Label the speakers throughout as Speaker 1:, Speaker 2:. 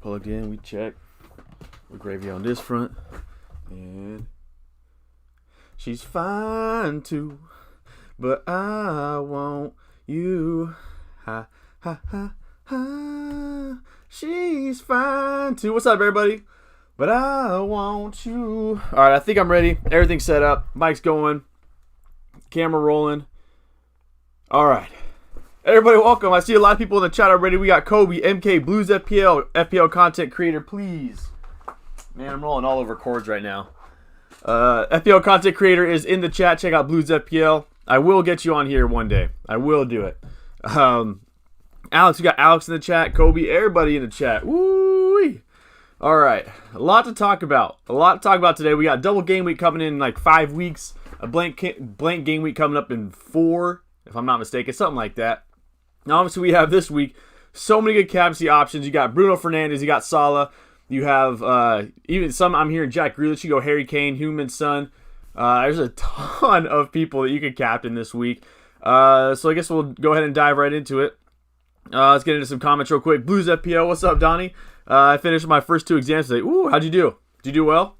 Speaker 1: plugged in. We check. We're gravy on this front. And she's fine too. But I want you. Ha, ha, ha, ha. She's fine too. What's up, everybody? But I want you. All right, I think I'm ready. Everything's set up. Mic's going. Camera rolling. All right. Everybody, welcome. I see a lot of people in the chat already. We got Kobe, MK, Blues FPL content creator, please. Man, I'm rolling all over chords right now. FPL content creator is in the chat. Check out Blues FPL. I will get you on here one day. I will do it. Alex, we got Alex in the chat. Kobe, everybody in the chat. Woo! All right, a lot to talk about. Today. We got double game week coming in like 5 weeks. A blank game week coming up in 4, if I'm not mistaken, something like that. Now, obviously, we have this week so many good captaincy options. You got Bruno Fernandes, you got Salah. You have even some. I'm hearing Jack Grealish. You go Harry Kane, Human Son. There's a ton of people that you could captain this week. So I guess we'll go ahead and dive right into it. Let's get into some comments real quick. Blues FPL, what's up, Donnie? I finished my first 2 exams today. Ooh, how'd you do? Did you do well?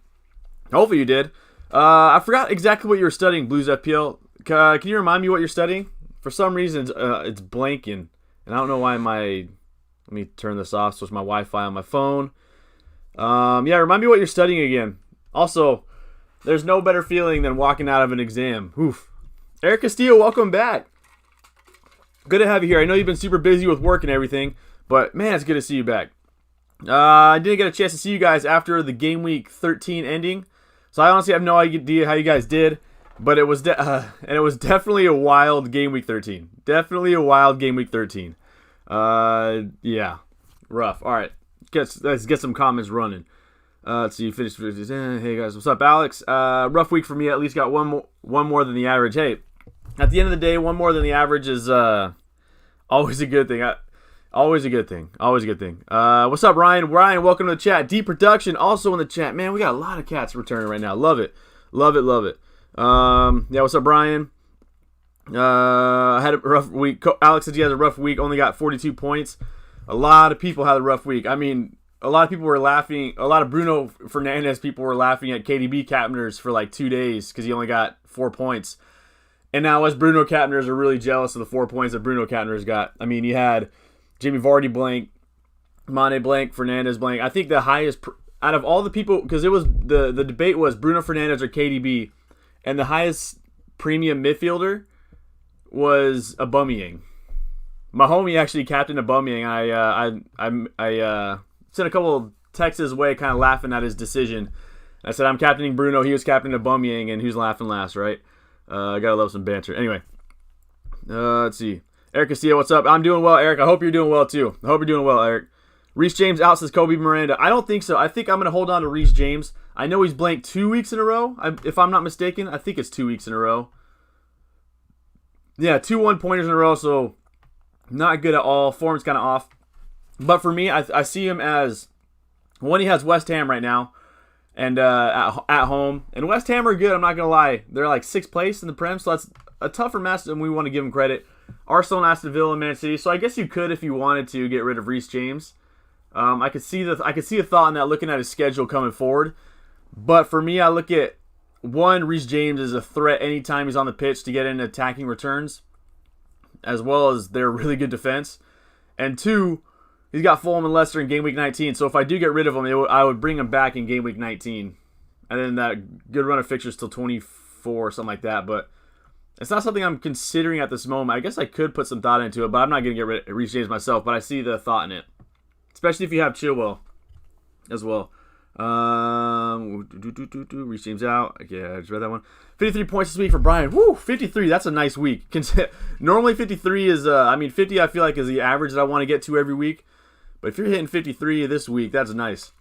Speaker 1: Hopefully you did. I forgot exactly what you were studying, Blues FPL. Can you remind me what you're studying? For some reason, it's blanking. And I don't know why let me turn this off so it's my Wi-Fi on my phone. Yeah, remind me what you're studying again. Also, there's no better feeling than walking out of an exam. Oof. Eric Castillo, welcome back. Good to have you here. I know you've been super busy with work and everything, but man, it's good to see you back. I didn't get a chance to see you guys after the Game Week 13 ending, so I honestly have no idea how you guys did, but it was definitely a wild Game Week 13. Definitely a wild Game Week 13. Yeah, rough. All right, let's get some comments running. Let's see, finish. Hey guys, what's up, Alex? Rough week for me. At least got one more than the average. Hey, at the end of the day, one more than the average is always a good thing. Always a good thing. What's up, Ryan? Ryan, welcome to the chat. Deep Production also in the chat. Man, we got a lot of cats returning right now. Love it. Yeah, what's up, Brian? I had a rough week. Alex said he has a rough week. Only got 42 points. A lot of people had a rough week. I mean, a lot of people were laughing. A lot of Bruno Fernandes people were laughing at KDB captainers for like 2 days because he only got 4 points. And now us Bruno captainers are really jealous of the 4 points that Bruno captainers got. I mean, you had Jamie Vardy blank, Mane blank, Fernandes blank. I think the highest out of all the people, because it was the debate was Bruno Fernandes or KDB, and the highest premium midfielder was Aubameyang. My homie actually captained Aubameyang. I sent a couple texts his way, kind of laughing at his decision. I said I'm captaining Bruno. He was captaining Aubameyang, and who's laughing last, right? I gotta love some banter. Anyway, let's see. Eric Castillo, what's up? I'm doing well, Eric. I hope you're doing well, too. I hope you're doing well, Eric. Reece James out, says Kobe Miranda. I don't think so. I think I'm going to hold on to Reece James. I know he's blanked 2 weeks in a row, if I'm not mistaken. I think it's 2 weeks in a row. Yeah, 2 1-pointers in a row, so not good at all. Form's kind of off. But for me, I see him as, one, he has West Ham right now, and at home. And West Ham are good, I'm not going to lie. They're like 6th place in the Prem, so that's a tougher match than we want to give them credit. Arsenal, Aston Villa, and Man City. So I guess you could, if you wanted to, get rid of Reece James. I could see a thought in that, looking at his schedule coming forward. But for me, I look at, one, Reece James is a threat anytime he's on the pitch to get in attacking returns, as well as their really good defense. And 2, he's got Fulham and Leicester in Game Week 19. So if I do get rid of him, I would bring him back in Game Week 19. And then that good run of fixtures till 24 or something like that. But it's not something I'm considering at this moment. I guess I could put some thought into it, but I'm not going to get rid of Reece James myself. But I see the thought in it, especially if you have Chilwell as well. Reece James out. Okay, I just read that one. 53 points this week for Brian. Woo, 53. That's a nice week. Normally 53 is, 50 I feel like is the average that I want to get to every week. But if you're hitting 53 this week, that's nice.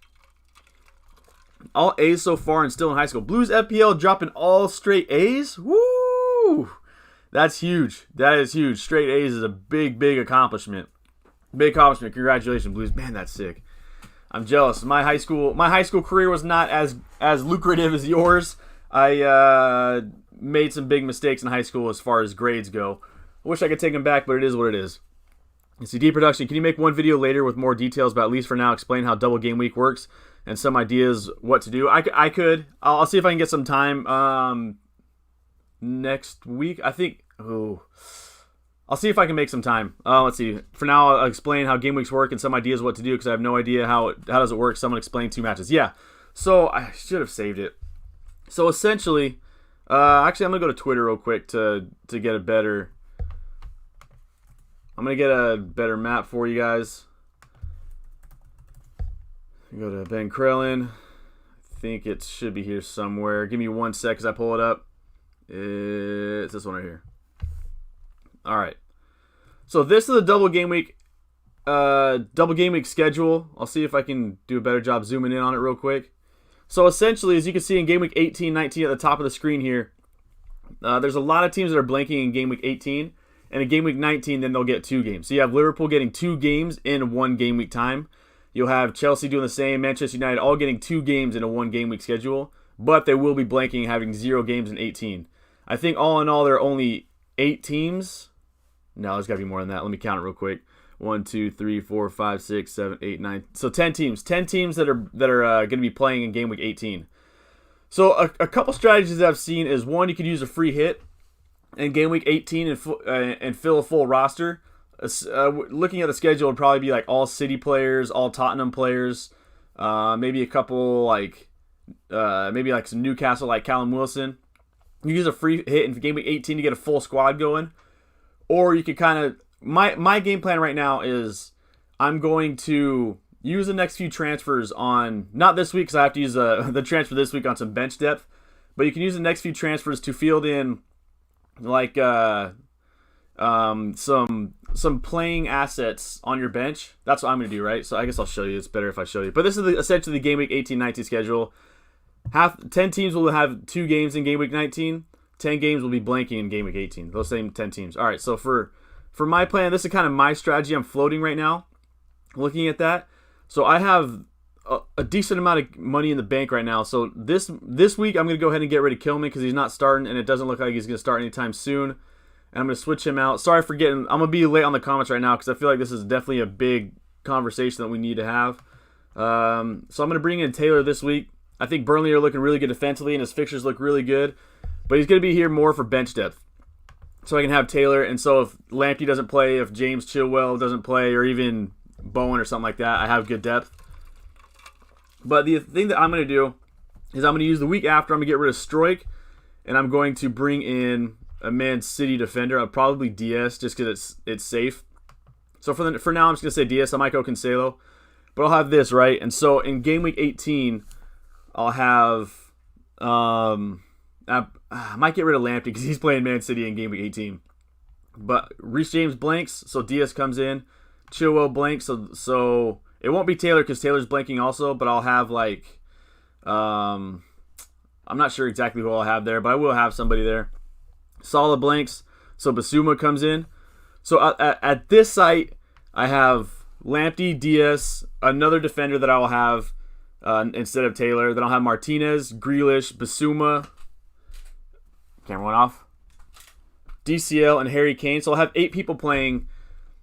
Speaker 1: All A's so far and still in high school. Blues FPL dropping all straight A's. Woo! That's huge. That is huge. Straight A's is a big accomplishment. Big accomplishment. Congratulations, Blues. Man, that's sick. I'm jealous. My high school career was not as lucrative as yours. I made some big mistakes in high school as far as grades go. I wish I could take them back, but it is what it is. CD Production, can you make one video later with more details, but at least for now explain how double game week works and some ideas what to do? I could. I'll see if I can get some time next week. I think. Oh, I'll see if I can make some time. Let's see. For now, I'll explain how game weeks work and some ideas what to do because I have no idea how does it work. Someone explain 2 matches. Yeah. So I should have saved it. So essentially, actually, I'm gonna go to Twitter real quick to get a better. I'm going to get a better map for you guys. Go to Ben Krellin. I think it should be here somewhere. Give me 1 sec as I pull it up. It's this one right here. All right. So this is the double game week schedule. I'll see if I can do a better job zooming in on it real quick. So essentially, as you can see in game week 18, 19 at the top of the screen here, there's a lot of teams that are blanking in game week 18. And in game week 19, then they'll get 2 games. So you have Liverpool getting 2 games in 1 game week time. You'll have Chelsea doing the same, Manchester United all getting 2 games in a 1 game week schedule. But they will be blanking, having 0 games in 18. I think all in all, there are only 8 teams. No, there's got to be more than that. Let me count it real quick. 1, 2, 3, 4, 5, 6, 7, 8, 9. So 10 teams. 10 teams that are going to be playing in game week 18. So a couple strategies that I've seen is, one, you could use a free hit in game week 18 and fill a full roster. Looking at the schedule, it would probably be like all City players, all Tottenham players, maybe a couple maybe like some Newcastle like Callum Wilson. You use a free hit in game week 18 to get a full squad going, or you could kind of my game plan right now is I'm going to use the next few transfers on not this week because I have to use the transfer this week on some bench depth, but you can use the next few transfers to field in like some playing assets on your bench. That's what I'm going to do, right? So I guess I'll show you. It's better if I show you. But this is essentially the game week 18-19 schedule. 10 teams will have 2 games in game week 19. 10 games will be blanking in game week 18. Those same 10 teams. All right, so for my plan, this is kind of my strategy I'm floating right now, looking at that. So I have a decent amount of money in the bank right now. So this week, I'm going to go ahead and get rid of Kilman because he's not starting, and it doesn't look like he's going to start anytime soon. And I'm going to switch him out. Sorry for getting... I'm going to be late on the comments right now because I feel like this is definitely a big conversation that we need to have. So I'm going to bring in Taylor this week. I think Burnley are looking really good defensively, and his fixtures look really good. But he's going to be here more for bench depth. So I can have Taylor, and so if Lamptey doesn't play, if James Chilwell doesn't play, or even Bowen or something like that, I have good depth. But the thing that I'm going to do is I'm going to use the week after, I'm going to get rid of Stroik, and I'm going to bring in a Man City defender. I'll probably DS just because it's safe. So for now, I'm just going to say DS. I might go Cancelo. But I'll have this, right? And so in game week 18, I'll have... I might get rid of Lamptey because he's playing Man City in game week 18. But Reece James blanks, so DS comes in. Chilwell blanks, so it won't be Taylor because Taylor's blanking also, but I'll have like... I'm not sure exactly who I'll have there, but I will have somebody there. Salah blanks, so Basuma comes in. So at this site, I have Lamptey, DS, another defender that I will have instead of Taylor. Then I'll have Martinez, Grealish, Basuma. Camera went off. DCL and Harry Kane. So I'll have 8 people playing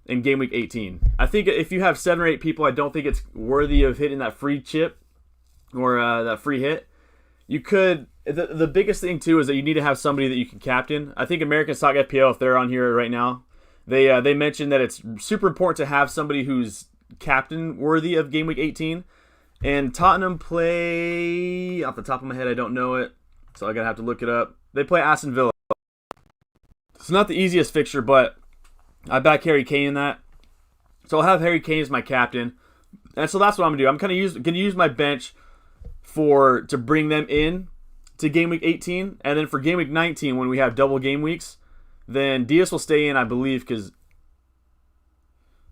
Speaker 1: in game week 18. I think if you have 7 or 8 people, I don't think it's worthy of hitting that free chip or that free hit. You could... The biggest thing, too, is that you need to have somebody that you can captain. I think American Stock FPL, if they're on here right now, they mentioned that it's super important to have somebody who's captain worthy of game week 18. And Tottenham play... Off the top of my head, I don't know it, so I'm going to have to look it up. They play Aston Villa. It's not the easiest fixture, but I back Harry Kane in that. So I'll have Harry Kane as my captain. And so that's what I'm going to do. I'm going to use my bench to bring them in to game week 18. And then for game week 19, when we have double game weeks, then Diaz will stay in, I believe, because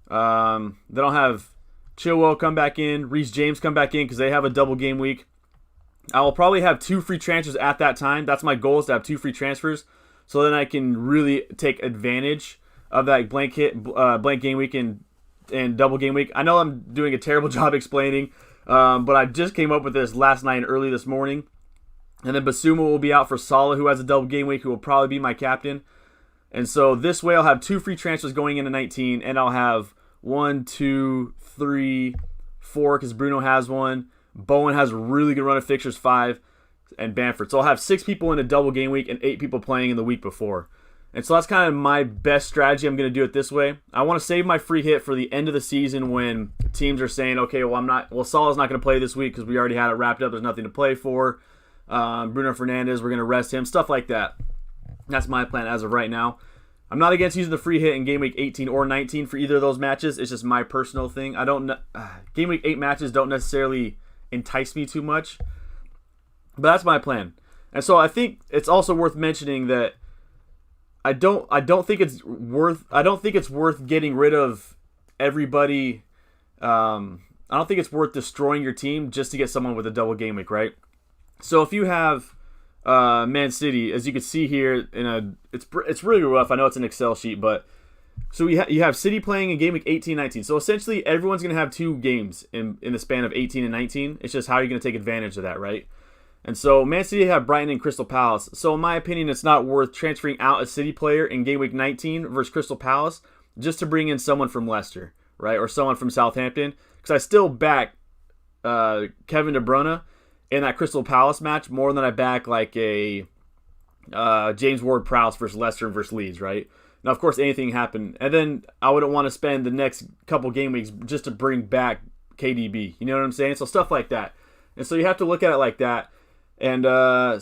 Speaker 1: then I'll have Chilwell come back in, Reece James come back in because they have a double game week. I will probably have 2 free transfers at that time. That's my goal, is to have 2 free transfers. So then I can really take advantage of that blank game week and double game week. I know I'm doing a terrible job explaining, but I just came up with this last night and early this morning. And then Basuma will be out for Salah, who has a double game week, who will probably be my captain. And so this way I'll have 2 free transfers going into 19, and I'll have 1, 2, 3, 4 because Bruno has one. Bowen has a really good run of fixtures, 5, and Bamford. So I'll have 6 people in a double game week and 8 people playing in the week before. And so that's kind of my best strategy. I'm going to do it this way. I want to save my free hit for the end of the season when teams are saying, okay, well, Salah's not going to play this week because we already had it wrapped up. There's nothing to play for. Bruno Fernandes, we're going to rest him. Stuff like that. That's my plan as of right now. I'm not against using the free hit in Game Week 18 or 19 for either of those matches. It's just my personal thing. Game Week 8 matches don't necessarily entice me too much. But that's my plan. And so I think it's also worth mentioning that I don't think it's worth getting rid of everybody. I don't think it's worth destroying your team just to get someone with a double game week, right? So if you have Man City, as you can see here, it's really rough. I know it's an Excel sheet, but so you have City playing in game week 18-19. So essentially, everyone's going to have 2 games in the span of 18 and 19. It's just how you're going to take advantage of that, right? And so Man City have Brighton and Crystal Palace. So in my opinion, it's not worth transferring out a City player in game week 19 versus Crystal Palace just to bring in someone from Leicester, right, or someone from Southampton, because I still back Kevin De Bruyne in that Crystal Palace match more than I back like a James Ward-Prowse versus Leicester versus Leeds, right? Now, of course, anything happened, and then I wouldn't want to spend the next couple game weeks just to bring back KDB. You know what I'm saying? So stuff like that, and so you have to look at it like that. And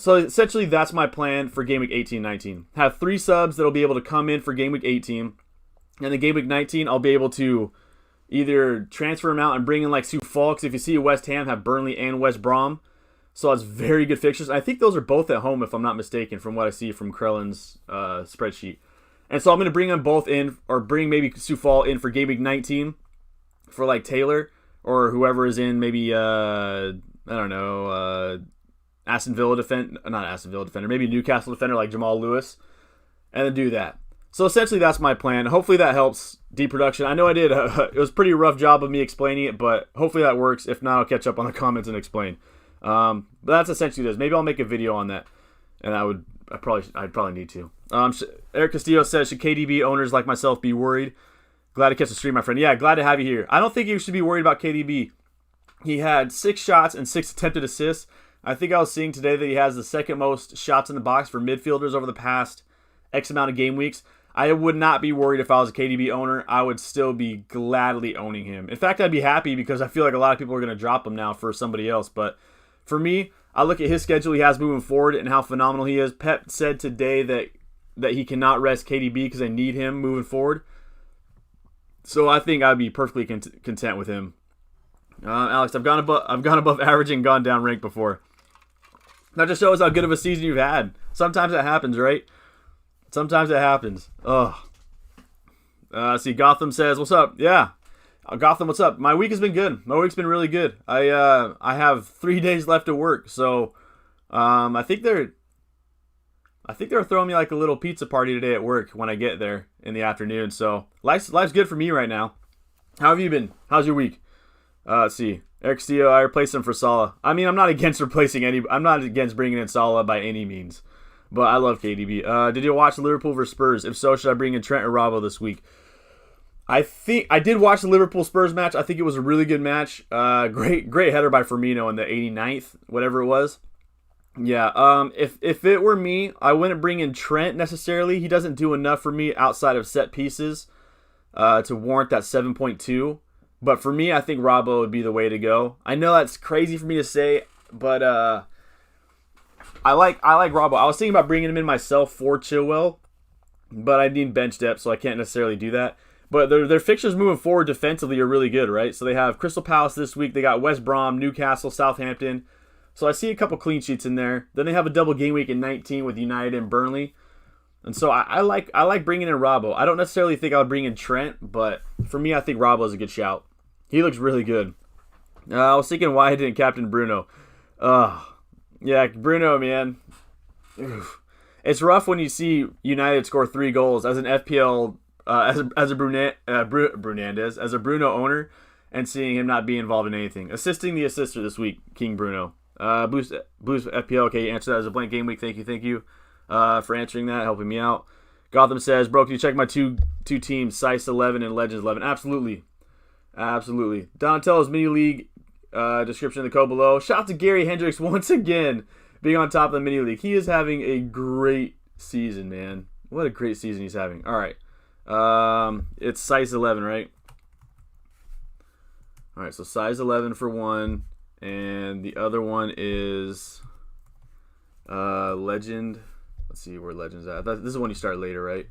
Speaker 1: so essentially that's my plan for Game Week 18-19. Have 3 subs that'll be able to come in for Game Week 18. And then Game Week 19, I'll be able to either transfer them out and bring in like Sioux Falk. If you see West Ham have Burnley and West Brom. So that's very good fixtures. I think those are both at home if I'm not mistaken from what I see from Krellin's spreadsheet. And so I'm going to bring them both in, or bring maybe Sioux Falk in for Game Week 19 for like Taylor or whoever is in maybe, I don't know, maybe Newcastle defender like Jamal Lewis, and then do that. So essentially that's my plan. Hopefully that helps deep production. I know I did. It was a pretty rough job of me explaining it, but hopefully that works. If not, I'll catch up on the comments and explain. But that's essentially this. Maybe I'll make a video on that, and I'd probably need to. Eric Castillo says, should KDB owners like myself be worried? Glad to catch the stream, my friend. Yeah, glad to have you here. I don't think you should be worried about KDB. He had 6 shots and 6 attempted assists. I think I was seeing today that he has the second most shots in the box for midfielders over the past X amount of game weeks. I would not be worried if I was a KDB owner. I would still be gladly owning him. In fact, I'd be happy because I feel like a lot of people are going to drop him now for somebody else. But for me, I look at his schedule he has moving forward and how phenomenal he is. Pep said today that he cannot rest KDB because they need him moving forward. So I think I'd be perfectly content with him. Alex, I've gone above average and gone down rank before. That just shows how good of a season you've had. Sometimes it happens, right? Sometimes it happens. Ugh. See, Gotham says, what's up? Yeah. Gotham, what's up? My week has been good. My week's been really good. I have 3 days left to work, so I think they're throwing me like a little pizza party today at work when I get there in the afternoon. So life's good for me right now. How have you been? How's your week? Let's see. Eric Steele, I replaced him for Salah. I mean, I'm not against bringing in Salah by any means, but I love KDB. Did you watch Liverpool versus Spurs? If so, should I bring in Trent or Robbo this week? I think I did watch the Liverpool Spurs match. I think it was a really good match. Great header by Firmino in the 89th, whatever it was. Yeah. If it were me, I wouldn't bring in Trent necessarily. He doesn't do enough for me outside of set pieces to warrant that 7.2. But for me, I think Robbo would be the way to go. I know that's crazy for me to say, but I like Robbo. I was thinking about bringing him in myself for Chilwell, but I need bench depth, so I can't necessarily do that. But their fixtures moving forward defensively are really good, right? So they have Crystal Palace this week. They got West Brom, Newcastle, Southampton. So I see a couple clean sheets in there. Then they have a double game week in 19 with United and Burnley. And so I like bringing in Robbo. I don't necessarily think I would bring in Trent, but for me, I think Robbo is a good shout. He looks really good. I was thinking why I didn't captain Bruno. Yeah, Bruno, man. Oof. It's rough when you see United score 3 goals as an FPL, as a Bruno owner, and seeing him not be involved in anything. Assisting the assister this week, King Bruno. Boost FPL. Okay, you answer that as a blank game week. Thank you for answering that, helping me out. Gotham says, bro, can you check my two teams, Sice 11 and Legends 11? Absolutely. Absolutely. Donatello's mini league description in the code below. Shout out to Gary Hendricks once again being on top of the mini league. He is having a great season, man. What a great season he's having. All right. It's size 11, right? All right, so size 11 for one, and the other one is Legend. Let's see where Legend's at. This is when you start later, right?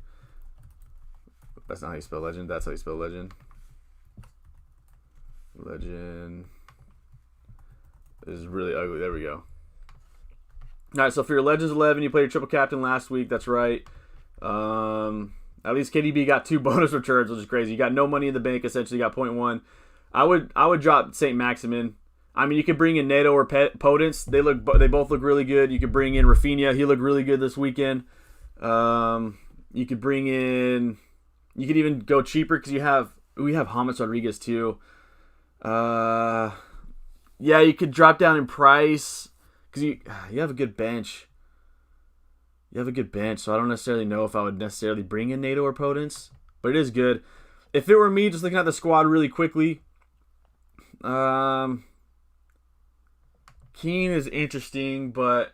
Speaker 1: That's not how you spell Legend. That's how you spell Legend. Legend is really ugly. There we go. All right, so for your Legends 11, you played your triple captain last week. That's right. At least KDB got 2 bonus returns, which is crazy. You got no money in the bank, essentially. You got 0.1. I would drop St. Maximin. I mean, you could bring in Nato or Potence. They both look really good. You could bring in Rafinha. He looked really good this weekend. You could bring in. You could even go cheaper because we have James Rodriguez too. Yeah, you could drop down in price because you have a good bench. You have a good bench, so I don't necessarily know if I would necessarily bring in Nato or Potence, but it is good. If it were me, just looking at the squad really quickly, Keane is interesting, but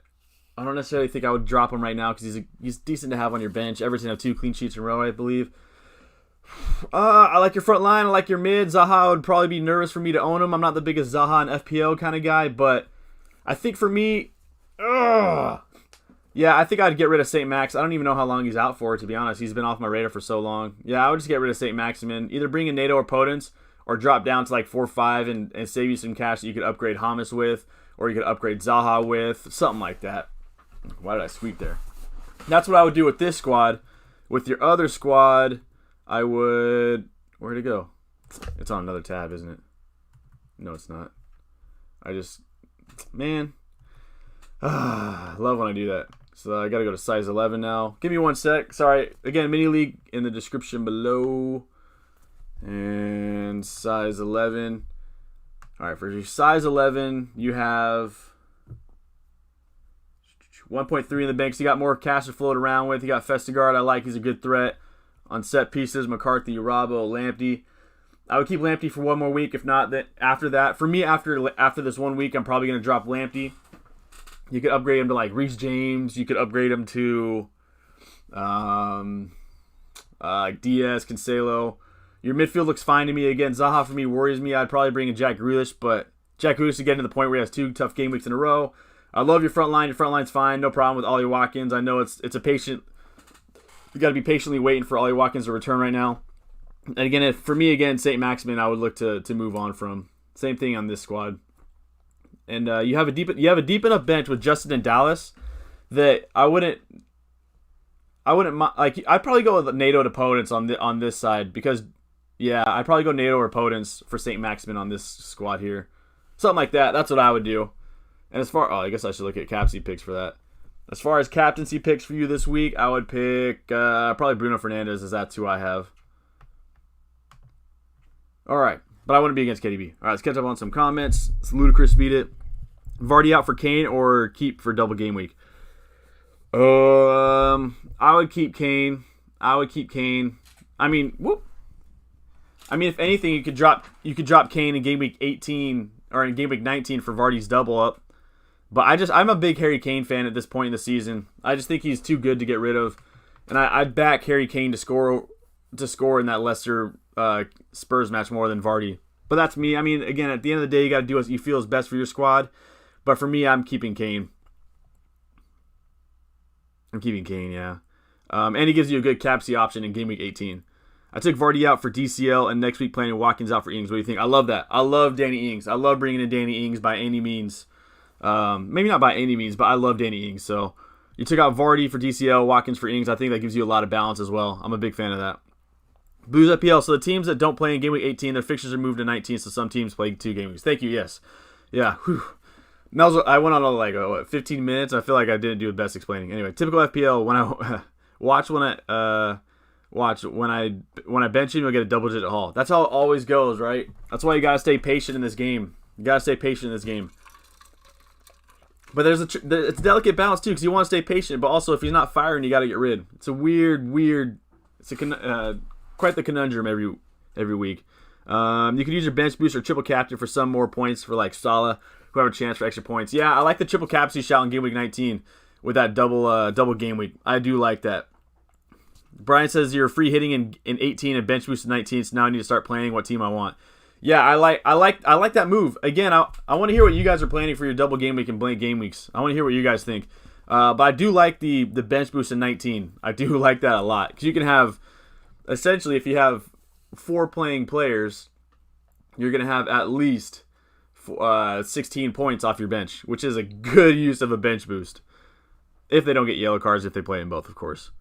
Speaker 1: I don't necessarily think I would drop him right now because he's decent to have on your bench. Everton have 2 clean sheets in a row, I believe. I like your front line. I like your mid. Zaha would probably be nervous for me to own him. I'm not the biggest Zaha and FPL kind of guy, but I think for me, yeah, I think I'd get rid of St. Max. I don't even know how long he's out for, to be honest. He's been off my radar for so long. Yeah, I would just get rid of St. Maximin. Either bring in Nato or Potence, or drop down to like 4-5 and save you some cash that you could upgrade James with, or you could upgrade Zaha with, something like that. Why did I sweep there? That's what I would do with this squad. With your other squad, I would... Where'd it go? It's on another tab, isn't it? No, it's not. Man. I love when I do that. So I got to go to size 11 now. Give me 1 sec. Sorry. Again, mini league in the description below. And size 11. All right, for your size 11, you have 1.3 in the bank. So you got more cash to float around with. You got Festigard. I like. He's a good threat. On set pieces, McCarthy, Rabo, Lamptey. I would keep Lamptey for 1 more week. If not, then after that, for me, after this 1 week, I'm probably going to drop Lamptey. You could upgrade him to like Reece James. You could upgrade him to Diaz, Cancelo. Your midfield looks fine to me. Again, Zaha for me worries me. I'd probably bring in Jack Grealish, but Jack Grealish is getting to the point where he has 2 tough game weeks in a row. I love your front line. Your front line's fine. No problem with Ollie Watkins. I know it's a patient. You got to be patiently waiting for Ollie Watkins to return right now. And again, for me, St. Maximin, I would look to move on from. Same thing on this squad. And you have a deep enough bench with Justin and Dallas that I wouldn't like. I'd probably go with Nato to Potence on this side because I'd probably go Nato or Potence for St. Maximin on this squad here, something like that. That's what I would do. And I guess I should look at captaincy picks for that. As far as captaincy picks for you this week, I would pick probably Bruno Fernandes, as that's who I have. All right. But I wouldn't be against KDB. All right, let's catch up on some comments. It's Ludacris beat it. Vardy out for Kane or keep for double game week? I would keep Kane. I mean, if anything, you could drop Kane in game week 18 or in game week 19 for Vardy's double up. But I'm a big Harry Kane fan at this point in the season. I just think he's too good to get rid of, and I'd back Harry Kane to score in that Leicester Spurs match more than Vardy. But that's me. I mean, again, at the end of the day, you got to do what you feel is best for your squad. But for me, I'm keeping Kane. Yeah. And he gives you a good captaincy option in game week 18. I took Vardy out for DCL, and next week planning Watkins out for Ings. What do you think? I love that. I love Danny Ings. I love bringing in Danny Ings by any means. Maybe not by any means, but I love Danny Ings. So you took out Vardy for DCL, Watkins for Ings. I think that gives you a lot of balance as well. I'm a big fan of that. Booze FPL. So the teams that don't play in game week 18, their fixtures are moved to 19, so some teams play 2 game weeks. Thank you. Yes. Yeah. Whew. I went on like 15 minutes. I feel like I didn't do the best explaining. Anyway, typical FPL. When I when I bench him, you'll get a double-digit haul. That's how it always goes, right? That's why you gotta stay patient in this game. But it's a delicate balance too, because you want to stay patient, but also if he's not firing, you got to get rid. It's a weird. It's quite the conundrum every week. You could use your bench boost or triple captain for some more points for like Salah, who have a chance for extra points. Yeah, I like the triple captaincy shout in game week 19 with that double game week. I do like that. Brian says you're free hitting in 18 and bench boost in 19, so now I need to start planning what team I want. Yeah, I like that move. Again, I want to hear what you guys are planning for your double game week and blank game weeks. I want to hear what you guys think. But I do like the bench boost in 19. I do like that a lot, because you can have, essentially, if you have 4 playing players, you're going to have at least 16 points off your bench, which is a good use of a bench boost. If they don't get yellow cards, if they play in both, of course.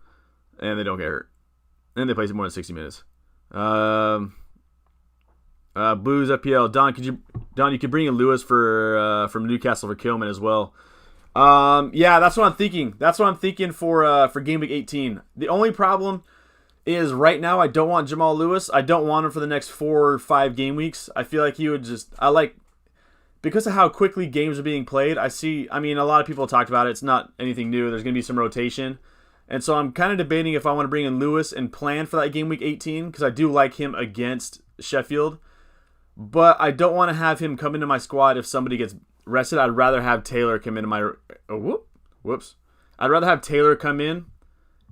Speaker 1: And they don't get hurt. And they play more than 60 minutes. Blues FPL. Don, you could bring in Lewis from Newcastle for Kilman as well. Yeah, that's what I'm thinking. That's what I'm thinking for game week 18. The only problem is right now I don't want Jamal Lewis. I don't want him for the next 4 or 5 game weeks. I feel like he would because of how quickly games are being played, I mean, a lot of people talked about it. It's not anything new. There's going to be some rotation. And so I'm kind of debating if I want to bring in Lewis and plan for that game week 18, because I do like him against Sheffield. But I don't want to have him come into my squad if somebody gets rested. I'd rather have Taylor come into my... whoops. I'd rather have Taylor come in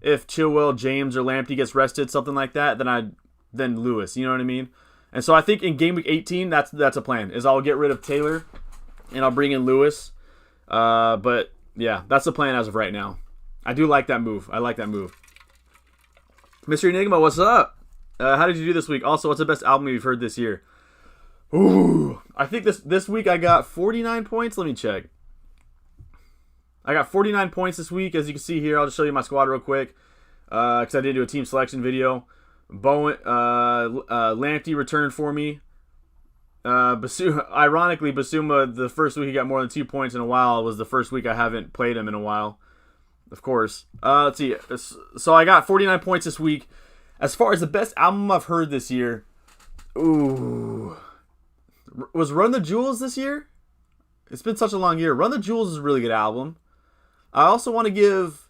Speaker 1: if Chilwell, James, or Lamptey gets rested, something like that, than Lewis. You know what I mean? And so I think in game week 18, that's a plan, is I'll get rid of Taylor and I'll bring in Lewis. But yeah, that's the plan as of right now. I do like that move. I like that move. Mr. Enigma, what's up? How did you do this week? Also, what's the best album you've heard this year? Ooh, I think this week I got 49 points. Let me check. I got 49 points this week. As you can see here, I'll just show you my squad real quick, because I did do a team selection video. Bowen, Lamptey returned for me. Ironically, Basuma, the first week he got more than 2 points in a while, was the first week I haven't played him in a while. Of course. Let's see. So I got 49 points this week. As far as the best album I've heard this year, ooh, was Run the Jewels this year? It's been such a long year. Run the Jewels is a really good album. I also want to give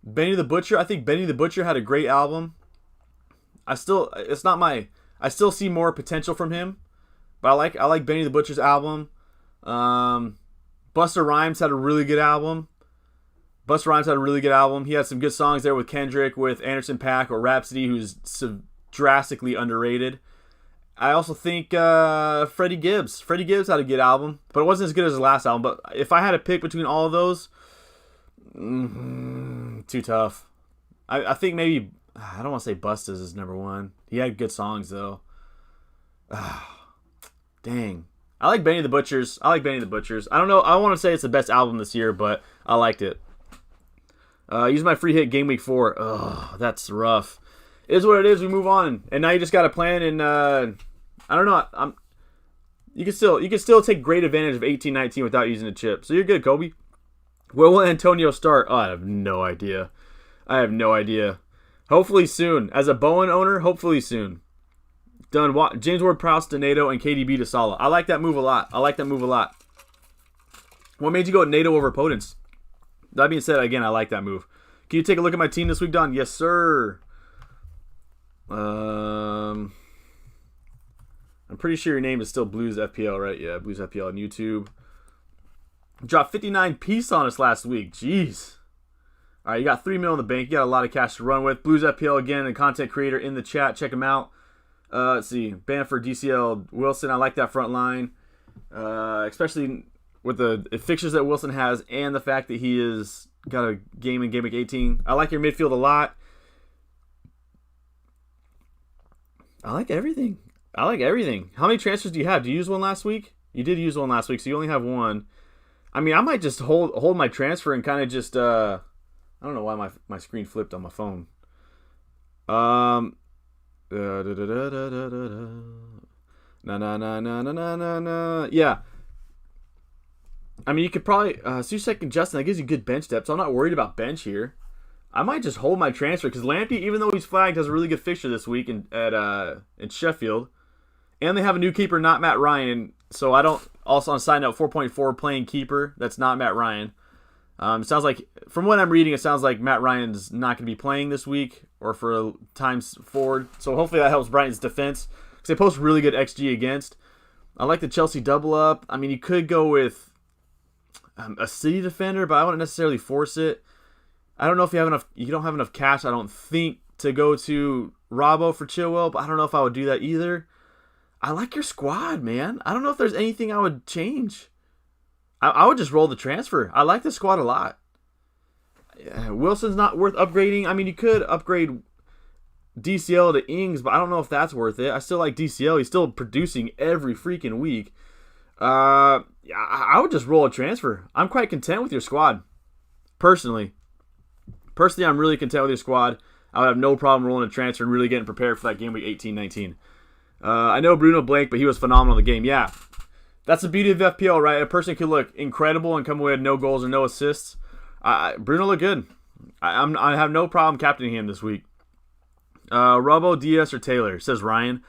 Speaker 1: Benny the Butcher. I think Benny the Butcher had a great album. I still see more potential from him, but I like Benny the Butcher's album. Busta Rhymes had a really good album. He had some good songs there with Kendrick, with Anderson .Paak, or Rhapsody, who's drastically underrated. I also think Freddie Gibbs. Freddie Gibbs had a good album, but it wasn't as good as his last album. But if I had to pick between all of those, too tough. I think maybe, I don't want to say Busta's is number one. He had good songs, though. Dang. I like Benny the Butchers. I don't know. I want to say it's the best album this year, but I liked it. Use my free hit game week 4. Ugh, that's rough. It is what it is. We move on, and now you just got to plan. And I don't know. You can still take great advantage of 18-19 without using a chip. So you're good, Kobe. Where will Antonio start? Oh, I have no idea. Hopefully soon. As a Bowen owner, hopefully soon. Done. James Ward-Prowse, to NATO, and KDB to Salah. I like that move a lot. What made you go NATO over Potence? That being said, again, I like that move. Can you take a look at my team this week, Don? Yes, sir. I'm pretty sure your name is still Blues FPL, right? Yeah, Blues FPL on YouTube. Dropped 59 piece on us last week. Jeez. All right, you got $3 million in the bank. You got a lot of cash to run with. Blues FPL, again, a content creator in the chat. Check him out. Let's see. Bamford, DCL, Wilson. I like that front line. Especially with the fixtures that Wilson has and the fact that he has got a game in Game Week 18. I like your midfield a lot. I like everything. How many transfers do you have? Did you use one last week? You did use one last week, so you only have one. I mean, I might just hold my transfer and kind of just... I don't know why my screen flipped on my phone. Yeah. I mean, you could probably... Susek and Justin, that gives you good bench depth, so I'm not worried about bench here. I might just hold my transfer, because Lamptey, even though he's flagged, has a really good fixture this week in Sheffield. And they have a new keeper, not Matt Ryan. So I don't... Also, on a side note, 4.4 playing keeper. That's not Matt Ryan. It sounds like, from what I'm reading, it sounds like Matt Ryan's not going to be playing this week or for times forward. So hopefully that helps Brighton's defense because they post really good XG against. I like the Chelsea double up. I mean, you could go with a City defender, but I wouldn't necessarily force it. I don't know if you have enough. You don't have enough cash, I don't think, to go to Robbo for Chilwell, but I don't know if I would do that either. I like your squad, man. I don't know if there's anything I would change. I would just roll the transfer. I like the squad a lot. Wilson's not worth upgrading. I mean, you could upgrade DCL to Ings, but I don't know if that's worth it. I still like DCL. He's still producing every freaking week. I would just roll a transfer. I'm quite content with your squad, personally. I'm really content with your squad. I would have no problem rolling a transfer and really getting prepared for that game week 18-19. I know Bruno blanked, but he was phenomenal in the game. Yeah, that's the beauty of FPL, right? A person could look incredible and come away with no goals or no assists. Bruno looked good. I have no problem captaining him this week. Robbo, DS, or Taylor, says Ryan.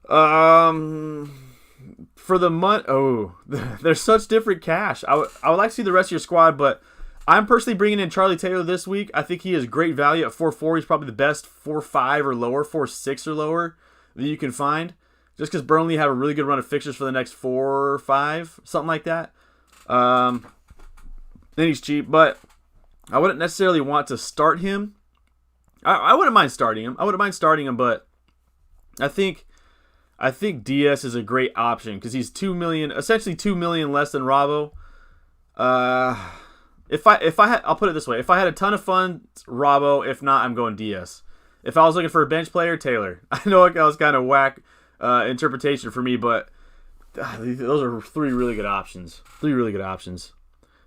Speaker 1: For the month, there's such different cash. I would like to see the rest of your squad, but I'm personally bringing in Charlie Taylor this week. I think he is great value at 4.4. He's probably the best 4.5 or lower, 4.6 or lower that you can find. Just because Burnley have a really good run of fixtures for the next 4 or 5, something like that. Then he's cheap, but I wouldn't necessarily want to start him. I wouldn't mind starting him. But I think DS is a great option because he's essentially 2 million less than Robbo. If I had, I'll put it this way: if I had a ton of funds, Robbo. If not, I'm going DS. If I was looking for a bench player, Taylor. I know that was kind of whack interpretation for me, but those are 3 really good options.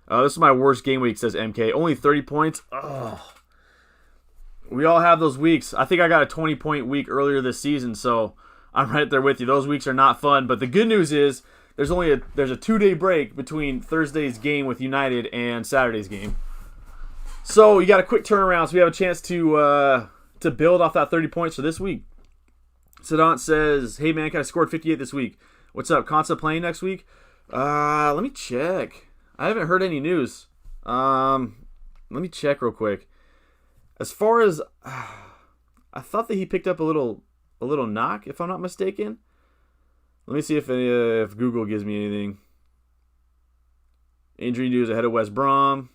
Speaker 1: This is my worst game week, says MK. Only 30 points. Ugh. We all have those weeks. I think I got a 20-point week earlier this season, so I'm right there with you. Those weeks are not fun, but the good news is there's a 2-day break between Thursday's game with United and Saturday's game. So you got a quick turnaround, so we have a chance to build off that 30 points for this week. Sadant says, "Hey man, I scored 58 this week. What's up? Consa playing next week? Let me check. I haven't heard any news. Let me check real quick. As far as I thought that he picked up a little knock, if I'm not mistaken. Let me see if Google gives me anything. Injury news ahead of West Brom.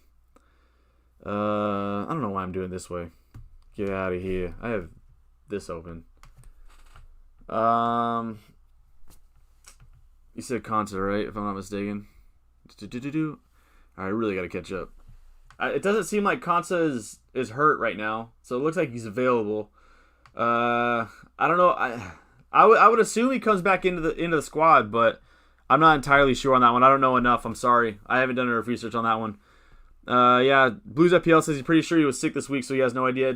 Speaker 1: I don't know why I'm doing it this way. Get out of here. I have this open. You said Conta, right? If I'm not mistaken. I really got to catch up. It doesn't seem like Conta is hurt right now, so it looks like he's available. I don't know. I would assume he comes back into the squad, but I'm not entirely sure on that one. I don't know enough. I'm sorry. I haven't done enough research on that one. Yeah, Blues FPL says he's pretty sure he was sick this week, so he has no idea.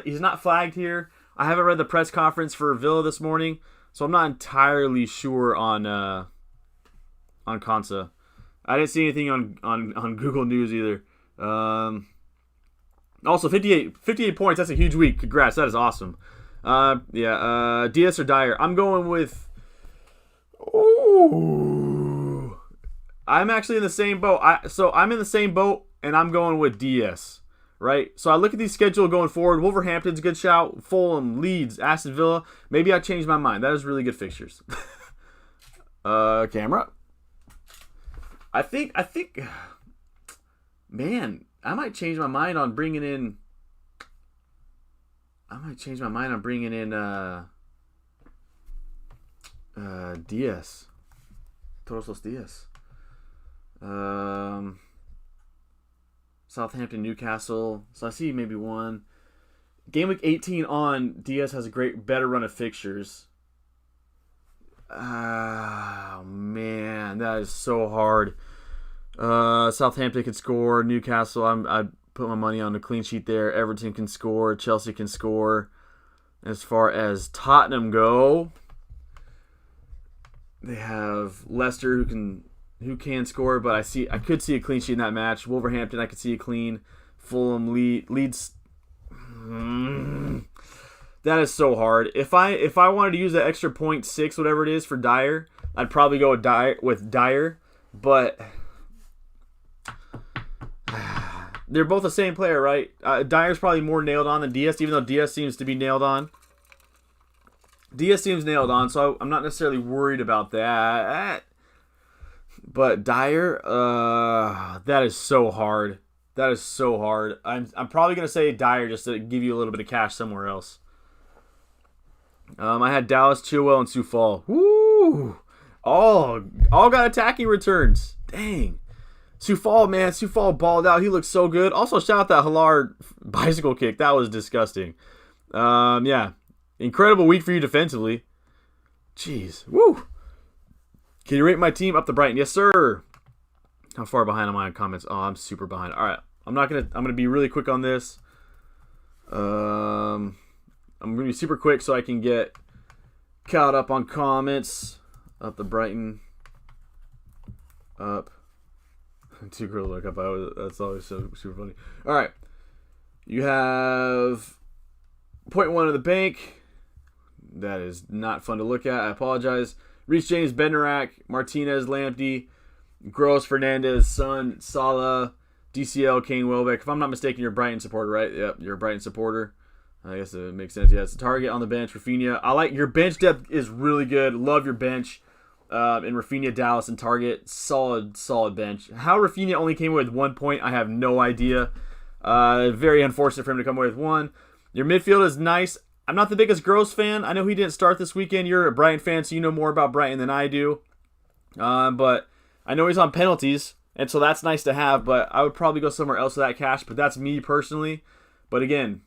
Speaker 1: He's not flagged here. I haven't read the press conference for Villa this morning, so I'm not entirely sure on Konsa. I didn't see anything on Google News either. Also, 58 points. That's a huge week. Congrats. That is awesome. DS or Dyer. I'm going with... Ooh. I'm actually in the same boat. I'm in the same boat, and I'm going with DS. Right? So I look at the schedule going forward. Wolverhampton's a good shout. Fulham, Leeds, Aston Villa. Maybe I changed my mind. That is really good fixtures. Camera. I think... Man, I might change my mind on bringing in... DS. Todos Diaz. Southampton, Newcastle. So I see maybe one. Game week 18 on, Diaz has a better run of fixtures. Oh, man. That is so hard. Southampton can score. Newcastle, I put my money on the clean sheet there. Everton can score. Chelsea can score. As far as Tottenham go, they have Leicester who can score, but I could see a clean sheet in that match. Wolverhampton, I could see a clean. Fulham, Leeds. That is so hard. If I wanted to use that extra 0.6, whatever it is, for Dyer, I'd probably go with Dyer. But they're both the same player, right? Dyer's probably more nailed on than Diaz, even though Diaz seems to be nailed on. Diaz seems nailed on, so I'm not necessarily worried about that. But Dyer, that is so hard. That is so hard. I'm probably going to say Dyer just to give you a little bit of cash somewhere else. I had Dallas, Chilwell, and Sioux Fall. Woo! All got attacking returns. Dang. Sioux Fall, man. Sioux Fall balled out. He looks so good. Also, shout out that Hillard bicycle kick. That was disgusting. Yeah. Incredible week for you defensively. Jeez. Woo! Can you rate my team up to Brighton? Yes, sir. How far behind am I on comments? Oh, I'm super behind. All right. I'm gonna be really quick on this. I'm gonna be super quick so I can get caught up on comments. Up the Brighton. Up. Too cool to look up. That's always so super funny. All right. You have 0.1 of the bank. That is not fun to look at. I apologize. Reece James, Bednarak, Martinez, Lamptey, Gross, Fernandez, Son, Salah, DCL, Kane, Welbeck. If I'm not mistaken, you're a Brighton supporter, right? Yep, you're a Brighton supporter. I guess it makes sense. Yeah, it's a target on the bench. Rafinha. I like your bench depth is really good. Love your bench. And Rafinha, Dallas, and Target. Solid bench. How Rafinha only came away with 1 point, I have no idea. Very unfortunate for him to come away with 1. Your midfield is nice. I'm not the biggest Gross fan. I know he didn't start this weekend. You're a Brighton fan, so you know more about Brighton than I do. But I know he's on penalties, and so that's nice to have. But I would probably go somewhere else with that cash. But that's me personally. But again,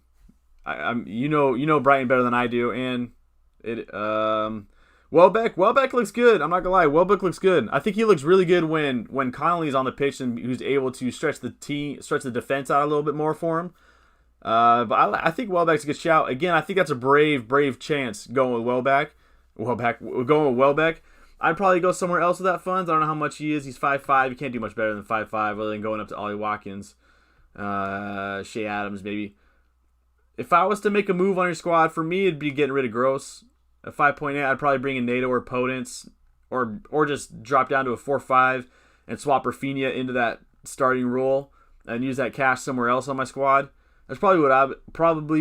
Speaker 1: I'm you know Brighton better than I do, and it Welbeck looks good. I'm not gonna lie, Welbeck looks good. I think he looks really good when Connolly's on the pitch and who's able to stretch the defense out a little bit more for him. But I think Welbeck's a good shout. Again, I think that's a brave chance going with Welbeck. Going with Welbeck. I'd probably go somewhere else with that funds. I don't know how much he is. He's 5'5". You can't do much better than 5'5", other than going up to Ollie Watkins, Shea Adams maybe. If I was to make a move on your squad, for me it'd be getting rid of Gross. At 5.8, I'd probably bring in Nato or Potence, or just drop down to a 4-5 and swap Rafinha into that starting role and use that cash somewhere else on my squad. That's probably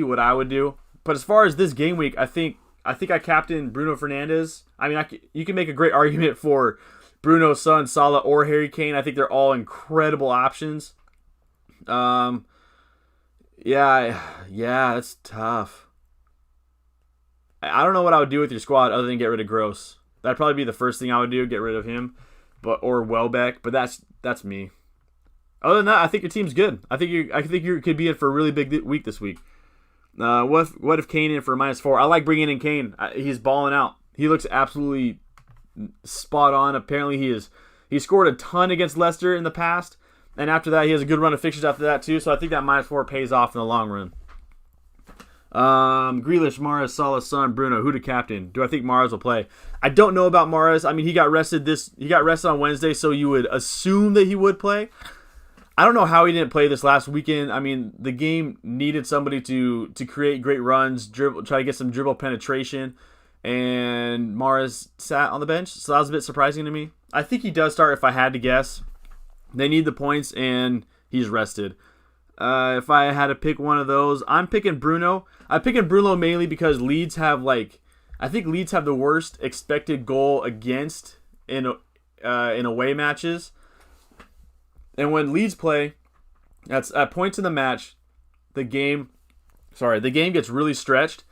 Speaker 1: what I would do. But as far as this game week, I think I captain Bruno Fernandes. I mean, you can make a great argument for Bruno, Son, Salah, or Harry Kane. I think they're all incredible options. Yeah, that's tough. I don't know what I would do with your squad other than get rid of Gross. That'd probably be the first thing I would do, get rid of him, or Welbeck. But that's me. Other than that, I think your team's good. I think you could be in for a really big week this week. What if Kane in for -4? I like bringing in Kane. He's balling out. He looks absolutely spot on. Apparently he scored a ton against Leicester in the past, and after that he has a good run of fixtures after that too. So I think that -4 pays off in the long run. Grealish, Mahrez, Salah, Son, Bruno. Who to captain? Do I think Mahrez will play? I don't know about Mahrez. I mean, he got rested on Wednesday, so you would assume that he would play. I don't know how he didn't play this last weekend. I mean, the game needed somebody to create great runs, try to get some dribble penetration, and Mahrez sat on the bench, so that was a bit surprising to me. I think he does start if I had to guess. They need the points, and he's rested. If I had to pick one of those, I'm picking Bruno. I'm picking Bruno mainly because Leeds have I think Leeds have the worst expected goal against in away matches. And when Leeds play, at points in the match, the game gets really stretched,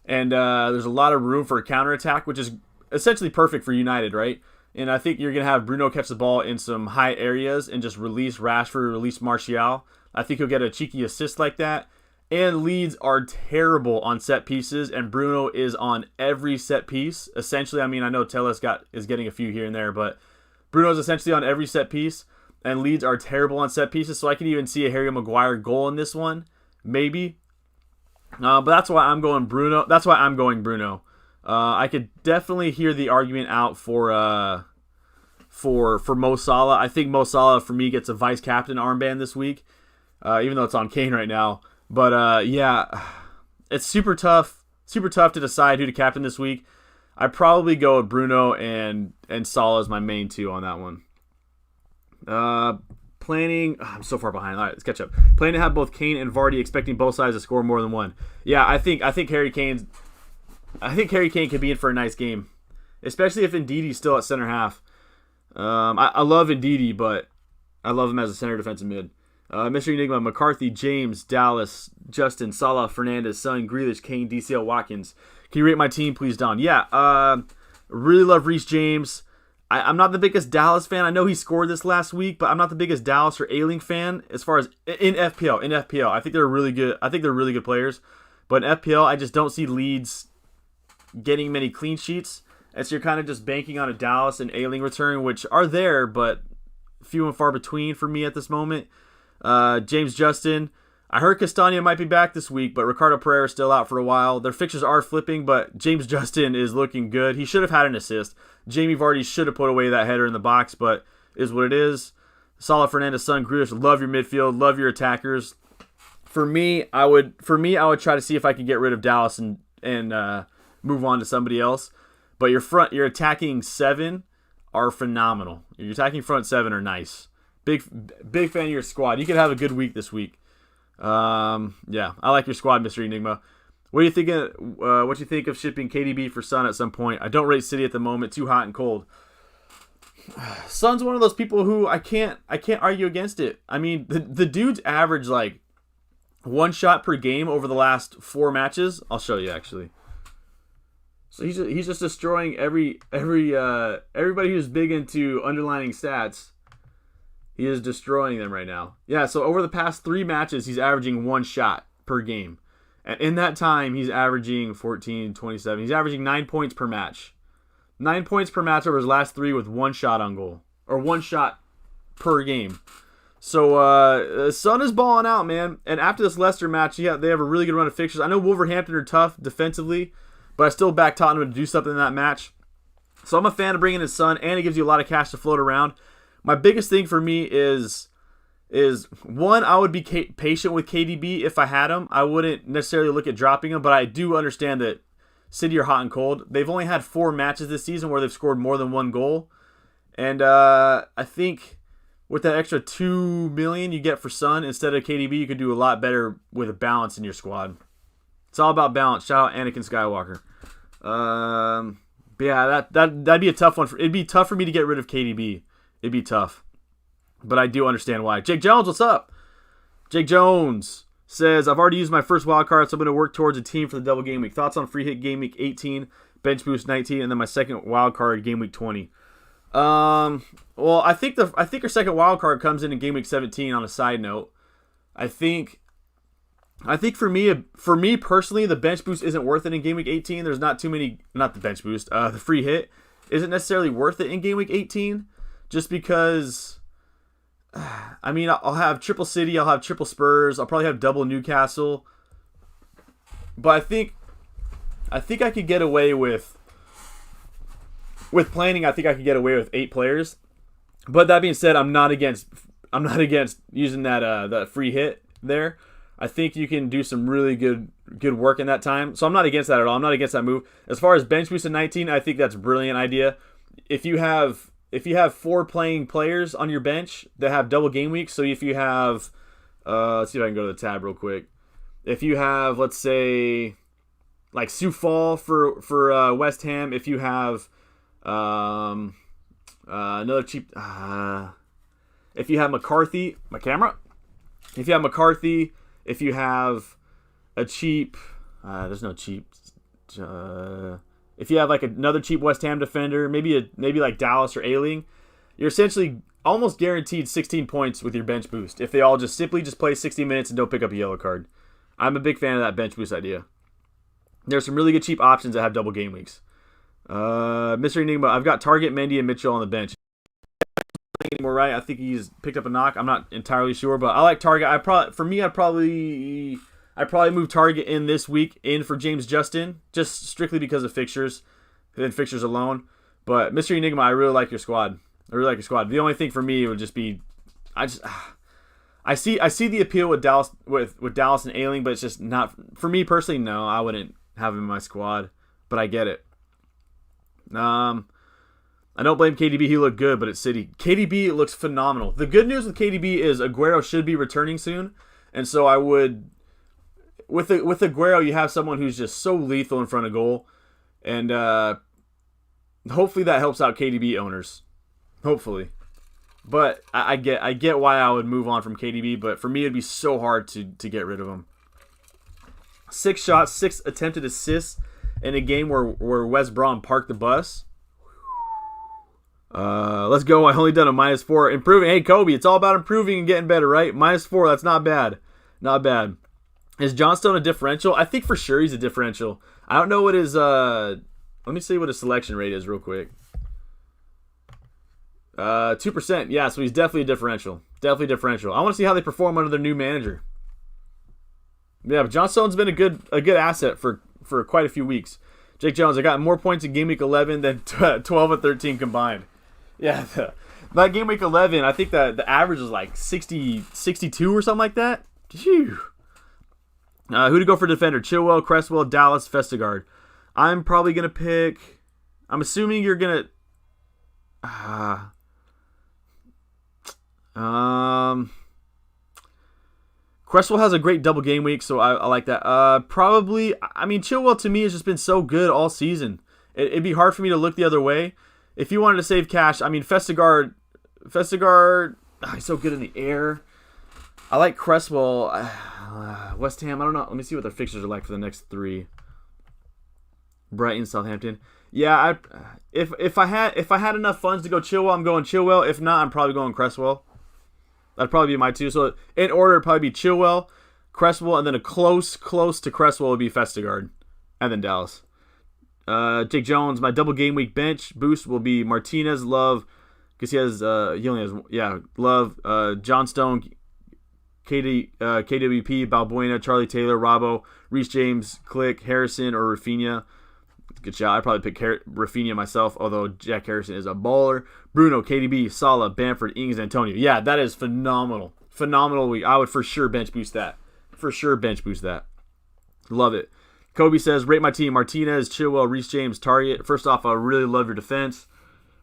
Speaker 1: and there's a lot of room for a counterattack, which is essentially perfect for United, right? And I think you're going to have Bruno catch the ball in some high areas and just release Rashford, release Martial. I think he'll get a cheeky assist like that. And Leeds are terrible on set pieces, and Bruno is on every set piece. Essentially, I mean, I know Telles is getting a few here and there, but Bruno's essentially on every set piece, and Leeds are terrible on set pieces, so I can even see a Harry Maguire goal in this one, maybe. But that's why I'm going Bruno. I could definitely hear the argument out for Mo Salah. I think Mo Salah, for me, gets a vice captain armband this week, even though it's on Kane right now. But yeah, it's super tough to decide who to captain this week. I'd probably go with Bruno and Salah as my main two on that one. Planning. I'm so far behind. All right, let's catch up. Planning to have both Kane and Vardy, expecting both sides to score more than one. Yeah, I think Harry Kane could be in for a nice game, especially if Ndidi's still at center half. I love Ndidi, but I love him as a center defensive mid. Mr. Enigma, McCarthy, James, Dallas, Justin, Salah, Fernandez, Son, Grealish, Kane, DCL, Watkins. Can you rate my team, please, Don? Yeah, really love Reece James. I'm not the biggest Dallas fan. I know he scored this last week, but I'm not the biggest Dallas or Ayling fan as far as in FPL. In FPL, I think they're really good. I think they're really good players, but in FPL, I just don't see Leeds getting many clean sheets. And so you're kind of just banking on a Dallas and Ayling return, which are there, but few and far between for me at this moment. James Justin. I heard Castagna might be back this week, but Ricardo Pereira is still out for a while. Their fixtures are flipping, but James Justin is looking good. He should have had an assist. Jamie Vardy should have put away that header in the box, but is what it is. Salah, Fernandez, Son, Grealish, love your midfield, love your attackers. For me, I would try to see if I could get rid of Dallas and move on to somebody else. But your attacking 7 are phenomenal. Your attacking front 7 are nice. Big fan of your squad. You could have a good week this week. Yeah, I like your squad, Mr. Enigma. What do you think? What you think of shipping KDB for Son at some point? I don't rate City at the moment. Too hot and cold. Son's one of those people who I can't argue against it. I mean, the dude's averaged like 1 shot per game over the last 4 matches. I'll show you actually. So he's just destroying everybody who's big into underlining stats. He is destroying them right now. Yeah, so over the past 3 matches, he's averaging 1 shot per game. And in that time, he's averaging 14, 27. He's averaging 9 points per match. 9 points per match over his last 3 with 1 shot on goal. Or 1 shot per game. So, Son is balling out, man. And after this Leicester match, yeah, they have a really good run of fixtures. I know Wolverhampton are tough defensively, but I still back Tottenham to do something in that match. So I'm a fan of bringing his Son, and it gives you a lot of cash to float around. My biggest thing for me is one, I would be patient with KDB if I had him. I wouldn't necessarily look at dropping him, but I do understand that City are hot and cold. They've only had 4 matches this season where they've scored more than 1 goal. And I think with that extra $2 million you get for Son instead of KDB, you could do a lot better with a balance in your squad. It's all about balance. Shout out Anakin Skywalker. But yeah, that'd be a tough one. It'd be tough for me to get rid of KDB. It'd be tough. But I do understand why. Jake Jones, what's up? Jake Jones says, I've already used my first wild card, so I'm going to work towards a team for the double game week. Thoughts on free hit game week 18, bench boost 19, and then my second wild card game week 20. Well, I think our second wild card comes in game week 17. On a side note, I think for me personally, the bench boost isn't worth it in game week 18. There's not too many, not the bench boost, the free hit isn't necessarily worth it in game week 18, just because. I mean, I'll have triple City, I'll have triple Spurs, I'll probably have double Newcastle, but I think I could get away with planning. I think I could get away with 8 players. But that being said, I'm not against using that free hit there. I think you can do some really good work in that time. So I'm not against that at all. I'm not against that move. As far as bench boost in 19, I think that's a brilliant idea. If you have 4 playing players on your bench that have double game weeks, so if you have, let's see if I can go to the tab real quick. If you have, let's say, like Soufal for West Ham, if you have another cheap, if you have McCarthy, if you have McCarthy, if you have a cheap, there's no cheap. If you have like another cheap West Ham defender, maybe like Dallas or Ayling, you're essentially almost guaranteed 16 points with your bench boost if they all just simply play 60 minutes and don't pick up a yellow card. I'm a big fan of that bench boost idea. There's some really good cheap options that have double game weeks. Mr. Enigma, I've got Target, Mendy, and Mitchell on the bench. Anymore, right? I think he's picked up a knock. I'm not entirely sure, but I like Target. I'd probably move Target in this week in for James Justin, just strictly because of fixtures and fixtures alone. But Mr. Enigma, I really like your squad. The only thing for me would just be, I see the appeal with Dallas with Dallas and Ayling, but it's just not for me personally. No, I wouldn't have him in my squad, but I get it. I don't blame KDB. He looked good, but at City, KDB looks phenomenal. The good news with KDB is Aguero should be returning soon, and so I would, with Aguero, you have someone who's just so lethal in front of goal, and hopefully that helps out KDB owners. Hopefully, but I get why I would move on from KDB, but for me it'd be so hard to get rid of him. 6 shots, 6 attempted assists in a game where West Brom parked the bus. Let's go. I only done a -4. Improving. Hey, Kobe, it's all about improving and getting better, right? -4, that's not bad. Not bad. Is Johnstone a differential? I think for sure he's a differential. I don't know what his... let me see what his selection rate is real quick. 2%. Yeah, so he's definitely a differential. Definitely differential. I want to see how they perform under their new manager. Yeah, but Johnstone's been a good asset for quite a few weeks. Jake Jones, I got more points in Game Week 11 than 12 and 13 combined. Yeah, that Game Week 11, I think that the average was like 62 or something like that. Phew. Who to go for defender? Chilwell, Cresswell, Dallas, Vestergaard. I'm probably going to pick... I'm assuming you're going to... Cresswell has a great double game week, so I like that. Probably... I mean, Chilwell to me has just been so good all season. It'd be hard for me to look the other way. If you wanted to save cash, I mean, Vestergaard, he's so good in the air. I like Cresswell. West Ham, I don't know. Let me see what their fixtures are like for the next 3. Brighton, Southampton. Yeah, if I had enough funds to go Chilwell, I'm going Chilwell. If not, I'm probably going Cresswell. That'd probably be my 2. So in order, it'd probably be Chilwell, Cresswell, and then a close to Cresswell would be Vestergaard, and then Dallas. Jake Jones, my double game week bench boost will be Martinez, Love, because he only has Love, Johnstone, KWP, Balbuena, Charlie Taylor, Robbo, Reece James, Click, Harrison, or Rafinha. Good shot. I'd probably pick Rafinha myself, although Jack Harrison is a baller. Bruno, KDB, Salah, Bamford, Ings, Antonio. Yeah, that is phenomenal. Phenomenal week. I would for sure bench boost that. Love it. Kobe says, rate my team. Martinez, Chilwell, Reece James, Target. First off, I really love your defense.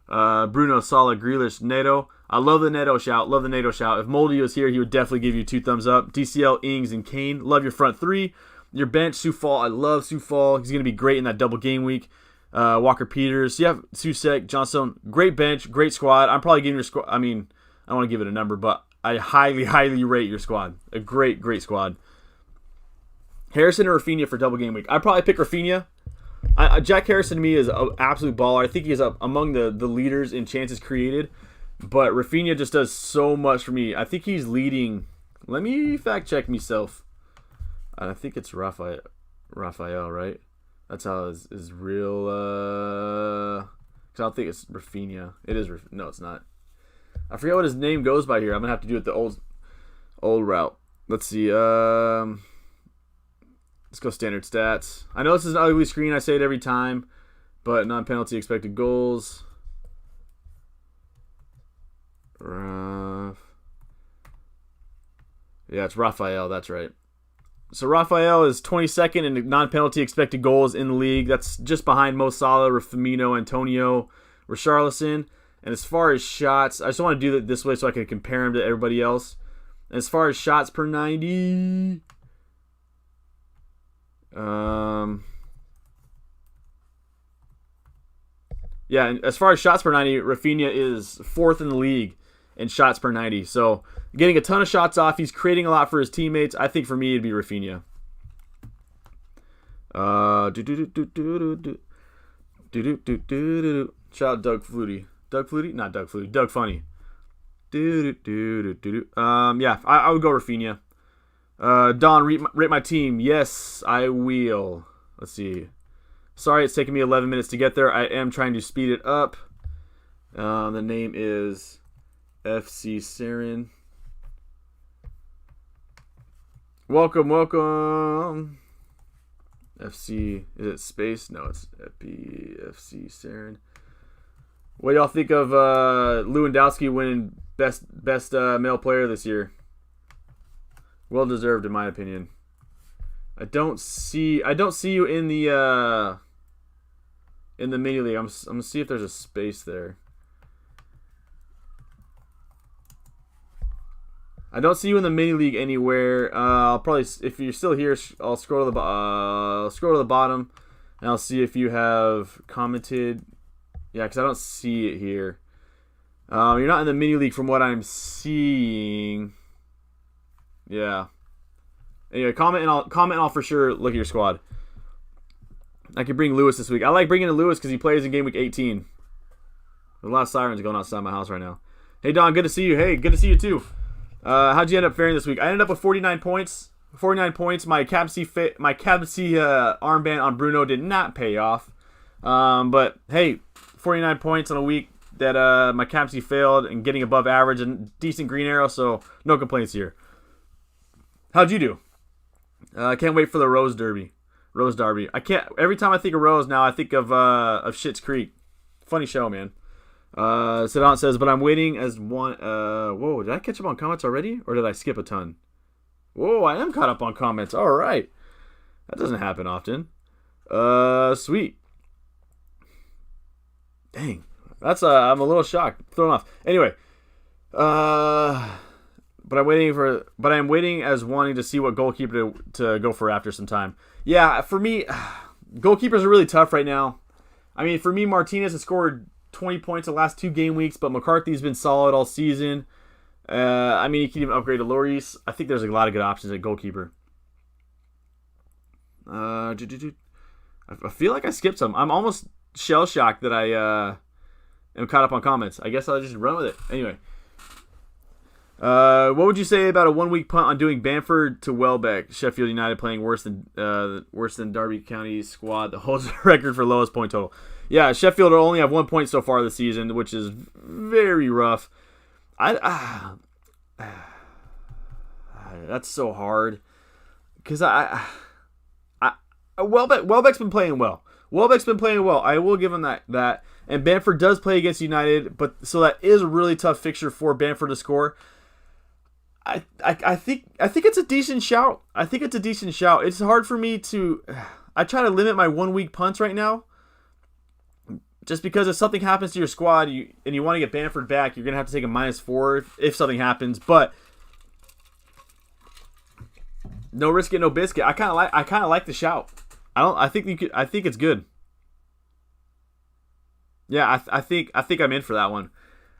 Speaker 1: Bruno, Salah, Grealish, Neto. I love the Neto shout. If Moldy was here, he would definitely give you 2 thumbs up. DCL, Ings, and Kane. Love your front 3. Your bench, Soufal. I love Soufal. He's going to be great in that double game week. Walker Peters. You have Susek, Johnstone. Great bench, great squad. I'm probably giving your squad. I mean, I don't want to give it a number, but I highly, highly rate your squad. A great, great squad. Harrison or Rafinha for double game week. I'd probably pick Rafinha. Jack Harrison to me is an absolute baller. I think he's up among the leaders in chances created. But Rafinha just does so much for me. I think he's leading. Let me fact check myself. I think it's Raphael, right? That's how his real... Because I don't think it's Rafinha. It is... No, it's not. I forget what his name goes by here. I'm going to have to do it the old route. Let's see. Let's go standard stats. I know this is an ugly screen. I say it every time. But non-penalty expected goals. Yeah, it's Raphael. That's right. So Raphael is 22nd in non-penalty expected goals in the league. That's just behind Mo Salah, Firmino, Antonio, Richarlison. And as far as shots, I just want to do it this way so I can compare him to everybody else. And as far as shots per 90... Yeah, and as far as shots per 90, Rafinha is 4th in the league in shots per 90. So getting a ton of shots off. He's creating a lot for his teammates. I think for me, it'd be Rafinha. Shout out Doug Flutie. Doug Flutie? Not Doug Flutie. Doug Funny. Yeah, I would go Rafinha. Don, rate my team. Yes, I will. Let's see. Sorry, it's taking me 11 minutes to get there. I am trying to speed it up. The name is FC Saren. Welcome. FC, is it space? No, it's FC Saren. What do y'all think of Lewandowski winning best male player this year? Well deserved, in my opinion. I don't see you in the mini league. I'm gonna see if there's a space there. I don't see you in the mini league anywhere. I'll probably, if you're still here, I'll scroll to the bottom, and I'll see if you have commented. Yeah, because I don't see it here. You're not in the mini league from what I'm seeing. Yeah. Anyway, comment and I'll for sure look at your squad. I could bring Lewis this week. I like bringing in Lewis because he plays in game week 18. There's a lot of sirens going outside my house right now. Hey Don, good to see you. Hey, good to see you too. How'd you end up faring this week? I ended up with 49 points. 49 points. My Captaincy armband on Bruno did not pay off. But hey, 49 points on a week that my Captaincy failed and getting above average and decent green arrow, so no complaints here. How'd you do? I can't wait for the Rose Derby. I can't. Every time I think of Rose now, I think of Schitt's Creek. Funny show, man. Sedan says, but I'm waiting as one. Whoa, did I catch up on comments already, or did I skip a ton? Whoa, I am caught up on comments. All right, that doesn't happen often. Sweet. Dang, that's I'm a little shocked, thrown off. Anyway, but I'm waiting as wanting to see what goalkeeper to go for after some time. Yeah, for me, goalkeepers are really tough right now. I mean, for me, Martinez has scored 20 points the last 2 game weeks, but McCarthy's been solid all season. I mean, you can even upgrade to Lloris. I think there's a lot of good options at goalkeeper. I feel like I skipped some. I'm almost shell-shocked that I am caught up on comments. I guess I'll just run with it. Anyway. What would you say about a 1-week punt on doing Bamford to Welbeck? Sheffield United playing worse than Derby County's squad that holds the record for lowest point total. Yeah, Sheffield will only have 1 point so far this season, which is very rough. That's so hard because Welbeck's been playing well. I will give him that. And Bamford does play against United, but so that is a really tough fixture for Bamford to score. I think it's a decent shout. It's hard for me to. I try to limit my 1 week punts right now, just because if something happens to your squad and you want to get Bamford back, you're gonna have to take a -4 if something happens. But no risk it, no biscuit. I kind of like the shout. I think it's good. Yeah, I think I'm in for that one.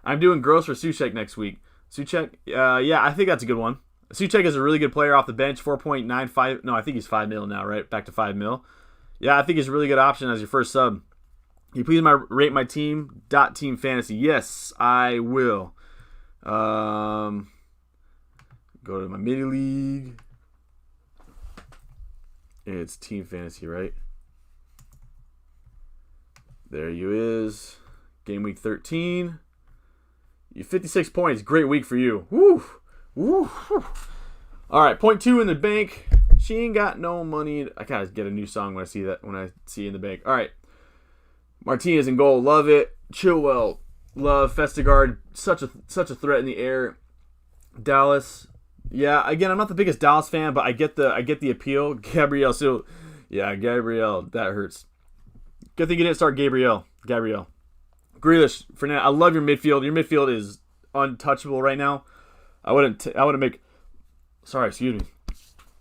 Speaker 1: I'm doing Gross for Souček next week. Souček, yeah, I think that's a good one. Souček is a really good player off the bench, 4.95. No, I think he's 5 mil now, right? Back to 5 mil. Yeah, I think he's a really good option as your first sub. Can you please rate my team? Team Fantasy. Yes, I will. Go to my mini league. It's Team Fantasy, right? There you is. Game week 13. You 56 points. Great week for you. Woo. Woo. All right, 0.2 in the bank. She ain't got no money. I gotta get a new song when I see in the bank. All right. Martinez in goal. Love it. Chilwell. Love. Festegard. Such a threat in the air. Dallas. Yeah, again, I'm not the biggest Dallas fan, but I get the appeal. Gabriel. So, yeah, Gabriel. That hurts. Good thing you didn't start Gabriel. Grealish, Fernando. I love your midfield. Your midfield is untouchable right now. I wouldn't make. Sorry, excuse me.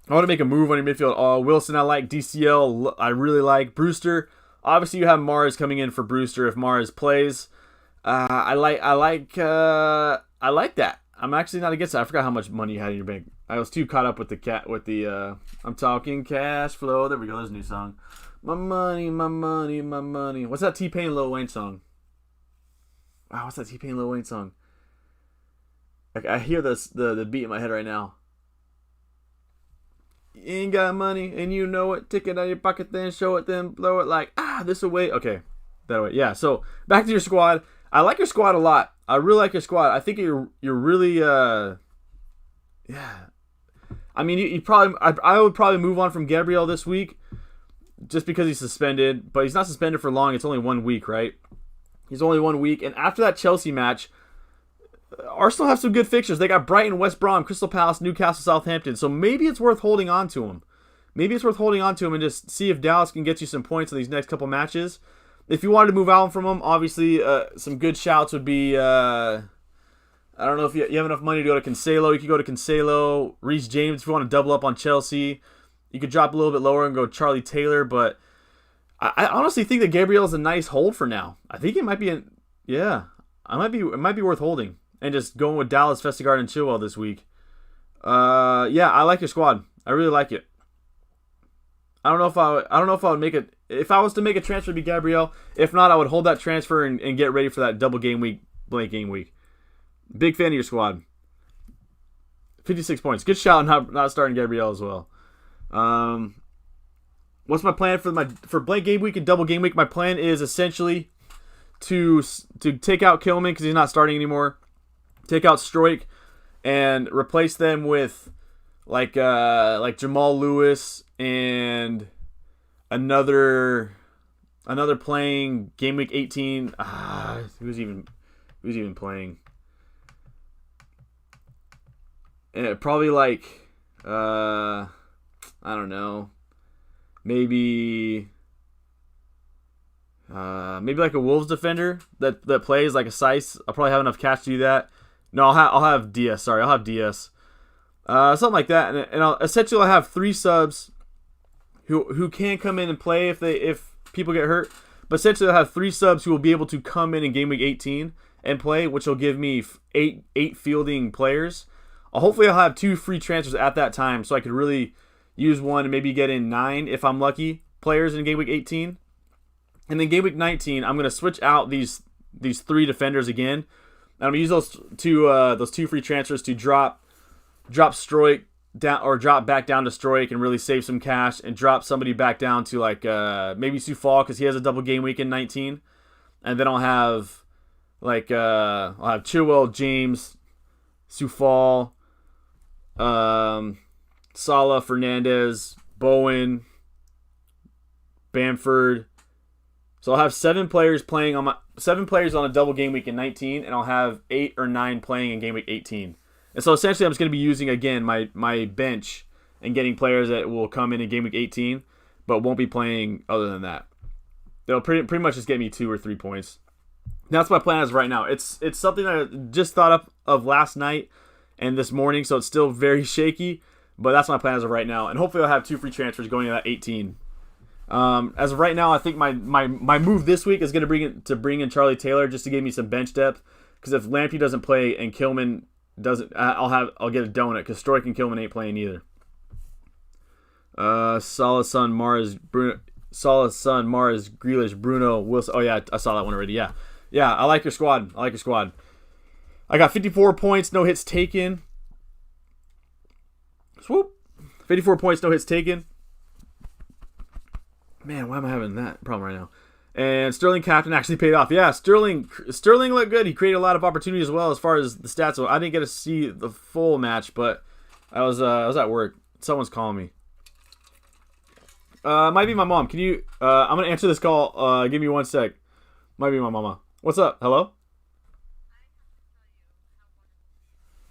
Speaker 1: I want to make a move on your midfield. Wilson, I like. DCL, I really like. Brewster. Obviously, you have Mars coming in for Brewster if Mars plays. I like that. I'm actually not against that. I forgot how much money you had in your bank. I was too caught up with I'm talking cash flow. There we go. There's a new song. My money, my money, my money. What's that T-Pain Lil Wayne song? Wow, what's that T-Pain Lil Wayne song? I hear the beat in my head right now. You ain't got money and you know it. Take it out of your pocket, then show it, then blow it like this away. Okay, that way. Yeah. So back to your squad. I like your squad a lot. I really like your squad. I think you're really yeah. I mean, I would probably move on from Gabriel this week, just because he's suspended. But he's not suspended for long. It's only 1 week, right? He's only 1 week, and after that Chelsea match, Arsenal have some good fixtures. They got Brighton, West Brom, Crystal Palace, Newcastle, Southampton. So maybe it's worth holding on to him. And just see if Dallas can get you some points in these next couple matches. If you wanted to move out from him, obviously some good shouts would be I don't know if you have enough money to go to Cancelo. You could go to Cancelo, Reece James if you want to double up on Chelsea. You could drop a little bit lower and go Charlie Taylor, but I honestly think that Gabriel is a nice hold for now. I think it might be it might be worth holding and just going with Dallas, Vestergaard, and Chilwell this week. Yeah, I like your squad. I really like it. I don't know if I would make it if I was to make a transfer to be Gabriel. If not, I would hold that transfer and get ready for that double game week, blank game week. Big fan of your squad. 56 points. Good shout not starting Gabriel as well. What's my plan for blank game week and double game week? My plan is essentially to take out Kilman because he's not starting anymore. Take out Stroik and replace them with like Jamal Lewis and another playing game week 18. Who's even playing? Probably like I don't know. Maybe like a Wolves defender that plays like a Sice. I'll probably have enough cash to do that. No, I'll have DS. Sorry, I'll have DS. Something like that, and I'll have 3 subs who can come in and play if people get hurt. But essentially, I'll have 3 subs who will be able to come in game week 18 and play, which will give me eight fielding players. Hopefully, I'll have 2 free transfers at that time, so I could really use one and maybe get in 9 if I'm lucky players in game week 18. And then game week 19, I'm gonna switch out these 3 defenders again. And I'm gonna use those two free transfers to drop Stroik down or drop back down to Stroik and really save some cash and drop somebody back down to like maybe Sufal because he has a double game week in 19. And then I'll have Chilwell, James, Sufal, Salah, Fernandez, Bowen, Bamford. So I'll have 7 players on a double game week in 19, and I'll have 8 or 9 playing in game week 18. And so essentially, I'm just going to be using again my bench and getting players that will come in game week 18, but won't be playing other than that. They'll pretty much just get me 2 or 3 points. And that's my plan as of right now. It's something that I just thought of last night and this morning, so it's still very shaky. But that's my plan as of right now, and hopefully I'll have 2 free transfers going into that 18. As of right now, I think my move this week is going to bring in Charlie Taylor just to give me some bench depth. Because if Lamptey doesn't play and Kilman doesn't, I'll get a donut because Stroik and Kilman ain't playing either. Salah, Son, Mars, Grealish, Bruno, Wilson. Oh yeah, I saw that one already. Yeah. I like your squad. I got 54 points, no hits taken. Swoop. 54 points, no hits taken. Man, why am I having that problem right now? And Sterling captain actually paid off. Yeah, Sterling looked good. He created a lot of opportunity as well as far as the stats. I didn't get to see the full match, but I was at work. Someone's calling me. Might be my mom. Can you? I'm gonna answer this call. Give me 1 sec. Might be my mama. What's up? Hello.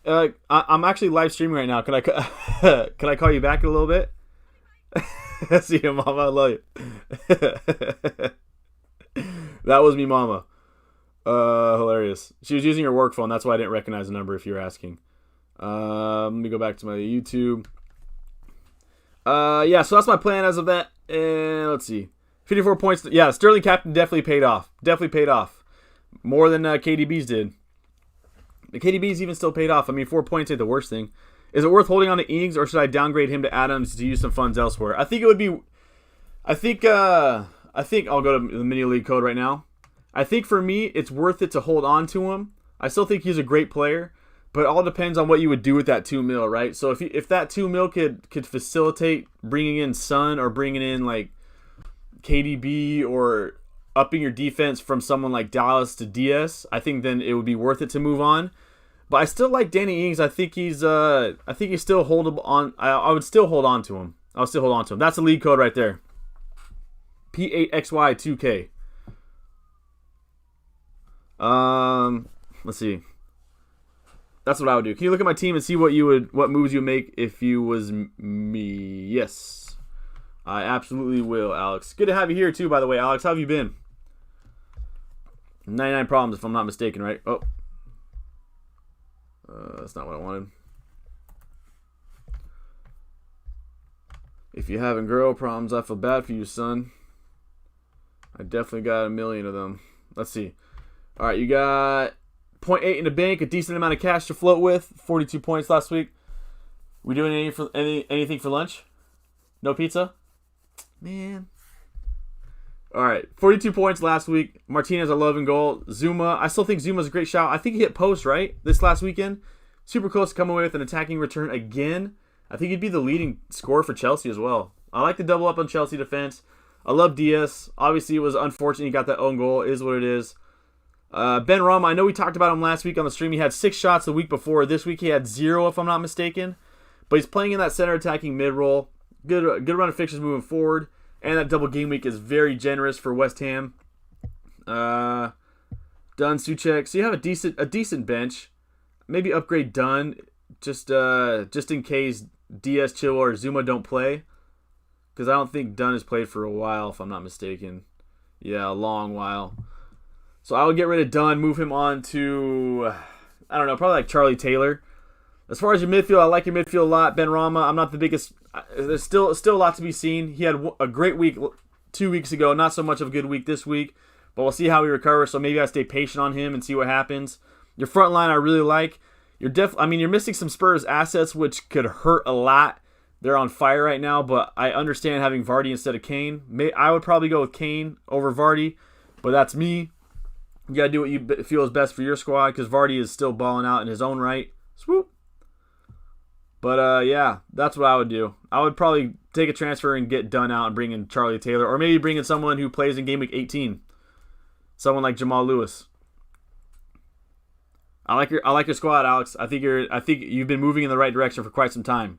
Speaker 1: I'm actually live streaming right now. Can I call you back in a little bit? See you, mama. I love you. That was me, mama. Hilarious. She was using her work phone. That's why I didn't recognize the number if you were asking. Let me go back to my YouTube. Yeah, so that's my plan as of that. And let's see. 54 points. Yeah, Sterling captain definitely paid off. More than KDB's did. The KDB's even still paid off. I mean, 4 points ain't the worst thing. Is it worth holding on to Ings, or should I downgrade him to Adams to use some funds elsewhere? I think it would be. I think I'll go to the mini league code right now. I think for me, it's worth it to hold on to him. I still think he's a great player, but it all depends on what you would do with that 2 mil, right? So if that 2 mil could facilitate bringing in Son or bringing in like KDB or upping your defense from someone like Dallas to DS, I think then it would be worth it to move on. But I still like Danny Ings. I think he's still holdable on. I would still hold on to him. That's the league code right there. P8XY2K. Let's see. That's what I would do. Can you look at my team and see what moves you would make if you was me? Yes, I absolutely will, Alex. Good to have you here too, by the way, Alex. How have you been? 99 problems, if I'm not mistaken, right? Oh. That's not what I wanted. If you're having girl problems, I feel bad for you, son. I definitely got a million of them. Let's see. All right, you got 0.8 in the bank, a decent amount of cash to float with. 42 points last week. We doing anything for lunch? No pizza? Man. All right, 42 points last week. Martinez, 11 goal. Zuma, I still think Zuma's a great shot. I think he hit post, right, this last weekend. Super close to coming away with an attacking return again. I think he'd be the leading scorer for Chelsea as well. I like to double up on Chelsea defense. I love Diaz. Obviously, it was unfortunate he got that own goal. It is what it is. Ben Rama, I know we talked about him last week on the stream. He had 6 shots the week before. This week he had 0, if I'm not mistaken. But he's playing in that center attacking mid-roll. Good run of fixtures moving forward. And that double game week is very generous for West Ham. Dunn, Souček. So you have a decent bench. Maybe upgrade Dunn just in case Diaz, Chilwell, or Zuma don't play. Because I don't think Dunn has played for a while, if I'm not mistaken. Yeah, a long while. So I would get rid of Dunn, move him on to, I don't know, probably like Charlie Taylor. As far as your midfield, I like your midfield a lot. Ben Rama, I'm not the biggest. There's still a lot to be seen. He had a great week 2 weeks ago. Not so much of a good week this week. But we'll see how he recovers. So maybe I stay patient on him and see what happens. Your front line I really like. You're missing some Spurs assets, which could hurt a lot. They're on fire right now, but I understand having Vardy instead of Kane. I would probably go with Kane over Vardy, but that's me. You got to do what you feel is best for your squad because Vardy is still balling out in his own right. Swoop. But, yeah, that's what I would do. I would probably take a transfer and get Dunn out and bring in Charlie Taylor, or maybe bring in someone who plays in Gameweek 18. Someone like Jamal Lewis. I like your squad, Alex. I think you've been moving in the right direction for quite some time.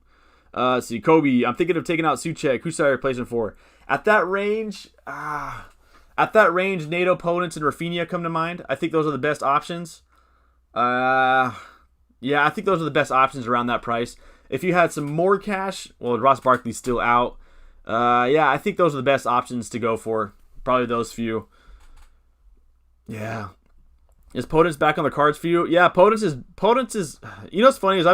Speaker 1: See, Kobe, I'm thinking of taking out Souček. Who's I replacing for? At that range, NATO, Podence, and Rafinha come to mind. I think those are the best options. Yeah, I think those are the best options around that price. If you had some more cash, well, Ross Barkley's still out. Yeah, I think those are the best options to go for. Probably those few. Yeah. Is Podence back on the cards for you? Yeah, Podence is. You know what's funny is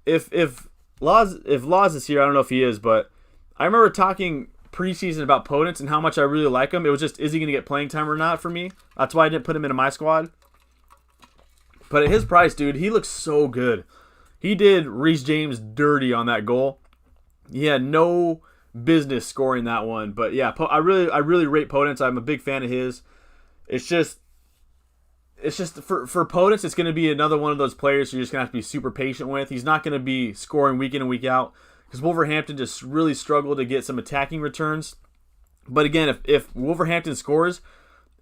Speaker 1: if Laws is here, I don't know if he is, but I remember talking preseason about Podence and how much I really like him. It was just, is he going to get playing time or not for me? That's why I didn't put him into my squad. But at his price, dude, he looks so good. He did Reece James dirty on that goal. He had no business scoring that one. But yeah, I really rate Podence. I'm a big fan of his. It's just for Podence, it's going to be another one of those players you're just going to have to be super patient with. He's not going to be scoring week in and week out because Wolverhampton just really struggled to get some attacking returns. But again, if Wolverhampton scores,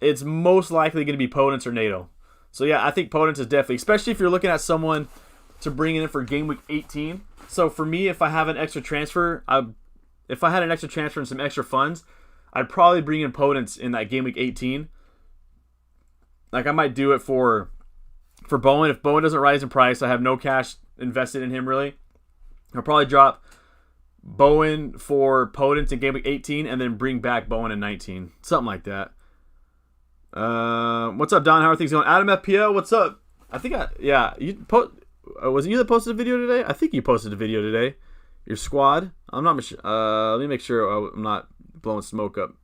Speaker 1: it's most likely going to be Podence or NATO. So yeah, I think Podence is definitely, especially if you're looking at someone to bring in for Game Week 18. So for me, if I have an extra transfer, if I had an extra transfer and some extra funds, I'd probably bring in Podence in that Game Week 18. Like I might do it for Bowen. If Bowen doesn't rise in price, I have no cash invested in him really. I'll probably drop Bowen for Podence in Game Week 18 and then bring back Bowen in 19. Something like that. What's up, Don? How are things going? Adam FPL, what's up? Was it you that posted a video today? I think you posted a video today. Your squad. I'm not sure. Let me make sure I'm not blowing smoke up.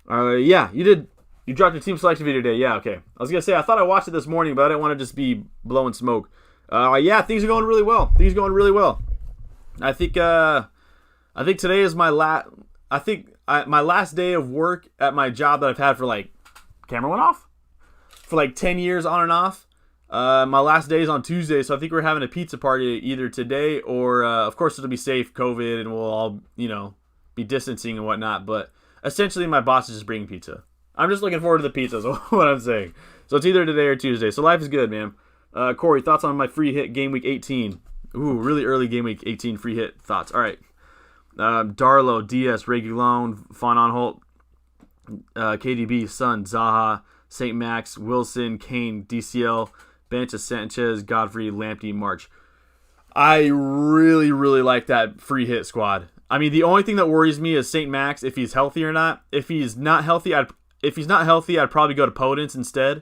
Speaker 1: Yeah, you did. You dropped your team selection video today. Yeah, okay. I was going to say, I thought I watched it this morning, but I didn't want to just be blowing smoke. Yeah, things are going really well. I think today is my last... my last day of work at my job that I've had for camera went off? For 10 years on and off. My last day is on Tuesday, so I think we're having a pizza party either today or, of course, it'll be safe, COVID, and we'll all, be distancing and whatnot. But essentially, my boss is just bringing pizza. I'm just looking forward to the pizza, is what I'm saying. So it's either today or Tuesday. So life is good, man. Corey, thoughts on my free hit Game Week 18? Ooh, really early Game Week 18 free hit thoughts. All right. Darlow, Diaz, Reguilon, Von Aanholt, KDB, Son, Zaha, St. Max, Wilson, Kane, DCL, Bencha, Sanchez, Godfrey, Lamptey, March. I really, really like that free hit squad. I mean, the only thing that worries me is St. Max, if he's healthy or not. If he's not healthy, I'd probably go to Podence instead.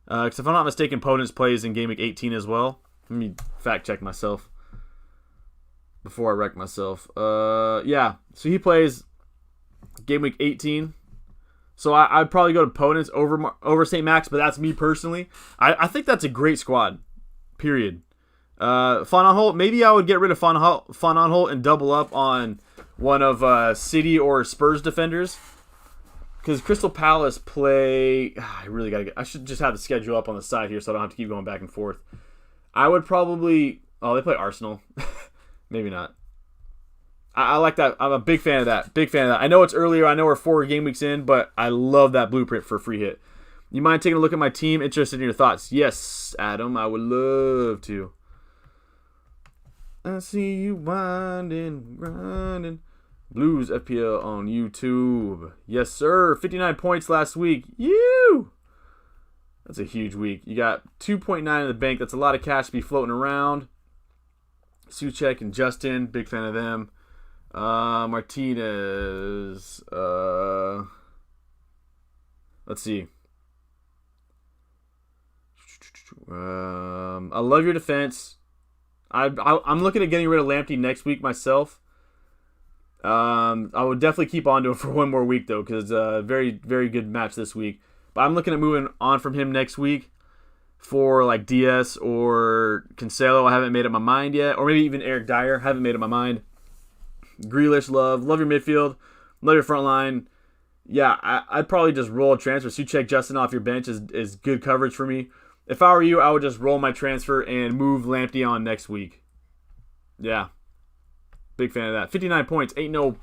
Speaker 1: Because if I'm not mistaken, Podence plays in Game Week 18 as well. Let me fact check myself before I wreck myself. Yeah. So he plays game week 18. So I'd probably go to opponents over St. Max, but that's me personally. I think that's a great squad. Period. Fun on Holt. Maybe I would get rid of Fun on Holt and double up on one of City or Spurs defenders. Because Crystal Palace play... I really got to get... I should just have the schedule up on the side here so I don't have to keep going back and forth. I would probably... Oh, they play Arsenal. Maybe not. I like that. I'm a big fan of that. Big fan of that. I know it's earlier. I know we're 4 game weeks in, but I love that blueprint for free hit. You mind taking a look at my team? Interested in your thoughts? Yes, Adam. I would love to. I see you winding, grinding. Blues FPL on YouTube. Yes, sir. 59 points last week. You. That's a huge week. You got 2.9 in the bank. That's a lot of cash to be floating around. Suchek and Justin. Big fan of them. Martinez. Let's see. I love your defense. I'm looking at getting rid of Lamptey next week myself. I would definitely keep on to him for one more week, though, because it's a very, very good match this week. But I'm looking at moving on from him next week for, like, DS or Cancelo. I haven't made up my mind yet. Or maybe even Eric Dyer. Haven't made up my mind. Grealish, love your midfield. Love your front line. Yeah, I'd probably just roll a transfer. Suchek Justin off your bench is good coverage for me. If I were you, I would just roll my transfer and move Lamptey on next week. Yeah. Big fan of that. 59 points. Ain't no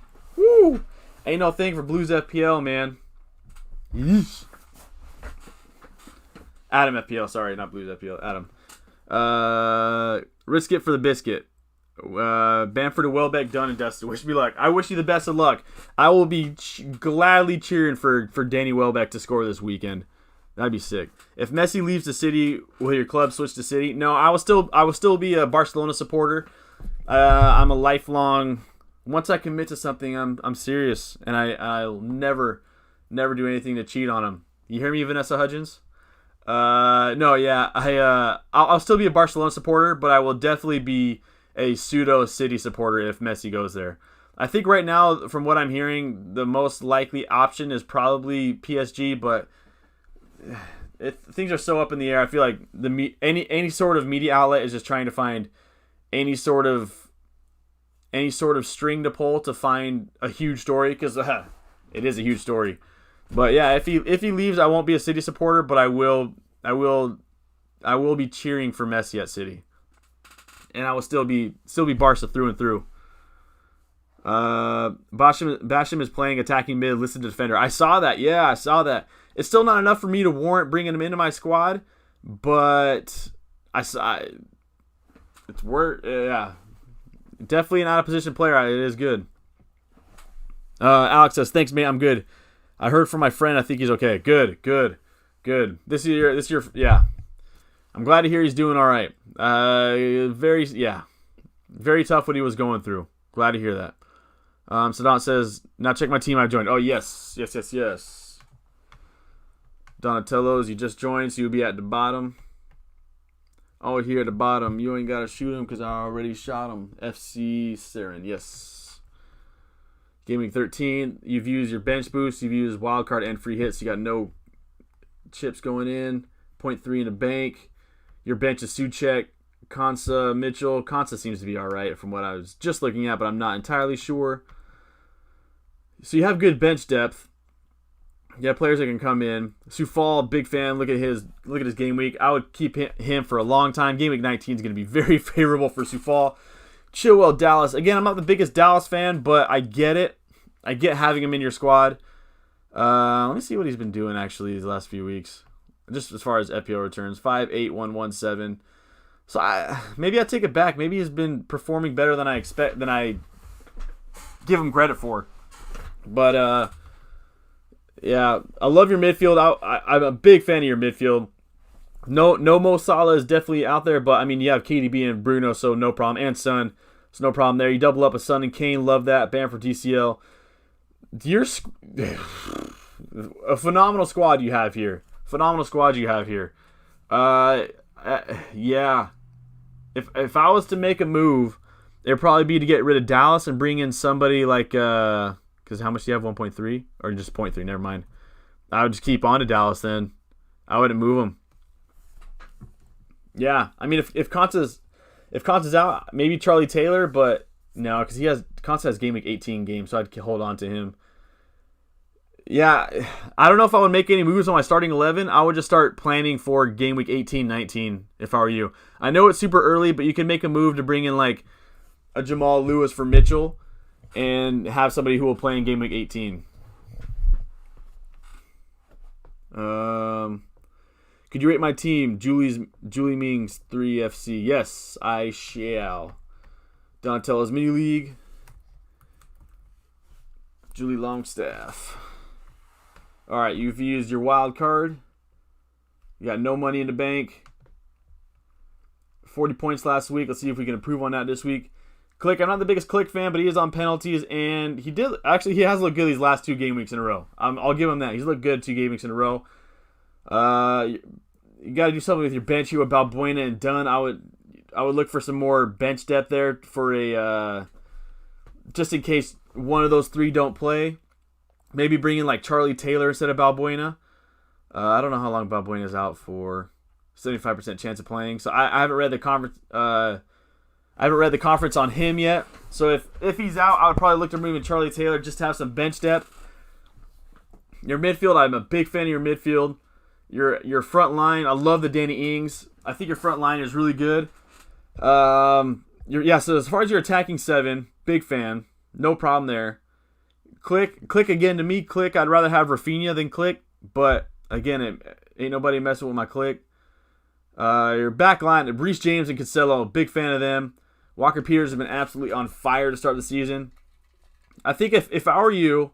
Speaker 1: thing for Blues FPL, man. Yeesh. Adam FPL, sorry, not Blues FPL. Adam. Risk it for the biscuit. Bamford and Welbeck done and dusted. Wish me luck. I wish you the best of luck. I will be gladly cheering for Danny Welbeck to score this weekend. That'd be sick. If Messi leaves the City, will your club switch to City? No, I will still be a Barcelona supporter. I'm a lifelong. Once I commit to something, I'm serious, and I'll never do anything to cheat on them. You hear me, Vanessa Hudgens? No, yeah, I'll still be a Barcelona supporter, but I will definitely be a pseudo City supporter if Messi goes there. I think right now, from what I'm hearing, the most likely option is probably PSG, but things are so up in the air. I feel like any sort of media outlet is just trying to find any sort of string to pull to find a huge story, because it is a huge story. But yeah, if he leaves, I won't be a City supporter, but I will be cheering for Messi at City, and I will still be Barca through and through. Basham is playing attacking mid, listed defender. I saw that. Yeah, I saw that. It's still not enough for me to warrant bringing him into my squad, but it's yeah, definitely an out of position player. It is good. Alex says, "Thanks, mate. I'm good. I heard from my friend. I think he's okay. Good. This year, yeah. I'm glad to hear he's doing all right. Very tough what he was going through. Glad to hear that." Sadat says, "Now check my team I joined." Oh, yes. Donatello's, you just joined, so you'll be at the bottom. Oh, here at the bottom. You ain't got to shoot him because I already shot him. FC Saren, yes. Gaming 13, you've used your bench boost. You've used wildcard and free hits. You got no chips going in. 0.3 in the bank. Your bench is Suchek, Konsa, Mitchell. Konsa seems to be all right from what I was just looking at, but I'm not entirely sure. So you have good bench depth. You have players that can come in. Soufal, big fan. Look at his game week. I would keep him for a long time. Game week 19 is going to be very favorable for Soufal. Chilwell, Dallas. Again, I'm not the biggest Dallas fan, but I get it. I get having him in your squad. Let me see what he's been doing actually these last few weeks. Just as far as FPL returns, 5.8117. So maybe I take it back. Maybe he's been performing better than I give him credit for. But yeah, I love your midfield. I'm a big fan of your midfield. No Mo Salah is definitely out there, but I mean you have KDB and Bruno, so no problem. And Son, so no problem there. You double up a Son and Kane, love that. Bamford, DCL. A phenomenal squad you have here. Yeah. if I was to make a move, it'd probably be to get rid of Dallas and bring in somebody like because how much do you have? 1.3 or just 0.3? Never mind. I would just keep on to Dallas then. I wouldn't move him. Yeah, I mean if Conta's out, maybe Charlie Taylor, but no, because Conta has Game Week 18 games, so I'd hold on to him. Yeah, I don't know if I would make any moves on my starting 11. I would just start planning for Game Week 18, 19 if I were you. I know it's super early, but you can make a move to bring in like a Jamal Lewis for Mitchell and have somebody who will play in Game Week 18. Could you rate my team? Julie Mings 3FC. Yes, I shall. Donatella's Mini League. Julie Longstaff. All right, you've used your wild card. You got no money in the bank. 40 points last week. Let's see if we can improve on that this week. Click. I'm not the biggest Click fan, but he is on penalties, and he has looked good these last 2 game weeks in a row. I'll give him that. He's looked good 2 game weeks in a row. You got to do something with your bench here with Balbuena and Dunn. I would look for some more bench depth there for a just in case one of those 3 don't play. Maybe bring in like Charlie Taylor instead of Balbuena. I don't know how long Balbuena is out for. 75% chance of playing. So I haven't read the conference. I haven't read the conference on him yet. So if he's out, I would probably look to move in Charlie Taylor just to have some bench depth. Your midfield, I'm a big fan of your midfield. Your front line, I love the Danny Ings. I think your front line is really good. So as far as your attacking 7, big fan. No problem there. Click again to me. Click. I'd rather have Rafinha than Click, but again, ain't nobody messing with my Click. Your back line, Reece James and Cancelo, big fan of them. Walker Peters has been absolutely on fire to start the season. I think if I were you,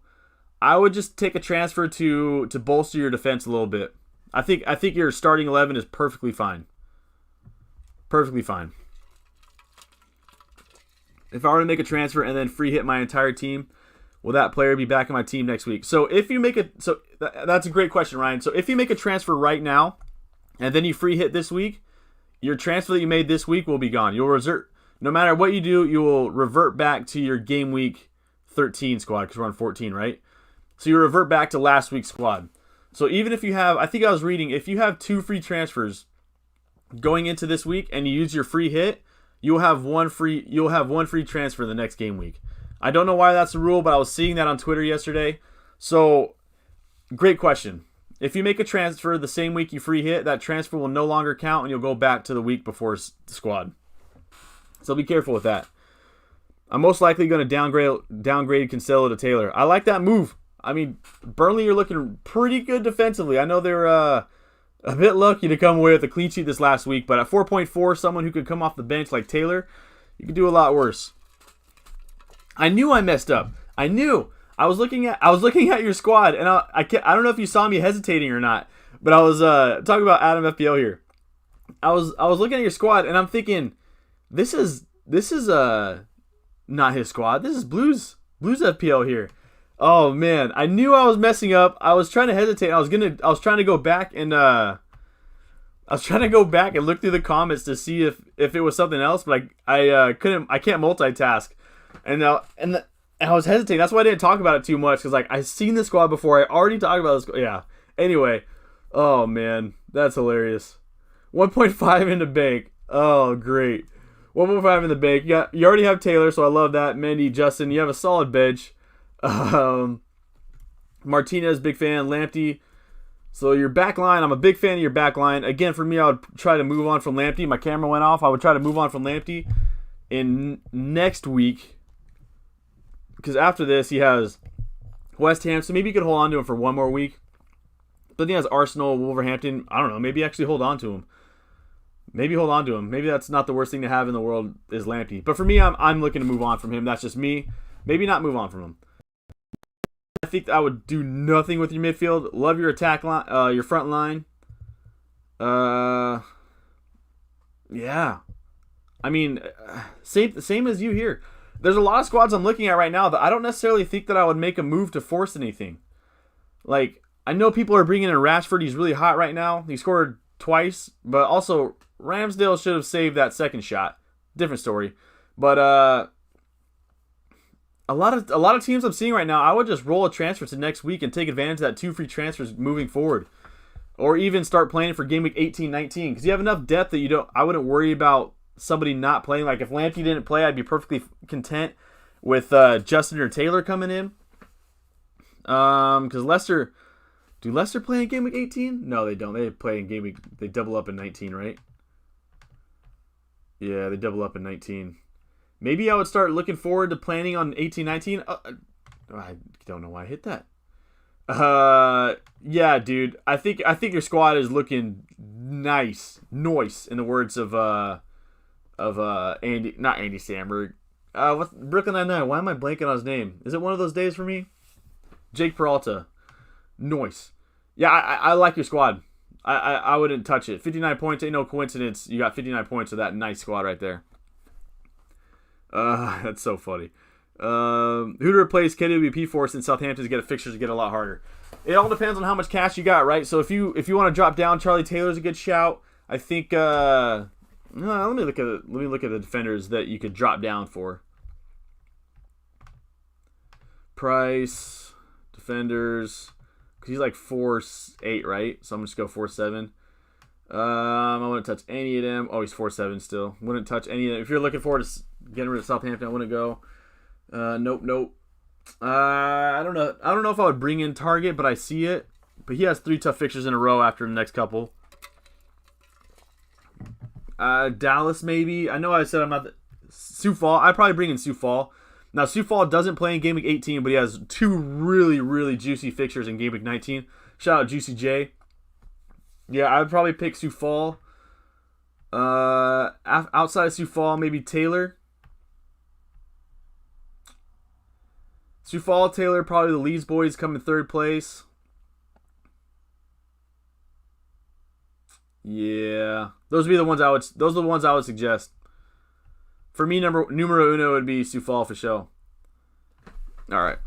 Speaker 1: I would just take a transfer to bolster your defense a little bit. I think your starting 11 is perfectly fine. Perfectly fine. If I were to make a transfer and then free hit my entire team, will that player be back in my team next week? So if you make that's a great question, Ryan. So if you make a transfer right now and then you free hit this week, your transfer that you made this week will be gone. You'll revert, no matter what you do, you will revert back to your game week 13 squad because we're on 14, right? So you revert back to last week's squad. So even if you have, I think I was reading, if you have 2 free transfers going into this week and you use your free hit, you'll have one free transfer the next game week. I don't know why that's the rule, but I was seeing that on Twitter yesterday. So, great question. If you make a transfer the same week you free hit, that transfer will no longer count and you'll go back to the week before the squad. So be careful with that. I'm most likely going to downgrade Cancelo to Taylor. I like that move. I mean, Burnley are looking pretty good defensively. I know they're a bit lucky to come away with a clean sheet this last week, but at 4.4, someone who could come off the bench like Taylor, you could do a lot worse. I knew I messed up. I was looking at your squad, and I don't know if you saw me hesitating or not, but I was talking about Adam FPL here. I was looking at your squad, and I'm thinking, this is not his squad. This is Blues FPL here. Oh man, I knew I was messing up. I was trying to hesitate. I was trying to go back and look through the comments to see if it was something else, but I can't multitask. And I was hesitating. That's why I didn't talk about it too much because I seen the squad before. I already talked about this. Yeah. Anyway, oh man, that's hilarious. 1.5 in the bank. Oh great. 1.5 in the bank. Yeah, you already have Taylor, so I love that. Mendy, Justin, you have a solid bench. Martinez, big fan. Lamptey. So your back line, I'm a big fan of your back line. Again, for me, I would try to move on from Lamptey. My camera went off. I would try to move on from Lamptey in next week. Because after this, he has West Ham. So maybe you could hold on to him for one more week. But then he has Arsenal, Wolverhampton. I don't know. Maybe actually hold on to him. Maybe that's not the worst thing to have in the world is Lamptey. But for me, I'm looking to move on from him. That's just me. Maybe not move on from him. I think I would do nothing with your midfield. Love your attack line, your front line. Yeah. I mean, same as you here. There's a lot of squads I'm looking at right now that I don't necessarily think that I would make a move to force anything. Like, I know people are bringing in Rashford. He's really hot right now. He scored twice, but also Ramsdale should have saved that second shot. Different story. But a lot of teams I'm seeing right now, I would just roll a transfer to next week and take advantage of that 2 free transfers moving forward. Or even start playing for game week 18, 19. Because you have enough depth that I wouldn't worry about somebody not playing. Like if Lamptey didn't play, I'd be perfectly content with Justin or Taylor coming in. Because Leicester, do Leicester play in game week 18? No, they don't. They play in game week. They double up in 19, right? Yeah, they double up in 19. Maybe I would start looking forward to planning on 18, 19. I don't know why I hit that. Yeah, dude. I think your squad is looking nice, in the words of Andy, not Andy Samberg. What's Brooklyn Nine-Nine? Why am I blanking on his name? Is it one of those days for me? Jake Peralta. Nice. Yeah, I like your squad. I wouldn't touch it. 59 points ain't no coincidence. You got 59 points of that nice squad right there. That's so funny. Who to replace KWP for since Southampton to get a fixtures to get a lot harder. It all depends on how much cash you got, right? So if you want to drop down, Charlie Taylor's a good shout. I think. Let me look at the defenders that you could drop down for. Price, defenders, because he's like 4'8", right? So I'm just go 4'7". I wouldn't touch any of them. Oh, he's 4'7" still. Wouldn't touch any of them. If you're looking forward to getting rid of Southampton, I wouldn't go. Nope. I don't know if I would bring in Target, but I see it. But he has 3 tough fixtures in a row after the next couple. Dallas maybe. I know I said I'm not. Soufal. I'd probably bring in Soufal. Now Soufal doesn't play in game week 18, but he has 2 really, really juicy fixtures in game week 19. Shout out Juicy J. Yeah, I would probably pick Soufal. Outside of Soufal, maybe Taylor. Soufal, Taylor, probably the Leeds boys come in 3rd place. Yeah, those would be the ones I would. Those are the ones I would suggest. For me, numero uno would be Soufal for sure. All right,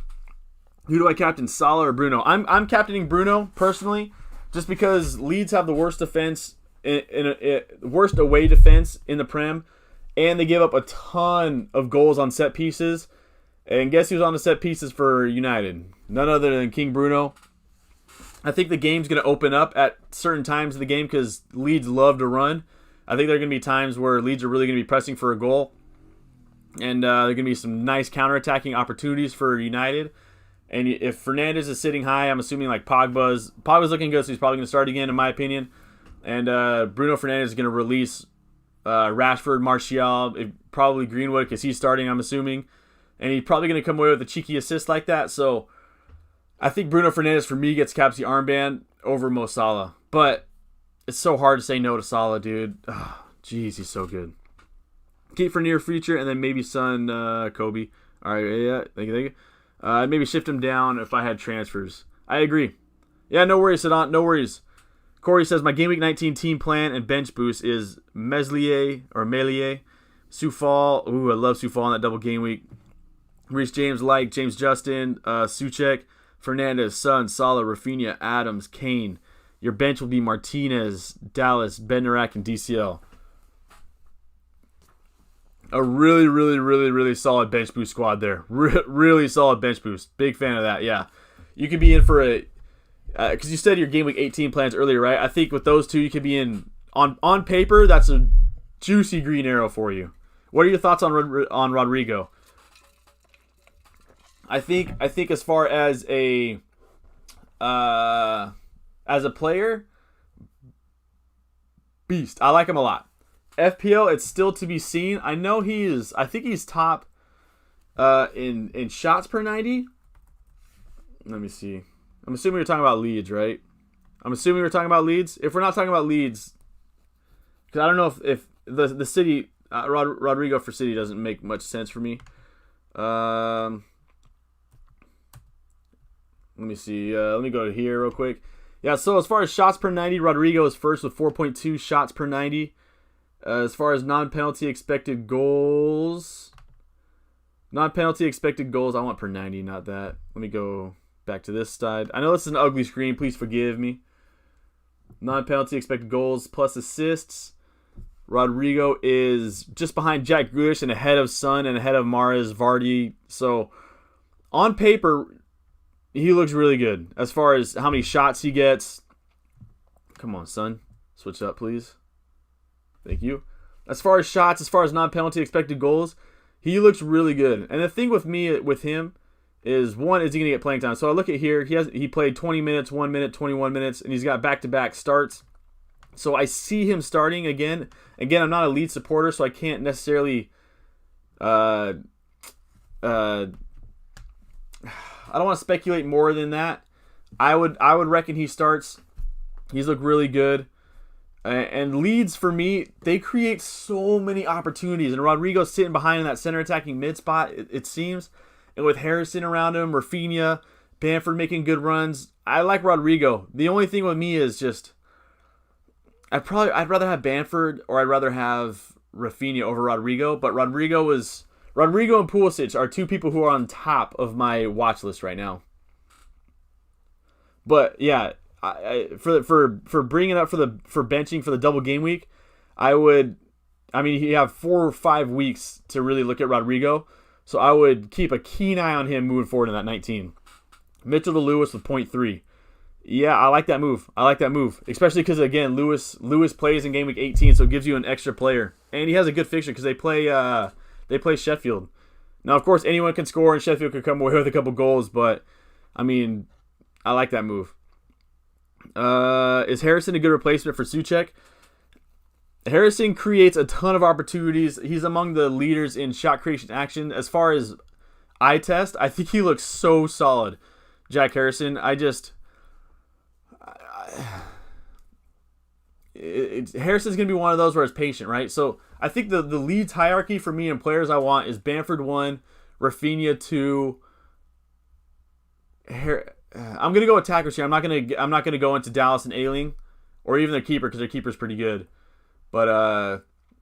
Speaker 1: who do I captain? Salah or Bruno? I'm captaining Bruno personally, just because Leeds have the worst defense worst away defense in the Prem, and they give up a ton of goals on set pieces. And guess who's on the set pieces for United? None other than King Bruno. I think the game's going to open up at certain times of the game because Leeds love to run. I think there are going to be times where Leeds are really going to be pressing for a goal. And there are going to be some nice counterattacking opportunities for United. And if Fernandes is sitting high, I'm assuming like Pogba's looking good, so he's probably going to start again, in my opinion. And Bruno Fernandes is going to release Rashford, Martial, probably Greenwood because he's starting, I'm assuming. And he's probably going to come away with a cheeky assist like that. So I think Bruno Fernandes, for me, gets Captaincy armband over Mo Salah. But it's so hard to say no to Salah, dude. Jeez, he's so good. Keep for near future, and then maybe son Kobe. All right, yeah, thank you. Maybe shift him down if I had transfers. I agree. Yeah, no worries, Sadat, no worries. Corey says, my Game Week 19 team plan and bench boost is Meslier, Soufal. Ooh, I love Soufal on that double game week. Reece James, James Justin, Souček, Fernandes, Son, Salah, Rafinha, Adams, Kane. Your bench will be Martinez, Dallas, Bednarak, and DCL. A really, really, really, really solid bench boost squad there. Really solid bench boost. Big fan of that, yeah. You could be in for a... Because you said your Game Week 18 plans earlier, right? I think with those two, you could be in... On paper, that's a juicy green arrow for you. What are your thoughts on Rodrigo? I think as far as a player, beast. I like him a lot. FPL, it's still to be seen. I know I think he's top in shots per 90. Let me see. I'm assuming you're talking about Leeds, right? I'm assuming we're talking about Leeds. If we're not talking about Leeds, because I don't know if the City Rodrigo for City doesn't make much sense for me. Let me see. Let me go to here real quick. Yeah, so as far as shots per 90, Rodrigo is first with 4.2 shots per 90. As far as non-penalty expected goals, I want per 90, not that. Let me go back to this side. I know this is an ugly screen. Please forgive me. Non-penalty expected goals plus assists. Rodrigo is just behind Jack Grealish and ahead of Son and ahead of Mahrez, Vardy. So on paper, he looks really good as far as how many shots he gets. Come on, Son. Switch up, please. Thank you. As far as shots, as far as non-penalty expected goals, he looks really good. And the thing with him is, one, is he going to get playing time? So I look at here, he played 20 minutes, 1 minute, 21 minutes, and he's got back-to-back starts. So I see him starting again. Again, I'm not a lead supporter, so I can't necessarily I don't want to speculate more than that. I would reckon he starts. He's looked really good. And Leeds, for me, they create so many opportunities. And Rodrigo's sitting behind in that center attacking mid spot, it seems. And with Harrison around him, Rafinha, Bamford making good runs. I like Rodrigo. The only thing with me is just I'd rather have Bamford or I'd rather have Rafinha over Rodrigo. But Rodrigo and Pulisic are two people who are on top of my watch list right now. But yeah, for bringing up for benching for the double game week, you have 4 or 5 weeks to really look at Rodrigo. So I would keep a keen eye on him moving forward in that 19. Mitchell to Lewis with 0.3. Yeah, I like that move. Especially because, again, Lewis plays in game week 18, so it gives you an extra player. And he has a good fixture because they play Sheffield. Now, of course, anyone can score, and Sheffield could come away with a couple goals, but, I like that move. Is Harrison a good replacement for Souček? Harrison creates a ton of opportunities. He's among the leaders in shot creation action. As far as eye test, I think he looks so solid. Jack Harrison, Harrison's going to be one of those where it's patient, right? So I think the Leeds hierarchy for me and players I want is Bamford 1, Rafinha 2. I'm going to go attackers here. I'm not going to go into Dallas and Ayling or even their keeper because their keeper's pretty good. But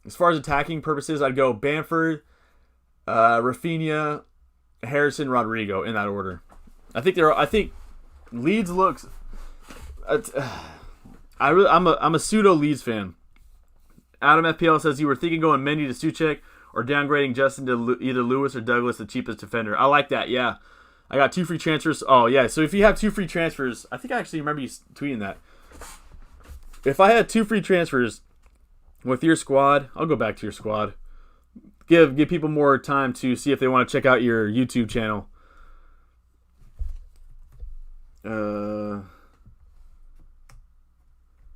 Speaker 1: as far as attacking purposes, I'd go Bamford, Rafinha, Harrison, Rodrigo in that order. I think Leeds looks. I'm a pseudo Leeds fan. Adam FPL says you were thinking going Mendy to Souček or downgrading Justin to either Lewis or Douglas, the cheapest defender. I like that. Yeah, I got 2 free transfers. Oh yeah, so if you have 2 free transfers, I think I actually remember you tweeting that. If I had 2 free transfers with your squad, I'll go back to your squad. Give people more time to see if they want to check out your YouTube channel.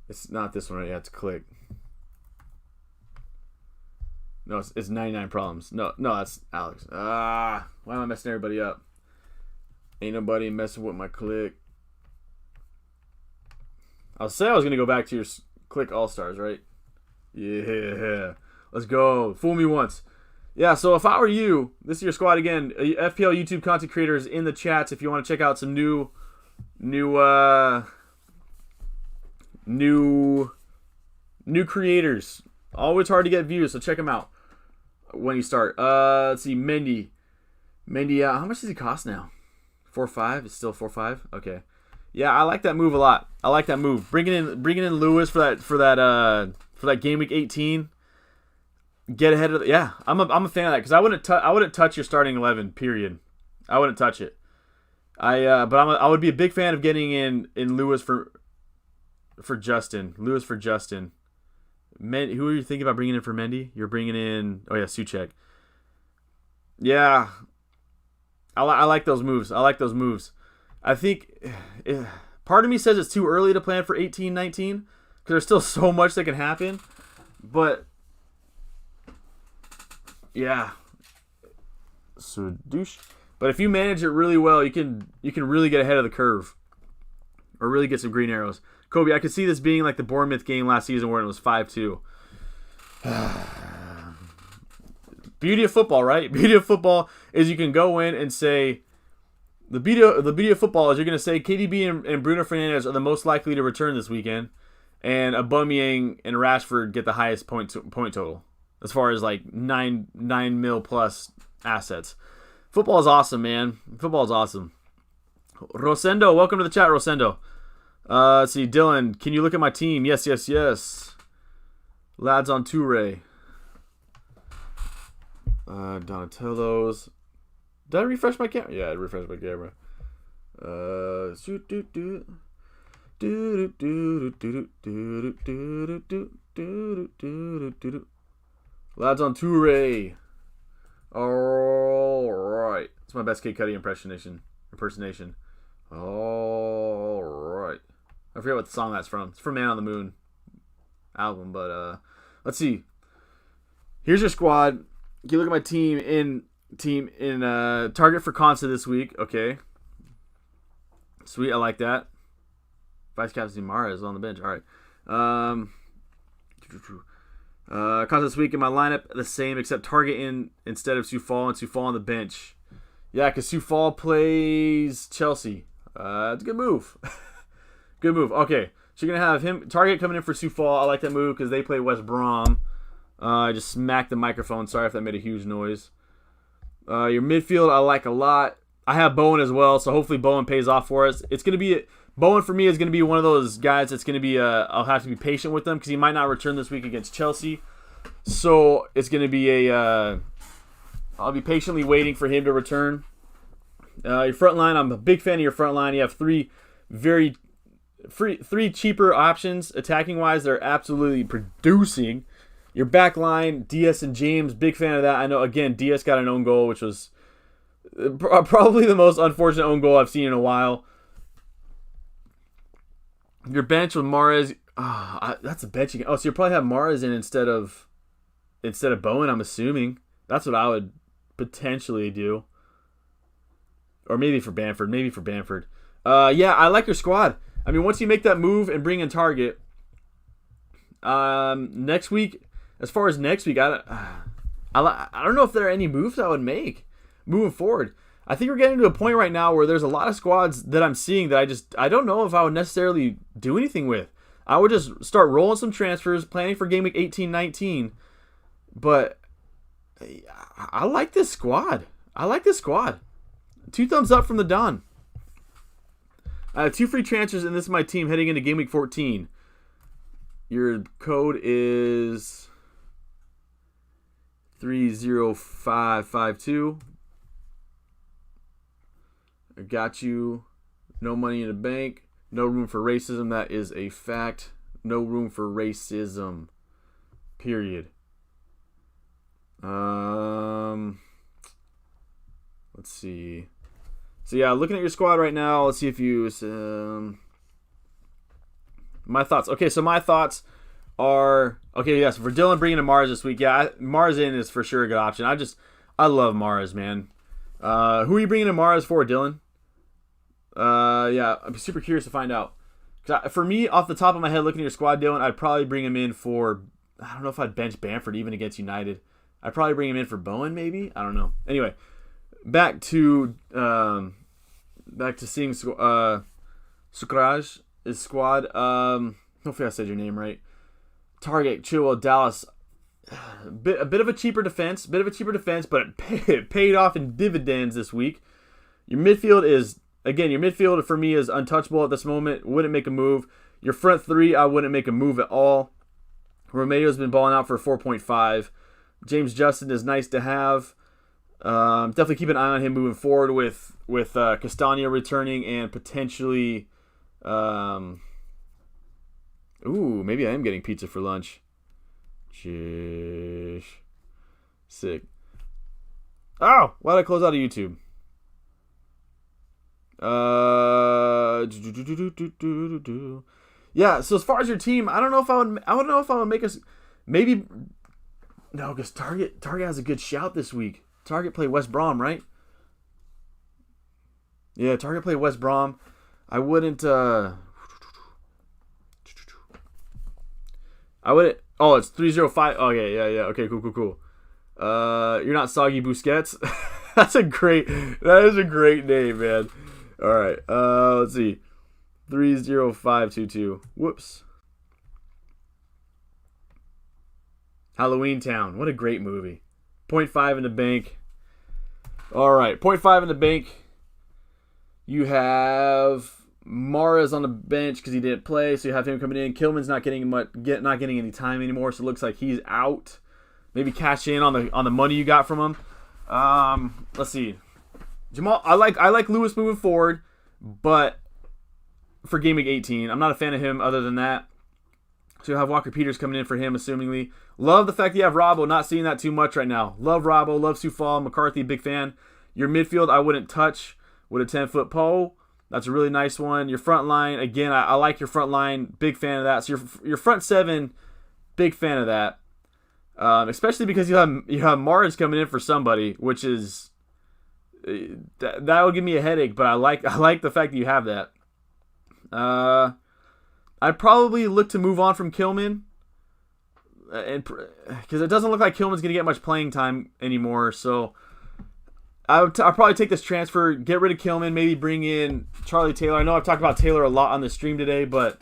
Speaker 1: It's not this one right? You have to click. No, it's 99 problems. No, that's Alex. Why am I messing everybody up? Ain't nobody messing with my click. I'll say I was going to go back to your click all-stars, right? Yeah. Let's go. Fool me once. Yeah, so if I were you, this is your squad again. FPL YouTube content creators in the chats if you want to check out some new creators. Always hard to get views, so check them out when you start. Let's see, Mendy, how much does he cost now? 4.5? It's still 4.5? Okay. Yeah, I like that move a lot. I like that move. Bringing in Lewis for that game week 18. Get ahead of yeah. I'm a fan of that because I wouldn't touch your starting 11. Period. I wouldn't touch it. I would be a big fan of getting in Lewis for Justin. Lewis for Justin. Who are you thinking about bringing in for Mendy? You're bringing in Souček. Yeah. I like those moves. I think part of me says it's too early to plan for 18, 19 because there's still so much that can happen. But yeah. So douche. But if you manage it really well, you can really get ahead of the curve. Or really get some green arrows. Kobe, I could see this being like the Bournemouth game last season where it was 5-2. Beauty of football, right? Beauty of football is you can go in and say the beauty of football is you're going to say KDB and Bruno Fernandes are the most likely to return this weekend, and Aubameyang and Rashford get the highest point total as far as like 9 mil plus assets. Football is awesome, man. Football is awesome. Rosendo, welcome to the chat, Rosendo. Let's see, Dylan, can you look at my team? Yes. Lads on Toure. Donatello's. Did I refresh my camera? Yeah, I refreshed my camera. Lads on Toure. All right. It's my best Kid Cudi impersonation. All right. I forget what the song that's from. It's from Man on the Moon album, but let's see. Here's your squad. You look at my team in target for Consta this week. Okay. Sweet, I like that. Vice Captain Mara is on the bench. All right. Consta this week in my lineup the same except target in instead of Soufal and Soufal on the bench. Yeah, because Soufal plays Chelsea. It's a good move. Good move. Okay, so you're going to have him target coming in for Soufal. I like that move because they play West Brom. I just smacked the microphone. Sorry if that made a huge noise. Your midfield I like a lot. I have Bowen as well, so hopefully Bowen pays off for us. It's going to be Bowen for me is going to be one of those guys that's going to be I'll have to be patient with him because he might not return this week against Chelsea. So it's going to be I'll be patiently waiting for him to return. Your front line, I'm a big fan of your front line. You have three cheaper options attacking wise. They're absolutely producing. Your back line, Diaz and James, big fan of that. I know again Diaz got an own goal, which was probably the most unfortunate own goal I've seen in a while. Your bench with Mahrez, that's a bench again. Oh, so you probably have Mahrez in instead of Bowen. I'm assuming that's what I would potentially do. Or maybe for Bamford. Yeah, I like your squad. I mean, once you make that move and bring in Target, next week, as far as next week, I don't know if there are any moves I would make moving forward. I think we're getting to a point right now where there's a lot of squads that I'm seeing that I don't know if I would necessarily do anything with. I would just start rolling some transfers, planning for Gameweek 18-19. But I like this squad. 2 thumbs up from the Don. I have 2 free transfers, and this is my team heading into Game Week 14. Your code is 30552. I got you. No money in the bank. No room for racism. That is a fact. No room for racism. Period. Let's see. So yeah, looking at your squad right now, let's see if you my thoughts. Okay, so my thoughts are yes, for Dylan bringing in Mars this week. Yeah, Mars in is for sure a good option. I love Mars, man. Who are you bringing in Mars for, Dylan? Yeah, I'm super curious to find out. For me, off the top of my head, looking at your squad, Dylan, I'd probably bring him in for. I don't know if I'd bench Bamford even against United. I'd probably bring him in for Bowen, maybe. I don't know. Anyway, back to seeing Sukraj, his squad. Hopefully I said your name right. Target, Chilwell, Dallas. A bit of a cheaper defense, but it paid off in dividends this week. Your midfield is, again, for me is untouchable at this moment. Wouldn't make a move. Your front 3, I wouldn't make a move at all. Romeo's been balling out for 4.5. James Justin is nice to have. Definitely keep an eye on him moving forward with Castagna returning and potentially. Maybe I am getting pizza for lunch. Sheesh. Sick. Oh, why did I close out of YouTube? Yeah. So as far as your team, I don't know if I would make us maybe. No, because Target has a good shout this week. Target play West Brom, right? Yeah, Target play West Brom. I wouldn't. I wouldn't. Oh, it's 305. Oh yeah. Okay, cool. You're not Soggy Busquets. That is a great name, man. All right. Let's see. 30522. Whoops. Halloween Town. What a great movie. 0.5 in the bank. All right. 0.5 in the bank. You have Mara's on the bench because he didn't play, so you have him coming in. Kilman's not getting any time anymore, so it looks like he's out. Maybe cash in on the money you got from him. Let's see. Jamal, I like Lewis moving forward, but for Game Week 18, I'm not a fan of him other than that. So you'll have Walker Peters coming in for him, assumingly. Love the fact that you have Robbo. Not seeing that too much right now. Love Robbo. Love Sufal. McCarthy, big fan. Your midfield, I wouldn't touch with a 10-foot pole. That's a really nice one. Your front line, again, I like your front line. Big fan of that. So your front seven, big fan of that. Especially because you have Mars coming in for somebody, which is that would give me a headache. But I like the fact that you have that. I'd probably look to move on from Kilman, and because it doesn't look like Kilman's going to get much playing time anymore. So I'll probably take this transfer, get rid of Kilman, maybe bring in Charlie Taylor. I know I've talked about Taylor a lot on the stream today, but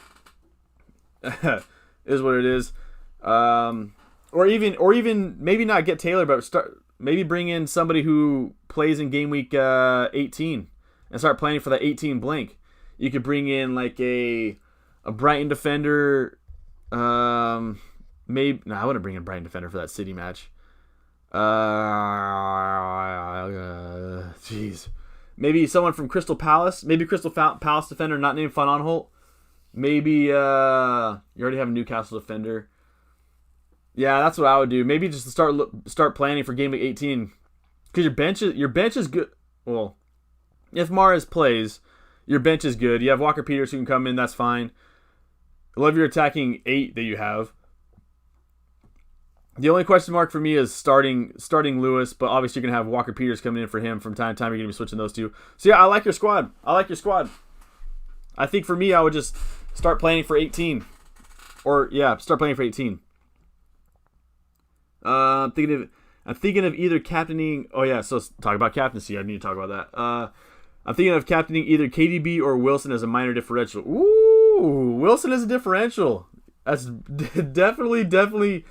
Speaker 1: is what it is. Or even maybe not get Taylor, but maybe bring in somebody who plays in Game Week 18 and start planning for that 18 blank. You could bring in like a Brighton defender. I wouldn't bring in Brighton defender for that City match. Jeez. Maybe someone from Crystal Palace. Maybe Crystal Palace defender not named Van Aanholt. Maybe you already have a Newcastle defender. Yeah, that's what I would do. Maybe just start planning for Game Week 18 because your bench is good. Well, if Mahrez plays, your bench is good. You have Walker Peters who can come in. That's fine. I love your attacking 8 that you have. The only question mark for me is starting Lewis, but obviously you're going to have Walker Peters coming in for him from time to time. You're going to be switching those two. So yeah, I like your squad. I think for me, I would just start planning for 18. Start planning for 18. I'm thinking of either captaining. Oh yeah, so let's talk about captaincy. I need to talk about that. I'm thinking of captaining either KDB or Wilson as a minor differential. Ooh, Wilson is a differential. That's definitely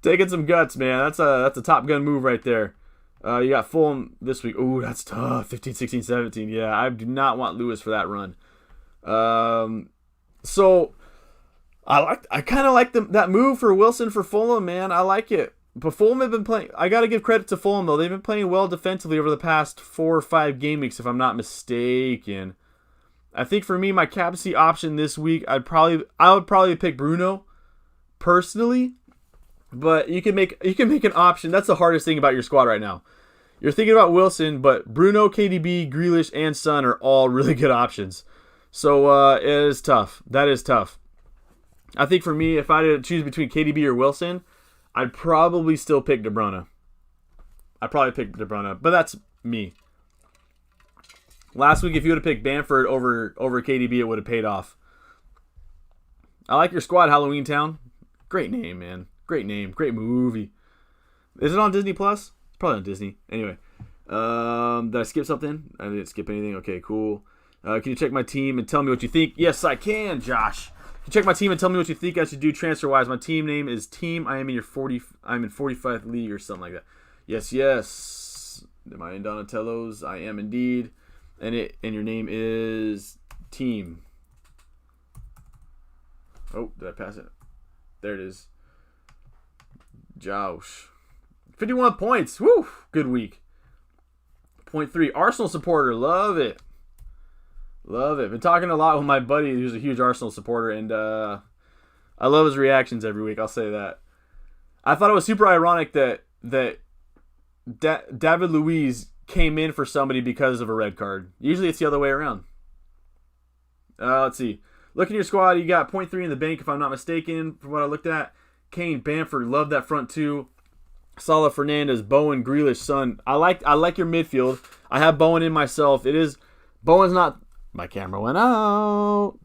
Speaker 1: taking some guts, man. That's a Top Gun move right there. You got Fulham this week. Ooh, that's tough. 15, 16, 17. Yeah, I do not want Lewis for that run. So I kind of like that move for Wilson for Fulham, man. I like it. But Fulham have been playing. I got to give credit to Fulham though. They've been playing well defensively over the past 4 or 5 game weeks, if I'm not mistaken. I think for me, my captaincy option this week, I would probably pick Bruno, personally. But you can make an option. That's the hardest thing about your squad right now. You're thinking about Wilson, but Bruno, KDB, Grealish, and Son are all really good options. So it is tough. That is tough. I think for me, if I had to choose between KDB or Wilson, I'd probably still pick De Bruyne. But that's me. Last week, if you would have picked Bamford over KDB, it would have paid off. I like your squad, Halloween Town. Great name, man. Great name. Great movie. Is it on Disney Plus? It's probably on Disney. Anyway. Did I skip something? I didn't skip anything. Okay, cool. Can you check my team and tell me what you think? Yes, I can, Josh. Can you check my team and tell me what you think I should do transfer-wise? My team name is Team. I'm in 45th league or something like that. Yes. Am I in Donatello's? I am indeed. And your name is Team. Oh, did I pass it? There it is. Josh. 51 points. Woo! Good week. 0.3. Arsenal supporter. Love it. Love it. Been talking a lot with my buddy who's a huge Arsenal supporter, and I love his reactions every week. I'll say that. I thought it was super ironic that David Luiz came in for somebody because of a red card. Usually it's the other way around. Let's see. Look at your squad. You got 0.3 in the bank, if I'm not mistaken, from what I looked at. Kane, Bamford, love that front two. Salah, Fernandez, Bowen, Grealish, Son. I like your midfield. I have Bowen in myself. Bowen's not. My camera went out.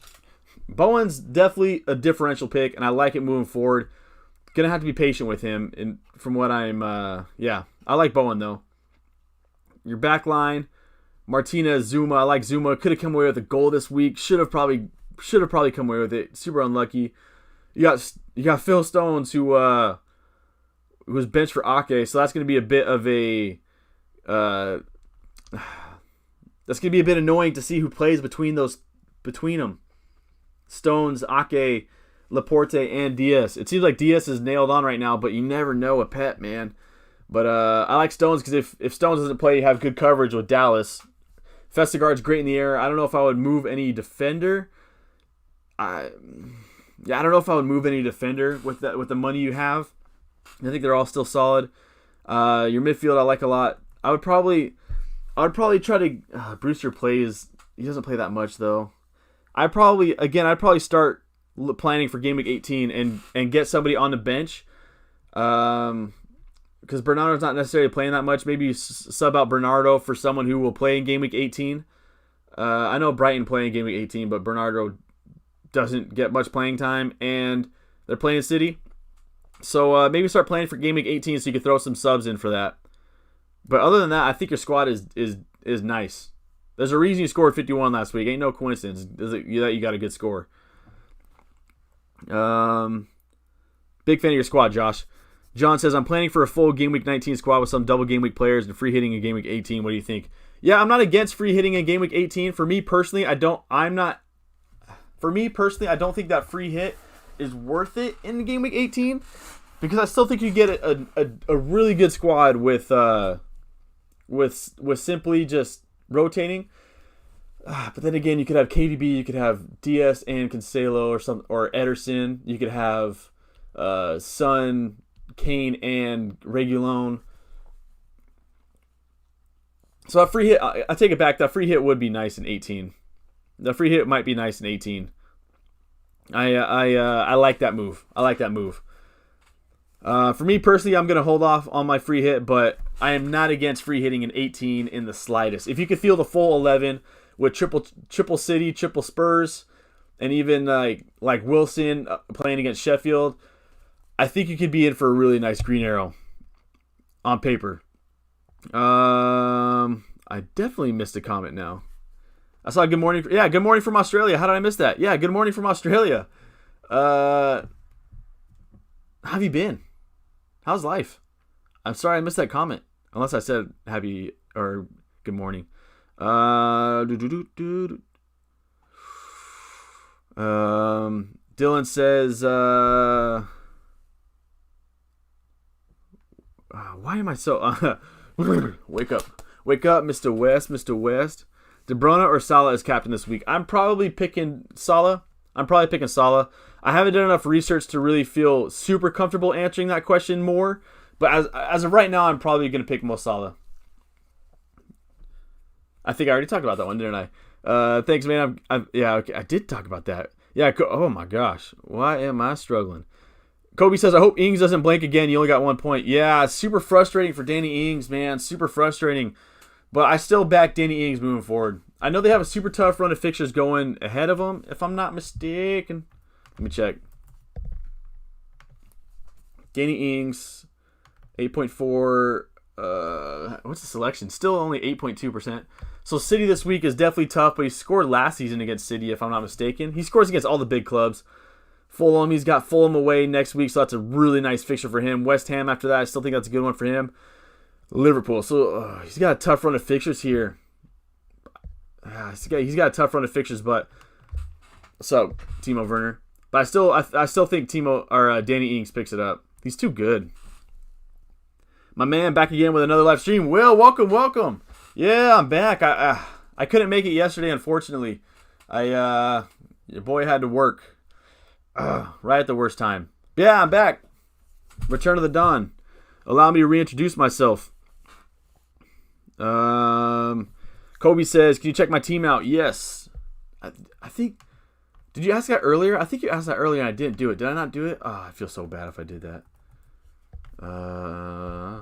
Speaker 1: Bowen's definitely a differential pick, and I like it moving forward. Gonna have to be patient with him. And from what I like Bowen though. Your back line, Martinez, Zuma. I like Zuma. Could have come away with a goal this week. Should have probably come away with it. Super unlucky. You got Phil Stones who was benched for Ake, so that's going to be a bit of a that's going to be a bit annoying to see who plays between those between them. Stones, Ake, Laporte, and Diaz. It seems like Diaz is nailed on right now, but you never know a Pep, man. But I like Stones because if Stones doesn't play, you have good coverage with Dallas. Vestergaard's great in the air. I don't know if I would move any defender. I don't know if I would move any defender with the money you have. I think they're all still solid. Your midfield I like a lot. I would probably try to Brewster plays. He doesn't play that much though. I'd probably start planning for Game Week 18 and get somebody on the bench. Because Bernardo's not necessarily playing that much. Maybe sub out Bernardo for someone who will play in Game Week 18. I know Brighton play in Game Week 18, but Bernardo doesn't get much playing time, and they're playing City. So maybe start planning for Game Week 18 so you can throw some subs in for that. But other than that, I think your squad is nice. There's a reason you scored 51 last week. Ain't no coincidence that you got a good score. Big fan of your squad, Josh. John says, I'm planning for a full Game Week 19 squad with some double Game Week players and free hitting in Game Week 18. What do you think? Yeah, I'm not against free hitting in Game Week 18. For me personally, I don't think that free hit is worth it in Game Week 18 because I still think you get a really good squad with simply just rotating. But then again, you could have KDB, you could have Diaz and Cancelo or Ederson. You could have Son, Kane, and Reguilon. So that free hit, I take it back. That free hit would be nice in 18. The free hit might be nice in 18. I like that move. For me personally, I'm gonna hold off on my free hit, but I am not against free hitting in 18 in the slightest. If you could field a full 11 with triple City, triple Spurs, and even like Wilson playing against Sheffield, I think you could be in for a really nice green arrow on paper. I definitely missed a comment now. I saw good morning. Yeah, good morning from Australia. How did I miss that? Yeah, good morning from Australia. How have you been? How's life? I'm sorry I missed that comment. Unless I said happy or good morning. Dylan says, why am I so... Wake up, Mr. West. De Bruyne or Salah as captain this week? I'm probably picking Salah. I haven't done enough research to really feel super comfortable answering that question more. But as of right now, I'm probably going to pick Mo Salah. I think I already talked about that one, didn't I? Thanks, man. Yeah, okay, I did talk about that. Yeah. Oh my gosh, why am I struggling? Kobe says, I hope Ings doesn't blank again. You only got 1 point. Yeah, it's super frustrating for Danny Ings, man. Super frustrating. But I still back Danny Ings moving forward. I know they have a super tough run of fixtures going ahead of them, if I'm not mistaken. Let me check. Danny Ings, 8.4. What's the selection? Still only 8.2%. So City this week is definitely tough, but he scored last season against City, if I'm not mistaken. He scores against all the big clubs. Fulham, he's got Fulham away next week, so that's a really nice fixture for him. West Ham after that, I still think that's a good one for him. Liverpool, so he's got a tough run of fixtures here. He's got a tough run of fixtures, but so Timo Werner. But I still think Danny Ings picks it up. He's too good. My man back again with another live stream. Will, welcome. Yeah, I'm back. I couldn't make it yesterday, unfortunately. Your boy had to work. Right at the worst time. Yeah, I'm back. Return of the Dawn. Allow me to reintroduce myself. Kobe says, can you check my team out? Yes. I think... Did you ask that earlier? I think you asked that earlier and I didn't do it. Did I not do it? Oh, I feel so bad if I did that. I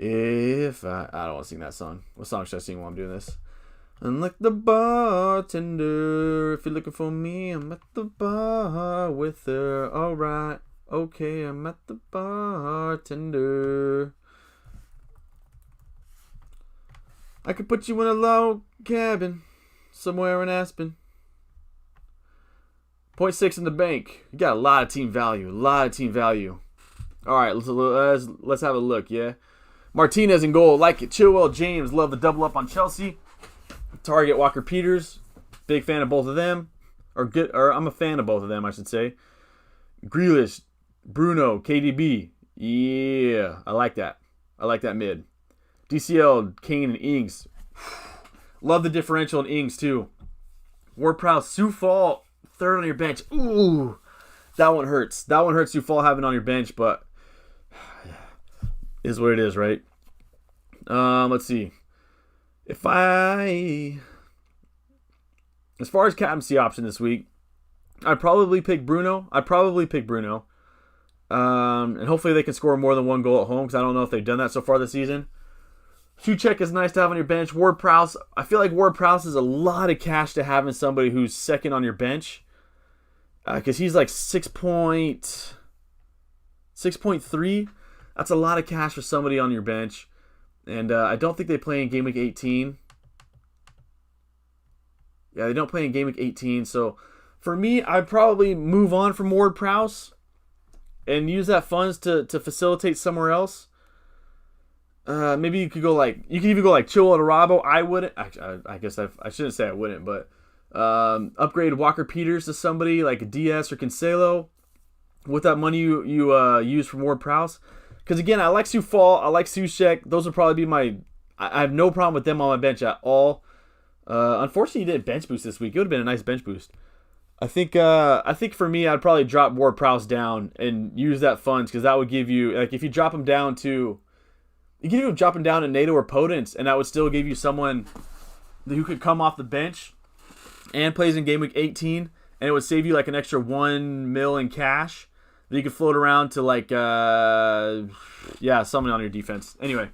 Speaker 1: don't want to sing that song. What song should I sing while I'm doing this? I'm like the bartender. If you're looking for me, I'm at the bar with her. Alright. Okay, I'm at the bartender. I could put you in a log cabin somewhere in Aspen. 0.6 in the bank. You got a lot of team value. Alright, let's have a look, yeah? Martinez in goal. Like it. Chilwell, James. Love the double up on Chelsea. Target Walker Peters. Big fan of both of them. Or I'm a fan of both of them, I should say. Grealish, Bruno, KDB. Yeah, I like that. I like that mid. DCL, Kane, and Ings. Love the differential in Ings, too. Ward-Prowse, Soufal, third on your bench. Ooh, that one hurts. That one hurts Soufal having on your bench, but is what it is, right? Let's see. As far as captaincy option this week, I'd probably pick Bruno. And hopefully they can score more than one goal at home, because I don't know if they've done that so far this season. Souček is nice to have on your bench. Ward-Prowse, I feel like Ward-Prowse is a lot of cash to have in somebody who's second on your bench, because he's like 6.3. That's a lot of cash for somebody on your bench. And I don't think they play in Game Week 18. Yeah, they don't play in Game Week 18. So for me, I'd probably move on from Ward-Prowse and use that funds to facilitate somewhere else. Maybe you could even go like Chilwell to Robbo. I wouldn't. I guess I shouldn't say I wouldn't, but upgrade Walker Peters to somebody like a DS or Cancelo with that money you use from Ward-Prowse. Because again, I like Soufal, I like Souček. Those would probably be I have no problem with them on my bench at all. Unfortunately, he didn't bench boost this week. It would have been a nice bench boost. I think for me, I'd probably drop Ward-Prowse down and use that funds, because that would give you, like, if you drop him down to, you can even drop him down to NATO or Potence, and that would still give you someone who could come off the bench and plays in Game Week 18, and it would save you like an extra $1 million in cash that you could float around to like, someone on your defense. Anyway,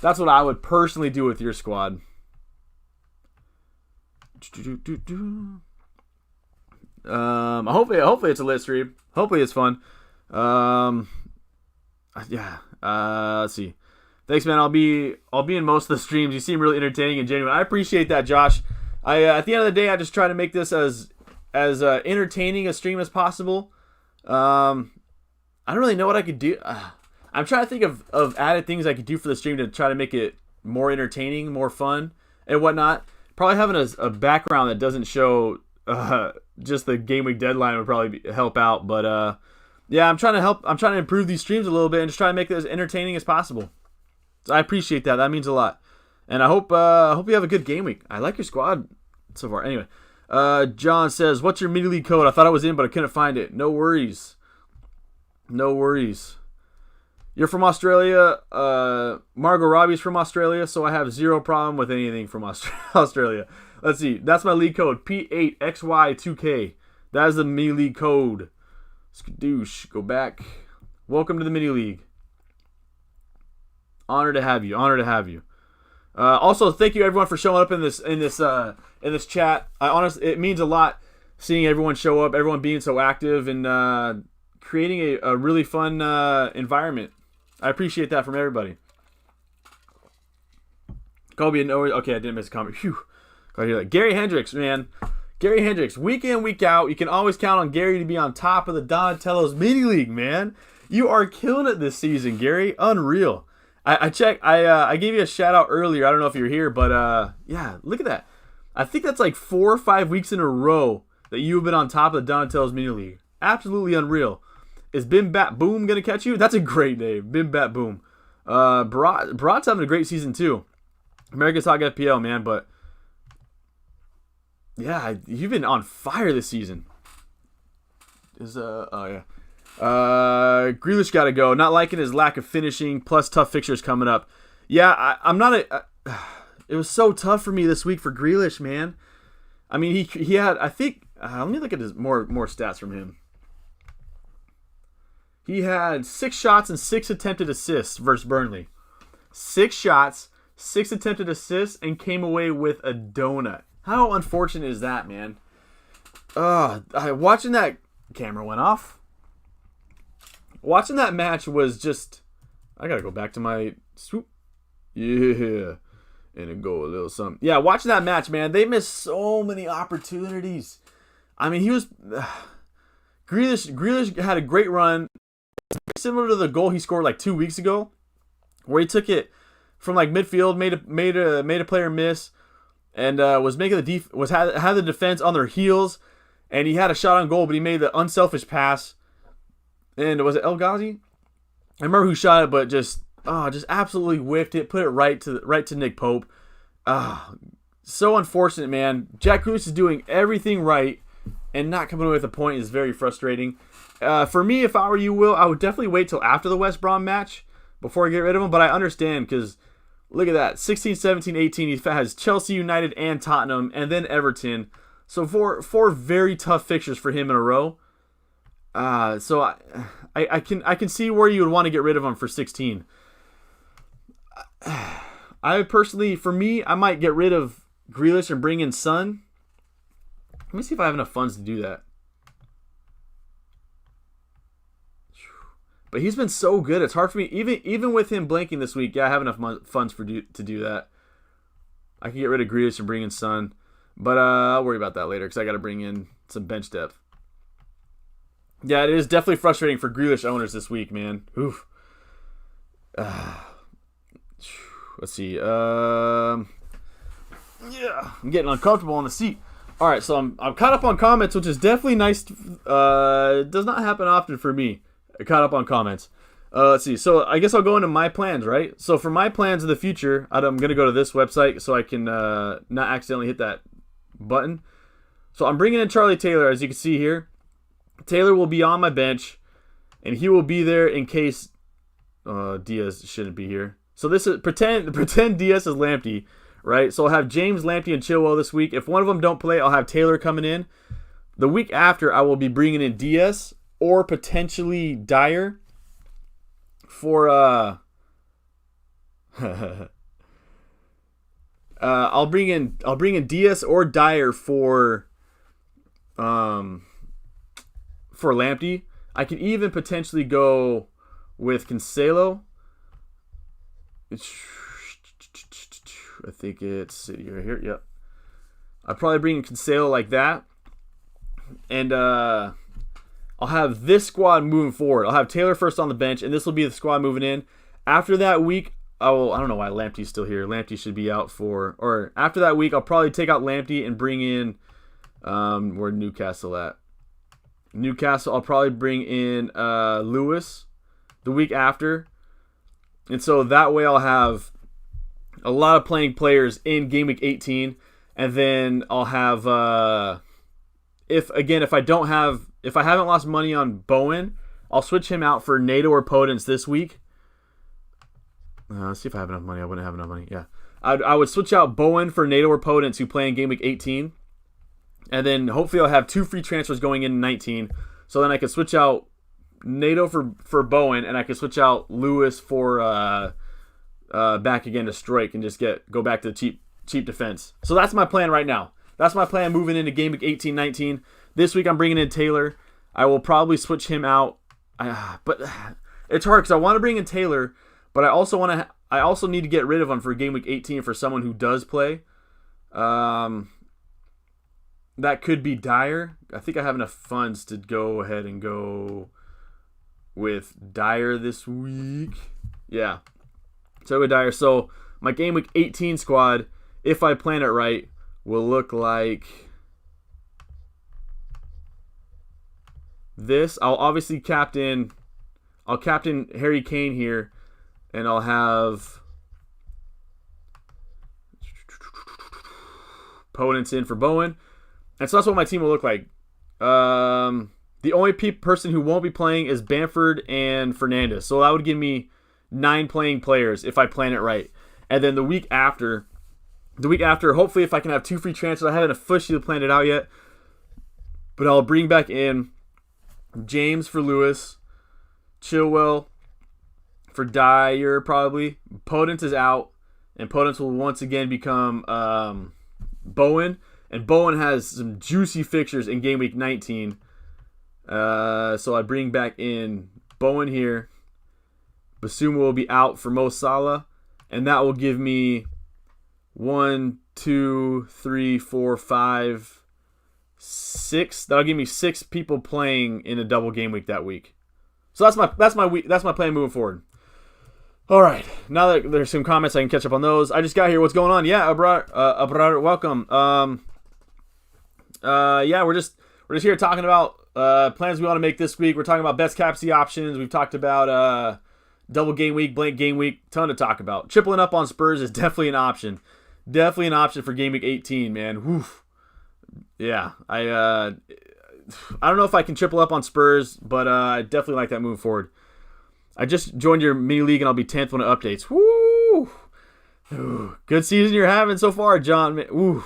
Speaker 1: that's what I would personally do with your squad. Hopefully it's a lit stream. Hopefully it's fun. Let's see. Thanks, man. I'll be in most of the streams. You seem really entertaining and genuine. I appreciate that, Josh. At the end of the day, I just try to make this as entertaining a stream as possible. I don't really know what I could do. I'm trying to think of added things I could do for the stream to try to make it more entertaining, more fun, and whatnot. Probably having a background that doesn't show just the game week deadline would probably help out. But I'm trying to improve these streams a little bit and just try to make it as entertaining as possible. So I appreciate that. That means a lot. And I hope you have a good game week. I like your squad so far. Anyway, John says, "What's your mini league code? I thought I was in, but I couldn't find it." No worries. You're from Australia. Margot Robbie's from Australia, so I have zero problem with anything from Australia. Let's see. That's my league code, P8XY2K. That is the mini league code. Skadoosh. Go back. Welcome to the mini league. Honored to have you. Also, thank you everyone for showing up in this chat. It means a lot seeing everyone show up, everyone being so active, and creating a really fun environment. I appreciate that from everybody. Kobe, okay, I didn't miss a comment. Phew. Gotta hear that. Gary Hendricks, man. Gary Hendricks, week in, week out, you can always count on Gary to be on top of the Donatello's mini league, man. You are killing it this season, Gary. Unreal. I checked. I gave you a shout out earlier. I don't know if you're here, but yeah, look at that. I think that's like 4 or 5 weeks in a row that you've been on top of the Donatello's mini league. Absolutely unreal. Is Bim Bat Boom gonna catch you? That's a great name, Bim Bat Boom. Barat's having a great season too. America's Talk FPL, man, but yeah, you've been on fire this season. Grealish got to go. Not liking his lack of finishing, plus tough fixtures coming up. Yeah, I'm not it was so tough for me this week for Grealish, man. I mean, he had, I think, let me look at his more stats from him. He had 6 shots and 6 attempted assists versus Burnley. 6 shots, 6 attempted assists, and came away with a donut. How unfortunate is that, man? Watching that, camera went off. Watching that match was just, I gotta go back to my swoop. Yeah. And it go a little something. Yeah, watching that match, man, they missed so many opportunities. I mean, Grealish had a great run. Similar to the goal he scored like 2 weeks ago, where he took it from like midfield, made a player miss, and was making had the defense on their heels, and he had a shot on goal, but he made the unselfish pass. And was it El Ghazi? I remember who shot it, but just absolutely whiffed it, put it right to Nick Pope. So unfortunate, man. Jack Grealish is doing everything right, and not coming away with a point is very frustrating. For me, if I were you, Will, I would definitely wait till after the West Brom match before I get rid of him. But I understand, because look at that. 16, 17, 18, he has Chelsea, United, and Tottenham, and then Everton. So four very tough fixtures for him in a row. So I can see where you would want to get rid of him for 16. I personally, for me, I might get rid of Grealish and bring in Son. Let me see if I have enough funds to do that. But he's been so good. It's hard for me, even with him blanking this week. Yeah, I have enough funds to do that. I can get rid of Grealish and bring in Son. But I'll worry about that later, because I got to bring in some bench depth. Yeah, it is definitely frustrating for Grealish owners this week, man. Oof. Let's see. Yeah, I'm getting uncomfortable on the seat. All right, so I'm caught up on comments, which is definitely nice. It does not happen often for me. I caught up on comments. Let's see. So I guess I'll go into my plans, right? So for my plans in the future, I'm going to go to this website so I can not accidentally hit that button. So I'm bringing in Charlie Taylor, as you can see here. Taylor will be on my bench, and he will be there in case Diaz shouldn't be here. So this is pretend Diaz is Lamptey, right? So I'll have James, Lamptey, and Chilwell this week. If one of them don't play, I'll have Taylor coming in. The week after, I will be bringing in Diaz or potentially Dyer for I'll bring in Diaz or Dyer for Lamptey. I could even potentially go with Cancelo. I think it's City right here. Yep. I'd probably bring in Cancelo like that. And I'll have this squad moving forward. I'll have Taylor first on the bench, and this will be the squad moving in. After that week, I don't know why Lamptey's still here. Lamptey should be out or after that week, I'll probably take out Lamptey and bring in, where Newcastle at? Newcastle, I'll probably bring in Lewis the week after. And so that way I'll have a lot of playing players in Game Week 18. And then I'll have, if I haven't lost money on Bowen, I'll switch him out for NATO or Podence this week. Let's see if I have enough money. I wouldn't have enough money. Yeah. I would switch out Bowen for NATO or Podence, who play in Game Week 18. And then hopefully I'll have 2 free transfers going in 19. So then I could switch out NATO for Bowen, and I could switch out Lewis for back again to Stroik and just go back to the cheap defense. So that's my plan right now. That's my plan moving into Game Week 18-19. This week I'm bringing in Taylor. I will probably switch him out. But it's hard because I want to bring in Taylor, but I also need to get rid of him for Game Week 18 for someone who does play. That could be Dyer. I think I have enough funds to go ahead and go with Dyer this week. Yeah. So with Dyer. So my Game Week 18 squad, if I plan it right, will look like this. I'll obviously captain Harry Kane here, and I'll have Podence in for Bowen. And so that's what my team will look like. The only person who won't be playing is Bamford and Fernandes. So that would give me 9 playing players if I plan it right. And then the week after, hopefully if I can have 2 free transfers, I haven't officially planned it out yet. But I'll bring back in James for Lewis, Chilwell for Dyer probably. Podence is out, and Podence will once again become Bowen. And Bowen has some juicy fixtures in Game Week 19. So I bring back in Bowen here. Basuma will be out for Mo Salah. And that will give me 1, 2, 3, 4, 5, 6. That'll give me 6 people playing in a double game week that week. So that's my week. That's my plan moving forward. All right. Now that there's some comments, I can catch up on those. I just got here. What's going on? Yeah, Abrar, welcome. Yeah, we're just here talking about plans we want to make this week. We're talking about best captaincy options. We've talked about double game week, blank game week. Ton to talk about. Tripling up on Spurs is definitely an option. Definitely an option for game week 18, man. Woof. Yeah, I don't know if I can triple up on Spurs, but I definitely like that moving forward. I just joined your mini league and I'll be 10th when it updates. Woo! Ooh, good season you're having so far, John. Ooh.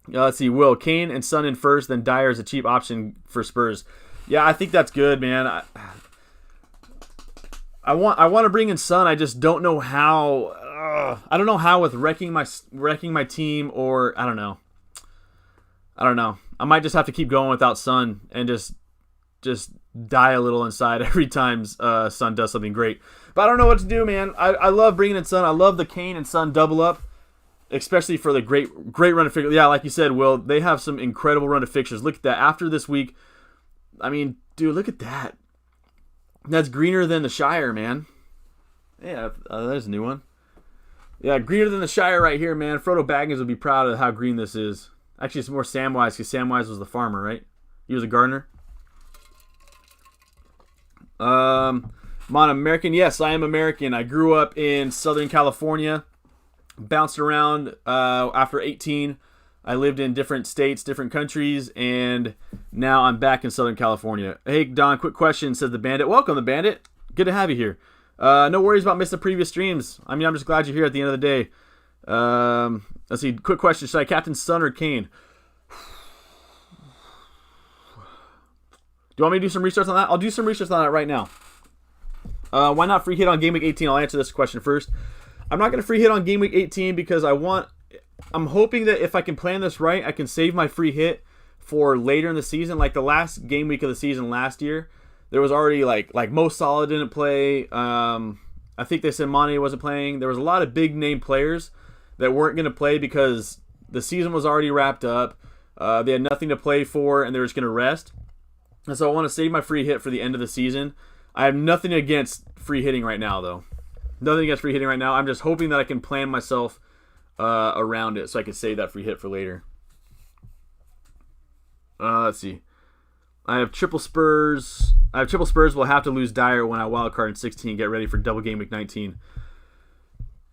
Speaker 1: Let's see. Will Kane and Son in first, then Dyer is a cheap option for Spurs. Yeah, I think that's good, man. I want to bring in Son. I just don't know how. I don't know how with wrecking my team, or I don't know. I might just have to keep going without Son and just die a little inside every time Son does something great. But I don't know what to do, man. I love bringing in Son. I love the Kane and Son double up, especially for the great run of fixtures. Yeah, like you said, Will, they have some incredible run of fixtures. Look at that. After this week, I mean, dude, look at that. That's greener than the Shire, man. Yeah, there's a new one. Yeah, greener than the Shire right here, man. Frodo Baggins would be proud of how green this is. Actually, it's more Samwise, because Samwise was the farmer, right? He was a gardener. I'm American. Yes, I am American. I grew up in Southern California. Bounced around after 18. I lived in different states, different countries, and now I'm back in Southern California. Hey, Don, quick question, says the Bandit. Welcome, the Bandit. Good to have you here. No worries about missing the previous streams. I mean, I'm just glad you're here at the end of the day. Let's see. Quick question. Should I captain Son or Kane? Do you want me to do some research on that? I'll do some research on that right now. Why not free hit on Game Week 18? I'll answer this question first. I'm not going to free hit on Game Week 18 because I'm hoping that if I can plan this right, I can save my free hit for later in the season. Like the last game week of the season last year, there was already like Mo Salah didn't play. I think they said Mane wasn't playing. There was a lot of big name players that weren't going to play because the season was already wrapped up. They had nothing to play for, and they were just going to rest. And so I want to save my free hit for the end of the season. I have nothing against free hitting right now, though. Nothing against free hitting right now. I'm just hoping that I can plan myself around it so I can save that free hit for later. Let's see. I have triple Spurs. Will have to lose Dyer when I wildcard in 16. Get ready for double game week 19.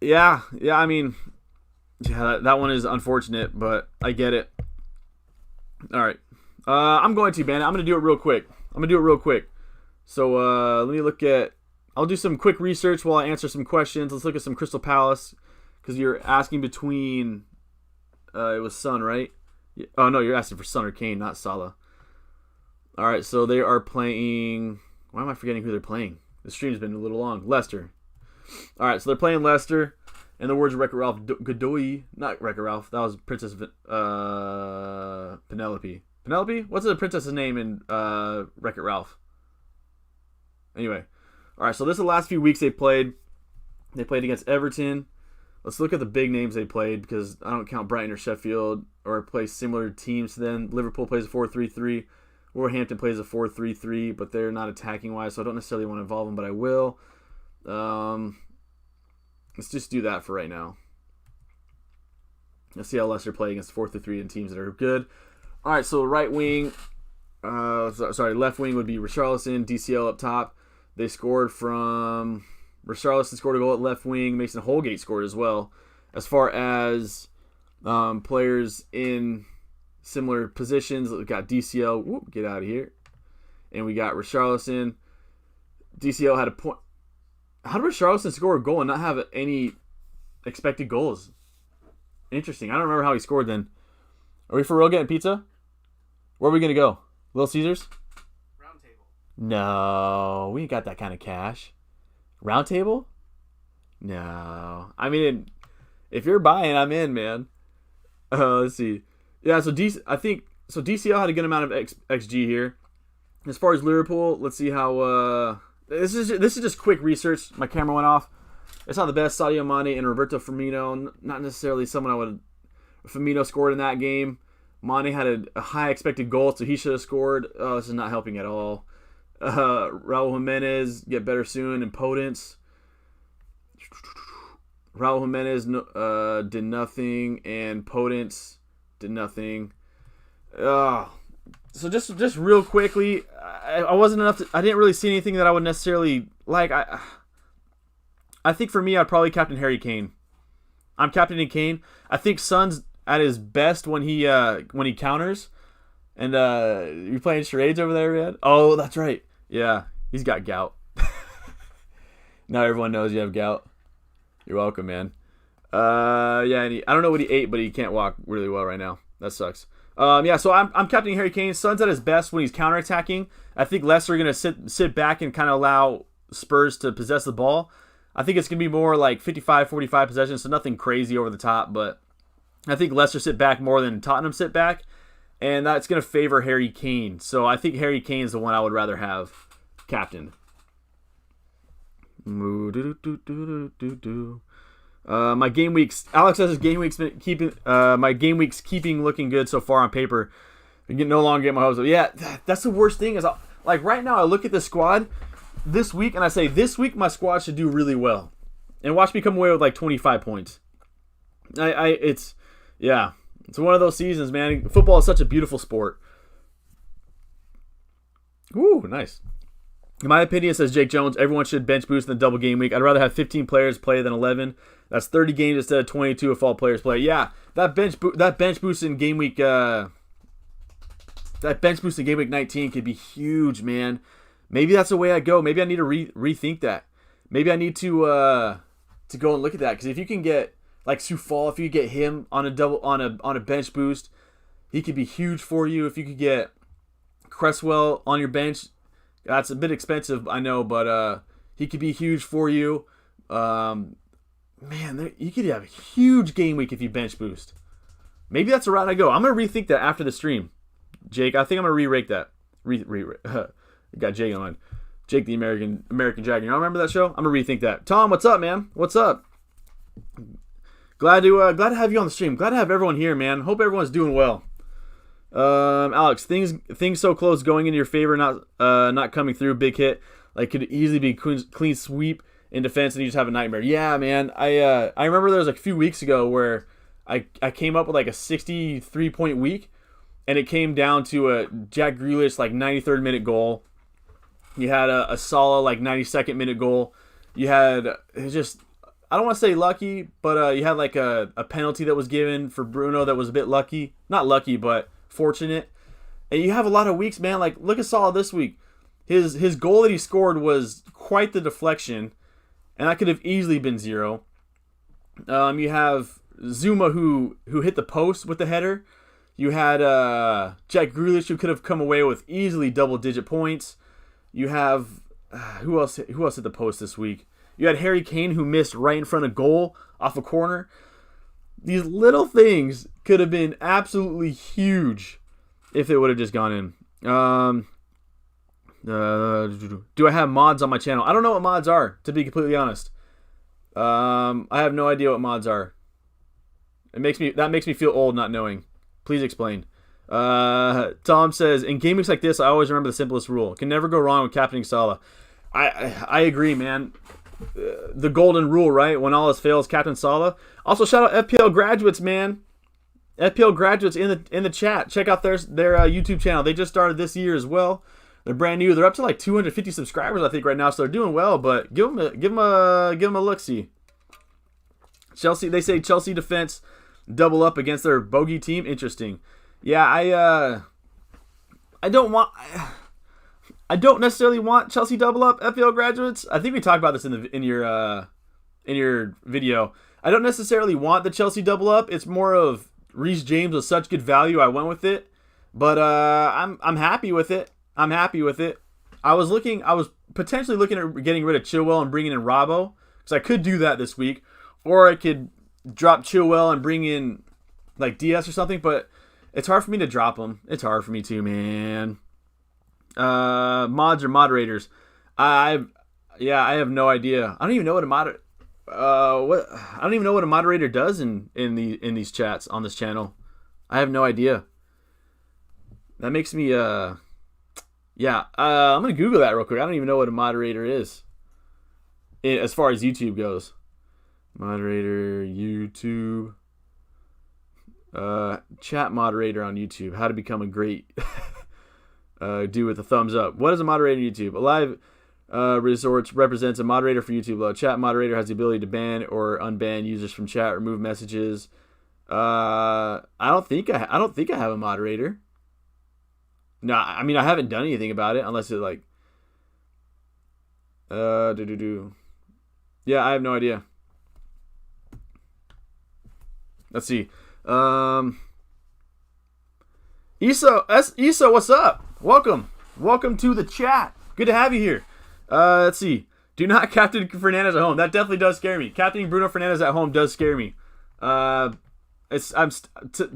Speaker 1: Yeah. I mean, that one is unfortunate, but I get it. All right. I'm going to, Bandit. I'm going to do it real quick. So let me look at... I'll do some quick research while I answer some questions. Let's look at some Crystal Palace, because you're asking between... it was Son, right? Oh, no, you're asking for Son or Kane, not Salah. All right, so they are playing... Why am I forgetting who they're playing? The stream's been a little long. Leicester. All right, so they're playing Leicester. In the words of Wreck-It Ralph, Godoy... Not Wreck-It Ralph. That was Princess Penelope. Penelope? What's the princess's name in Wreck-It Ralph? Anyway. All right, so this is the last few weeks they played. They played against Everton. Let's look at the big names they played, because I don't count Brighton or Sheffield or play similar teams to them. Liverpool plays a 4-3-3. Wolverhampton plays a 4-3-3, but they're not attacking-wise, so I don't necessarily want to involve them, but I will. Let's just do that for right now. Let's see how Leicester play against 4-3-3 and teams that are good. All right, so left wing would be Richarlison, DCL up top. They scored from... Richarlison scored a goal at left wing. Mason Holgate scored as well. As far as players in similar positions, we got DCL. Get out of here. And we got Richarlison. DCL had a point. How did Richarlison score a goal and not have any expected goals? Interesting. I don't remember how he scored then. Are we for real getting pizza? Where are we going to go? Little Caesars?
Speaker 2: Round Table.
Speaker 1: No, we ain't got that kind of cash. Round Table? No. I mean, if you're buying, I'm in, man. Let's see. Yeah, so DCL had a good amount of XG here. As far as Liverpool, let's see how... This is just quick research. My camera went off. It's not the best. Sadio Mane and Roberto Firmino. Not necessarily someone I would... Firmino scored in that game. Mane had a high expected goal, so he should have scored. Oh, this is not helping at all. Raul Jimenez, get better soon, and Potence. Raul Jimenez did nothing, and Potence did nothing. So just real quickly, I wasn't enough. I didn't really see anything that I would necessarily like. I think for me, I'd probably captain Harry Kane. I'm captaining Kane. I think Son's at his best when he counters. And you playing charades over there, man? Oh, that's right. Yeah, he's got gout. Now everyone knows you have gout. You're welcome, man. Yeah, and I don't know what he ate, but he can't walk really well right now. That sucks. Yeah, so I'm captaining Harry Kane. Son's at his best when he's counterattacking. I think Leicester are going to sit back and kind of allow Spurs to possess the ball. I think it's going to be more like 55-45 possessions, so nothing crazy over the top, but I think Leicester sit back more than Tottenham sit back, and that's going to favor Harry Kane. So I think Harry Kane is the one I would rather have captain. My game weeks. Alex says his game weeks keeping. My game weeks keeping looking good so far on paper. I can no longer get my hopes up. Yeah, that's the worst thing. Is like right now I look at the squad this week and I say this week my squad should do really well, and watch me come away with like 25 points. It's one of those seasons, man. Football is such a beautiful sport. Ooh, nice. In my opinion, says Jake Jones, everyone should bench boost in the double game week. I'd rather have 15 players play than 11. That's 30 games instead of 22 if all players play. Yeah, that bench boost in game week 19 could be huge, man. Maybe that's the way I go. Maybe I need to rethink that. Maybe I need to go and look at that, because if you can get like Sufal, if you get him on a bench boost, he could be huge for you. If you could get Cresswell on your bench, that's a bit expensive, I know, but he could be huge for you. Man, you could have a huge game week if you bench boost. Maybe that's the route I go. I'm going to rethink that after the stream. Jake, I think I'm going to re-rake that. Got Jake on. Jake the American Dragon. You remember that show? I'm going to rethink that. Tom, what's up, man? What's up? Glad to have you on the stream. Glad to have everyone here, man. Hope everyone's doing well. Alex, things so close going into your favor, not coming through. Big hit, like could easily be clean sweep in defense, and you just have a nightmare. Yeah, man. I remember there was like a few weeks ago where I came up with like a 63-point week, and it came down to a Jack Grealish like 93rd minute goal. You had a Salah like 92nd minute goal. You had just, I don't want to say lucky, but you had like a penalty that was given for Bruno that was a bit lucky. Not lucky, but fortunate. And you have a lot of weeks, man. Like, look at Salah this week. His goal that he scored was quite the deflection, and that could have easily been 0. You have Zuma who hit the post with the header. You had Jack Grealish who could have come away with easily double-digit points. You have who else hit the post this week? You had Harry Kane who missed right in front of goal off a corner. These little things could have been absolutely huge if it would have just gone in. Do I have mods on my channel? I don't know what mods are, to be completely honest. I have no idea what mods are. That makes me feel old not knowing. Please explain. Tom says, in game weeks like this, I always remember the simplest rule. Can never go wrong with captaining Salah. I agree, man. The golden rule, right? When all else fails, captain Salah. Also, shout out FPL graduates, man. FPL graduates in the chat. Check out their YouTube channel. They just started this year as well. They're brand new. They're up to like 250 subscribers, I think, right now. So they're doing well. But give them a look see. Chelsea. They say Chelsea defense double up against their bogey team. Interesting. Yeah, I don't necessarily want Chelsea double up, FPL graduates. I think we talked about this in your video. I don't necessarily want the Chelsea double up. It's more of Reece James was such good value, I went with it. But I'm happy with it. I was potentially looking at getting rid of Chilwell and bringing in Robbo, because I could do that this week, or I could drop Chilwell and bring in like DS or something. But it's hard for me to drop him. It's hard for me too, man. Mods or moderators? I have no idea. I don't even know what a moderator does in these chats on this channel. I have no idea. That makes me I'm gonna Google that real quick. I don't even know what a moderator is, as far as YouTube goes. Moderator, YouTube. Chat moderator on YouTube. How to become a great dude with a thumbs up. What is a moderator on YouTube? A live resorts represents a moderator for YouTube. A chat moderator has the ability to ban or unban users from chat, remove messages. I don't think I have a moderator. No, I mean I haven't done anything about it unless it like Yeah, I have no idea. Let's see. Isa, what's up? Welcome to the chat. Good to have you here. Let's see. Do not captain Fernandes at home. That definitely does scare me. Captaining Bruno Fernandes at home does scare me.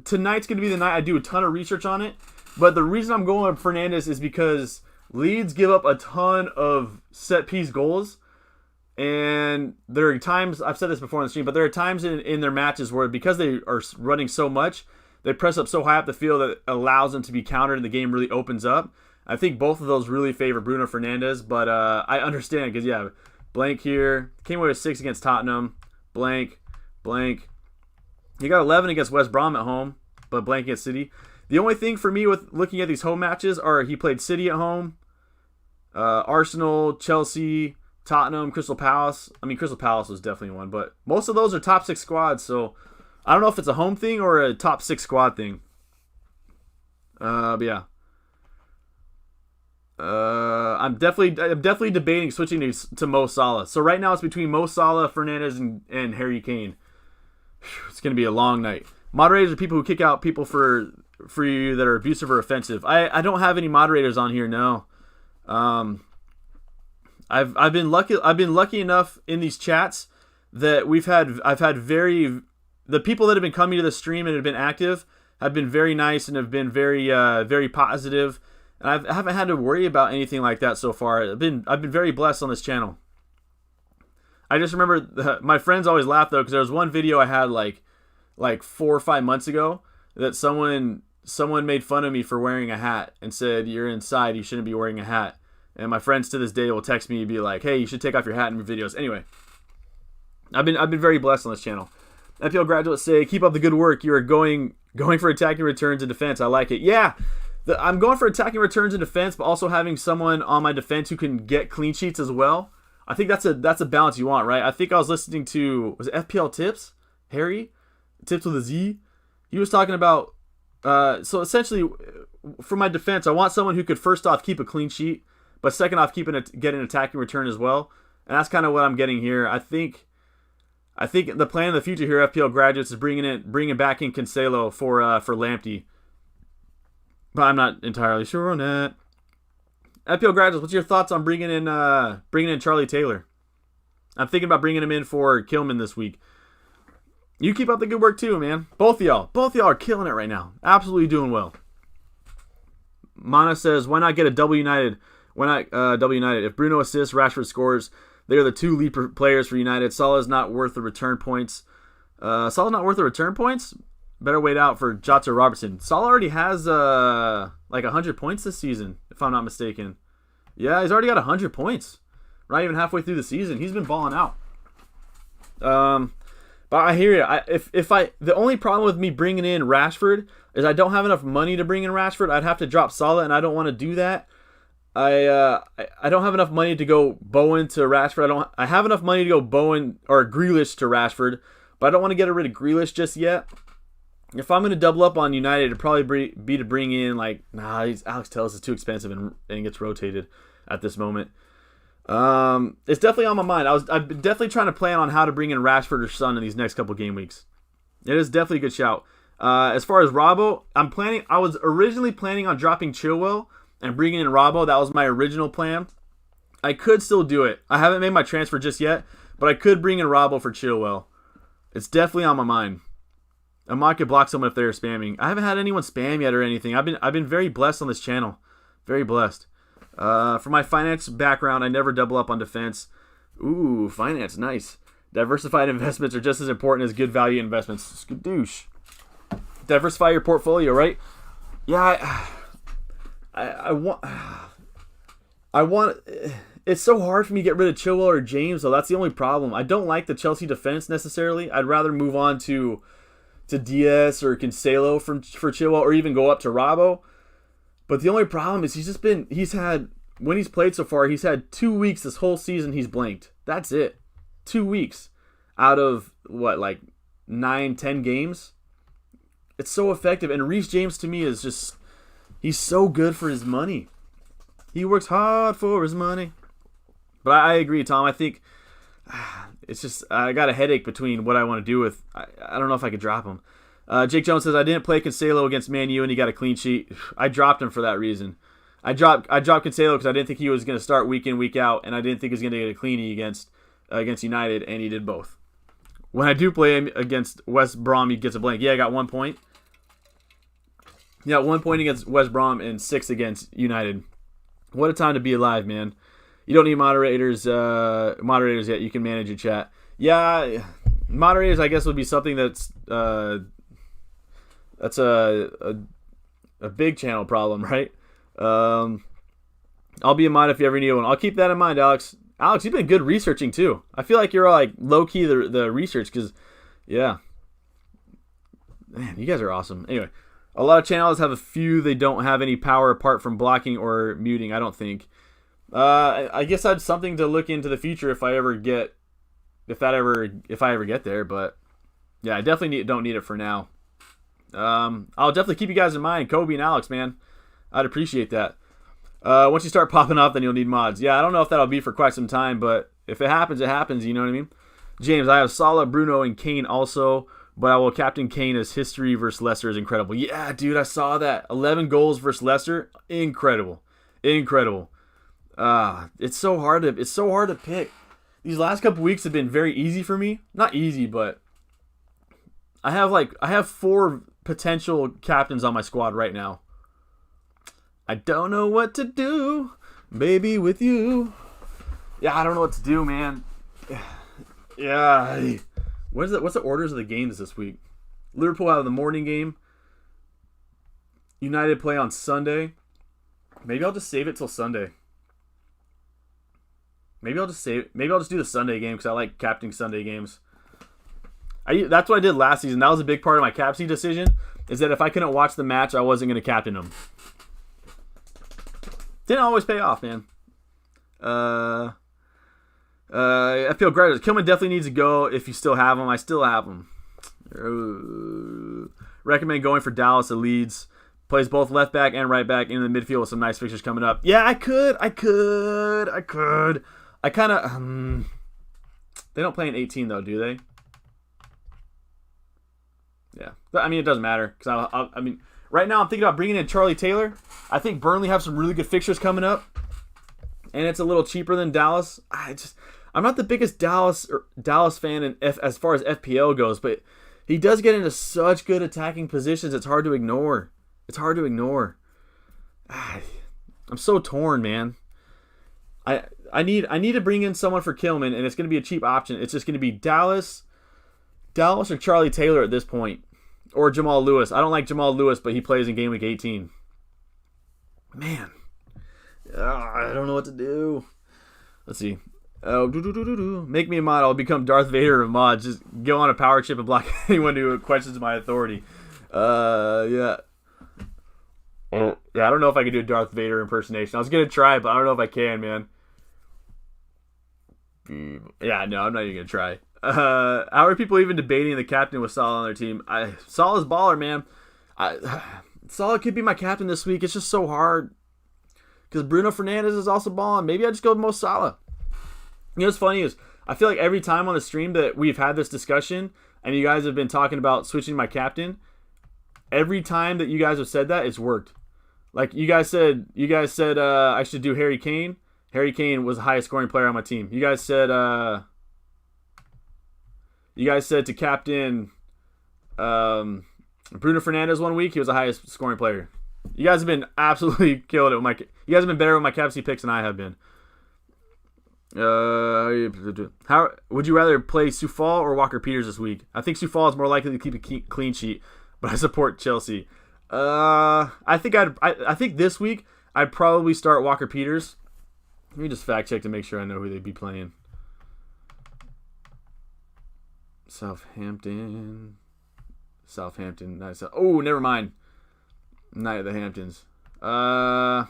Speaker 1: Tonight's gonna be the night I do a ton of research on it. But the reason I'm going with Fernandes is because Leeds give up a ton of set piece goals. And there are times, I've said this before on the stream, but there are times in their matches where because they are running so much, they press up so high up the field that it allows them to be countered and the game really opens up. I think both of those really favor Bruno Fernandes, but I understand because, yeah, blank here. Came away with 6 against Tottenham. Blank. He got 11 against West Brom at home, but blank against City. The only thing for me with looking at these home matches are he played City at home, Arsenal, Chelsea, Tottenham, Crystal Palace. I mean, Crystal Palace was definitely one, but most of those are top 6 squads, so I don't know if it's a home thing or a top 6 squad thing. But yeah. I'm definitely debating switching to Mo Salah. So right now it's between Mo Salah, Fernandes, and Harry Kane. It's going to be a long night. Moderators are people who kick out people for you that are abusive or offensive. I don't have any moderators on here, no. I've been lucky enough in these chats that I've had the people that have been coming to the stream and have been active have been very nice and have been very very positive, and I haven't had to worry about anything like that so far. I've been very blessed on this channel. I just remember my friends always laugh though because there was one video I had like 4 or 5 months ago that someone made fun of me for wearing a hat and said, "You're inside, you shouldn't be wearing a hat." And my friends to this day will text me and be like, "Hey, you should take off your hat in your videos." Anyway, I've been very blessed on this channel. FPL graduates say, "Keep up the good work. You are going for attacking returns and defense. I like it." Yeah, I'm going for attacking returns and defense, but also having someone on my defense who can get clean sheets as well. I think that's a balance you want, right? I think I was listening to, was it FPL Tips? Harry? Tips with a Z? He was talking about, so essentially, for my defense, I want someone who could first off keep a clean sheet, but second off, get an attacking return as well. And that's kind of what I'm getting here. I think the plan in the future here, FPL graduates, is bringing back in Cancelo for Lamptey. But I'm not entirely sure on that. FPL graduates, what's your thoughts on bringing in Charlie Taylor? I'm thinking about bringing him in for Kilman this week. You keep up the good work too, man. Both of y'all are killing it right now. Absolutely doing well. Mana says, why not get a double United? Why not double United? If Bruno assists, Rashford scores. They are the 2 lead players for United. Salah's not worth the return points. Salah's not worth the return points? Better wait out for Jota Robertson. Salah already has like 100 points this season, if I'm not mistaken. Yeah, he's already got 100 points. Not even halfway through the season. He's been balling out. But I hear you. The only problem with me bringing in Rashford is I don't have enough money to bring in Rashford. I'd have to drop Salah, and I don't want to do that. I don't have enough money to go Bowen to Rashford. I have enough money to go Bowen or Grealish to Rashford, but I don't want to get rid of Grealish just yet. If I'm going to double up on United, it'd probably be to bring in Alex Telles is too expensive and gets rotated at this moment. It's definitely on my mind. I've been definitely trying to plan on how to bring in Rashford or Son in these next couple game weeks. It is definitely a good shout. As far as Robbo, I was originally planning on dropping Chilwell and bringing in Robbo. That was my original plan. I could still do it. I haven't made my transfer just yet, but I could bring in Robbo for Chilwell. It's definitely on my mind. I might could block someone if they're spamming. I haven't had anyone spam yet or anything. I've been very blessed on this channel. Very blessed. For my finance background, I never double up on defense. Ooh, finance, nice. Diversified investments are just as important as good value investments. Skadoosh. Diversify your portfolio, right? Yeah, I want It's so hard for me to get rid of Chilwell or James, though. That's the only problem. I don't like the Chelsea defense necessarily. I'd rather move on to Diaz or Cancelo for Chilwell, or even go up to Robbo. But the only problem is when he's played so far, he's had 2 weeks this whole season he's blanked. That's it. 2 weeks out of, like 9, 10 games? It's so effective. And Reece James, to me, is just, he's so good for his money. He works hard for his money. But I agree, Tom. I think it's just, I got a headache between what I want to do with, I don't know if I could drop him. Jake Jones says, I didn't play Cancelo against Man U and he got a clean sheet. I dropped him for that reason. I dropped Cancelo because I didn't think he was going to start week in, week out, and I didn't think he was going to get a cleanie against United, and he did both. When I do play him against West Brom, he gets a blank. Yeah, I got 1 point. Yeah, 1 point against West Brom and 6 against United. What a time to be alive, man. You don't need moderators yet. You can manage your chat. Yeah, moderators, I guess, would be something that's a big channel problem, right? I'll be a mod if you ever need one. I'll keep that in mind, Alex. Alex, you've been good researching too. I feel like you're like low key the research because, yeah, man, you guys are awesome. Anyway, a lot of channels have a few they don't have any power apart from blocking or muting. I don't think. I guess that's something to look into the future if I ever get there. But yeah, I definitely don't need it for now. I'll definitely keep you guys in mind, Kobe and Alex, man. I'd appreciate that. Once you start popping off, then you'll need mods. Yeah, I don't know if that'll be for quite some time, but if it happens, it happens. You know what I mean? James, I have Salah, Bruno, and Kane also, but I will captain Kane as history versus Leicester is incredible. Yeah, dude, I saw that. 11 goals versus Leicester, incredible. It's so hard to pick. These last couple weeks have been very easy for me. Not easy, but I have 4 potential captains on my squad right now. I don't know what to do, baby, with you. Yeah, I don't know what to do, man. Yeah. What's the orders of the games this week? Liverpool have the morning game. United play on Sunday. Maybe I'll just save it till Sunday. Maybe I'll just do the Sunday game because I like captaining Sunday games. That's what I did last season. That was a big part of my captaincy decision, is that if I couldn't watch the match, I wasn't going to captain them. Didn't always pay off, man. FPL Graders. Kilman definitely needs to go if you still have him. I still have him. Recommend going for Dallas at Leeds. Plays both left back and right back in the midfield with some nice fixtures coming up. Yeah, I could. I kind of... they don't play in 18, though, do they? Yeah. I mean, it doesn't matter. Because I mean, right now I'm thinking about bringing in Charlie Taylor. I think Burnley have some really good fixtures coming up. And it's a little cheaper than Dallas. I'm not the biggest Dallas fan as far as FPL goes, but he does get into such good attacking positions. It's hard to ignore. I'm so torn, man. I need to bring in someone for Kilman, and it's going to be a cheap option. It's just going to be Dallas or Charlie Taylor at this point, or Jamal Lewis. I don't like Jamal Lewis, but he plays in Gameweek 18. Man, I don't know what to do. Let's see. Make me a mod. I'll become Darth Vader of mods. Just go on a power chip and block anyone who questions my authority. Yeah. Yeah, I don't know if I can do a Darth Vader impersonation. I was going to try, but I don't know if I can, man. Yeah, no, I'm not even going to try. How are people even debating the captain with Salah on their team? Salah's baller, man. Salah could be my captain this week. It's just so hard. Because Bruno Fernandes is also balling. Maybe I just go with Mo Salah. You know what's funny is I feel like every time on the stream that we've had this discussion and you guys have been talking about switching my captain, every time that you guys have said that, it's worked. Like you guys said I should do Harry Kane. Harry Kane was the highest scoring player on my team. You guys said to captain Bruno Fernandes one week. He was the highest scoring player. You guys have been absolutely killing it with you guys have been better with my captaincy picks than I have been. How would you rather play Soufal or Walker Peters this week? I think Soufal is more likely to keep a clean sheet, but I support Chelsea. I think this week I'd probably start Walker Peters. Let me just fact check to make sure I know who they'd be playing. Southampton. Nice. Oh, never mind. Night of the Hamptons. I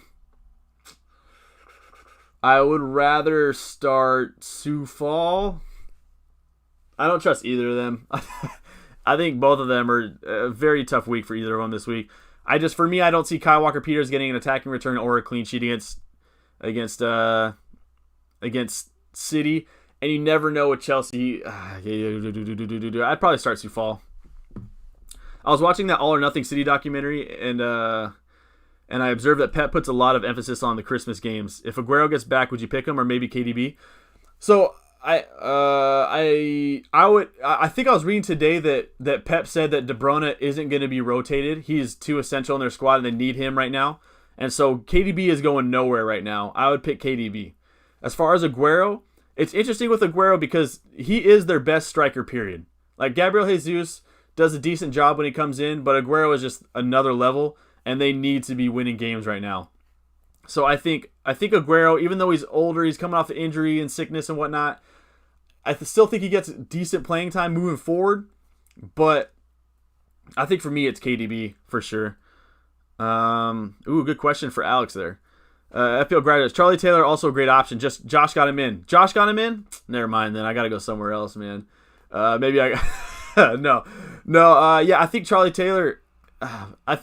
Speaker 1: would rather start Sioux Fall. I don't trust either of them. I think both of them are a very tough week for either of them this week. For me, I don't see Kyle Walker-Peters getting an attacking return or a clean sheet against City. And you never know with Chelsea. I'd probably start Sioux Fall. I was watching that All or Nothing City documentary, and I observed that Pep puts a lot of emphasis on the Christmas games. If Aguero gets back, would you pick him or maybe KDB? So I think I was reading today that Pep said that De Bruyne isn't going to be rotated. He's too essential in their squad, and they need him right now. And so KDB is going nowhere right now. I would pick KDB. As far as Aguero, it's interesting with Aguero because he is their best striker, period. Like, Gabriel Jesus does a decent job when he comes in, but Aguero is just another level, and they need to be winning games right now. So I think Aguero, even though he's older, he's coming off the injury and sickness and whatnot, I still think he gets decent playing time moving forward. But I think for me, it's KDB for sure. Good question for Alex there. FPL graduates. Charlie Taylor, also a great option. Just Josh got him in. Josh got him in? Never mind then. I got to go somewhere else, man. Maybe I... No. I think Charlie Taylor... I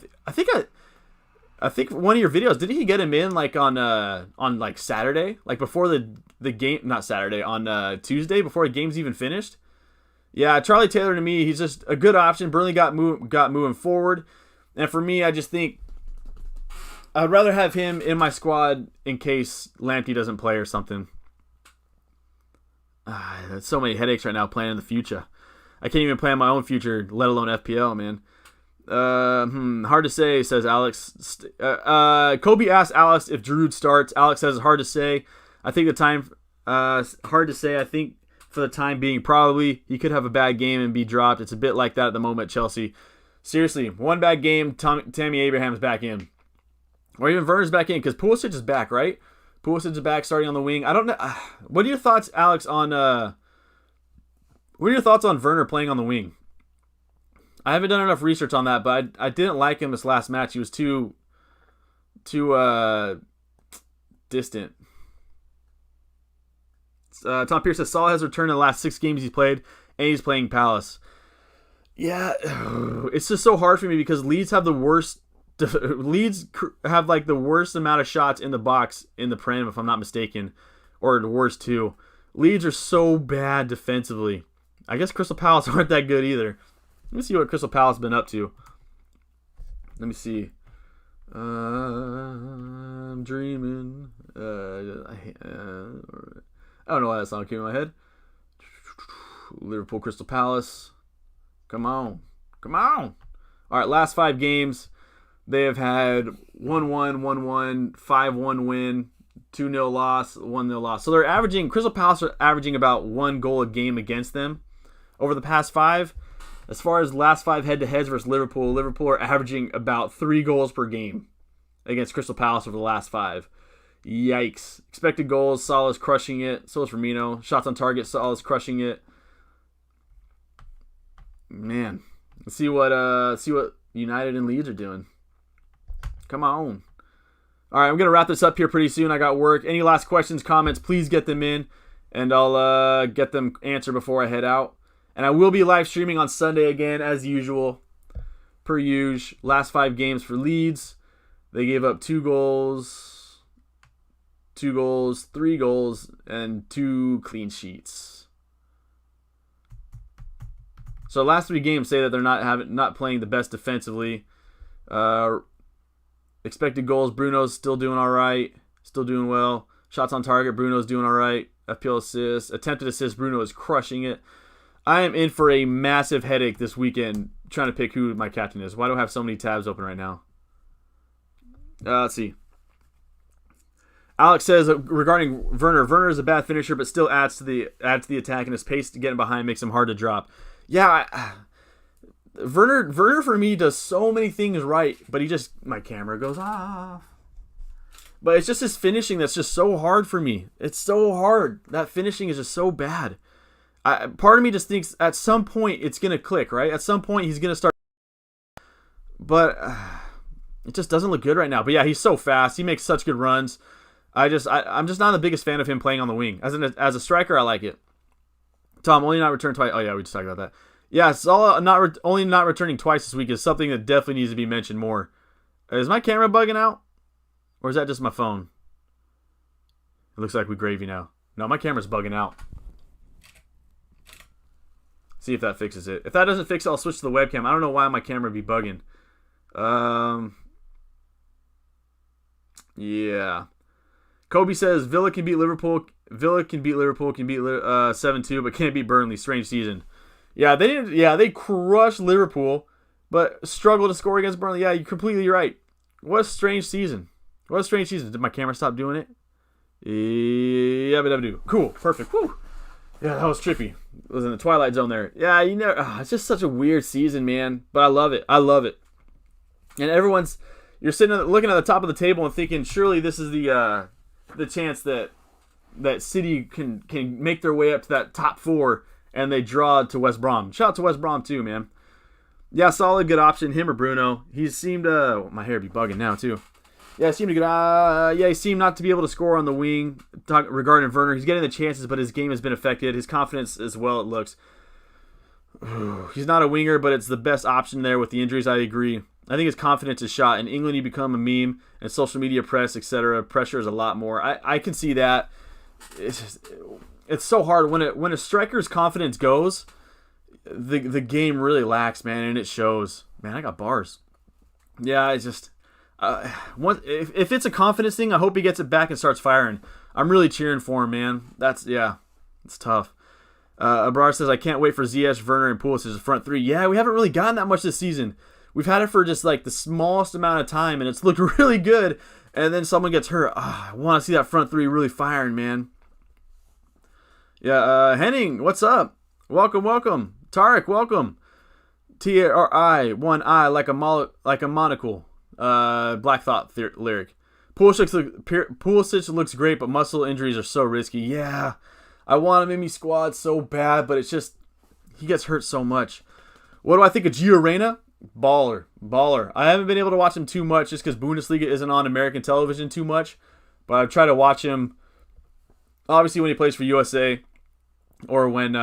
Speaker 1: think one of your videos, didn't he get him in like on like Saturday? Like before the game... Not Saturday. On Tuesday, before the game's even finished? Yeah, Charlie Taylor to me, he's just a good option. Burnley got moving forward. And for me, I just think I'd rather have him in my squad in case Lamptey doesn't play or something. There's so many headaches right now playing in the future. I can't even plan my own future, let alone FPL, man. Hard to say, says Alex. Kobe asked Alex if Giroud starts. Alex says it's hard to say. I think hard to say. I think for the time being, probably he could have a bad game and be dropped. It's a bit like that at the moment at Chelsea. Seriously, one bad game, Tammy Abraham's back in. Or even Werner's back in, because Pulisic is back, right? Pulisic is back, starting on the wing. I don't know. What are your thoughts, Alex, on Werner playing on the wing? I haven't done enough research on that, but I didn't like him this last match. He was too distant. Tom Pierce says Salah has returned in the last 6 games he's played, and he's playing Palace. Yeah, it's just so hard for me because Leeds have the worst. Leeds have like the worst amount of shots in the box in the Prem, if I'm not mistaken, or the worst too. Leeds are so bad defensively. I guess Crystal Palace aren't that good either. Let me see what Crystal Palace has been up to. Let me see. I'm dreaming. I don't know why that song came in my head. Liverpool, Crystal Palace. Come on. All right, last 5 games. They have had 1-1, 1-1, 5-1 win, 2-0 loss, 1-0 loss. So Crystal Palace are averaging about 1 goal a game against them over the past 5. As far as last 5 head-to-heads versus Liverpool are averaging about 3 goals per game against Crystal Palace over the last 5. Yikes. Expected goals, Salah's crushing it. So is Firmino. Shots on target, Salah's crushing it. Man. Let's see what United and Leeds are doing. Come on. All right, I'm going to wrap this up here pretty soon. I got work. Any last questions, comments, please get them in, and I'll get them answered before I head out. And I will be live streaming on Sunday again, as usual, per usual. Last 5 games for Leeds. They gave up 2 goals, 3 goals, and 2 clean sheets. So last 3 games say that they're not playing the best defensively. Expected goals, Bruno's still doing all right, still doing well. Shots on target, Bruno's doing all right. FPL assists, attempted assists, Bruno is crushing it. I am in for a massive headache this weekend trying to pick who my captain is. Why do I have so many tabs open right now? Let's see. Alex says regarding Werner is a bad finisher, but still adds to the attack, and his pace to getting behind makes him hard to drop. Yeah, Werner for me does so many things right, but my camera goes off. But it's just his finishing that's just so hard for me. It's so hard. That finishing is just so bad. Part of me just thinks at some point it's going to click, right? At some point he's going to start. But it just doesn't look good right now. But yeah, he's so fast. He makes such good runs. I'm just not the biggest fan of him playing on the wing. As a striker, I like it. Tom, only not returned twice. Oh yeah, we just talked about that. Yeah, only not returning twice this week is something that definitely needs to be mentioned more. Is my camera bugging out? Or is that just my phone? It looks like we gravy now. No, my camera's bugging out. See if that fixes it. If that doesn't fix it, I'll switch to the webcam. I don't know why my camera would be bugging. Yeah. Kobe says Villa can beat Liverpool. Villa can beat Liverpool. Can beat 7-2, but can't beat Burnley. Strange season. Yeah, they didn't. Yeah, they crushed Liverpool, but struggled to score against Burnley. Yeah, you're completely right. What a strange season. What a strange season. Did my camera stop doing it? Yeah, but cool, perfect. Woo. Yeah, that was trippy. It was in the Twilight Zone there. Yeah, it's just such a weird season, man. But I love it. I love it. And you're sitting looking at the top of the table and thinking, surely this is the chance that City can make their way up to that top 4, and they draw to West Brom. Shout out to West Brom too, man. Yeah, solid, good option. Him or Bruno. He seemed my hair be bugging now too. Yeah, seemed to get. He seemed not to be able to score on the wing. Regarding Werner, he's getting the chances, but his game has been affected. His confidence as well. It looks. He's not a winger, but it's the best option there with the injuries. I agree. I think his confidence is shot. In England, you become a meme, and social media press, etc. Pressure is a lot more. I can see that. It's so hard when a striker's confidence goes. The game really lacks, man, and it shows. Man, I got bars. Yeah, it's just. If it's a confidence thing, I hope he gets it back and starts firing. I'm really cheering for him, man. It's tough. Abrar says, I can't wait for Ziyech, Werner, and Pulisic as a front 3. Yeah, we haven't really gotten that much this season. We've had it for just like the smallest amount of time, and it's looked really good. And then someone gets hurt. I want to see that front 3 really firing, man. Yeah, Henning, what's up? Welcome. Tarek, welcome. T-R-I, one eye like a monocle. Black Thought lyric. Pulisic looks great, but muscle injuries are so risky. Yeah, I want him in my squad so bad, but it's just he gets hurt so much. What do I think of Gio Reyna? Baller. I haven't been able to watch him too much just because Bundesliga isn't on American television too much, but I try to watch him. Obviously, when he plays for USA or when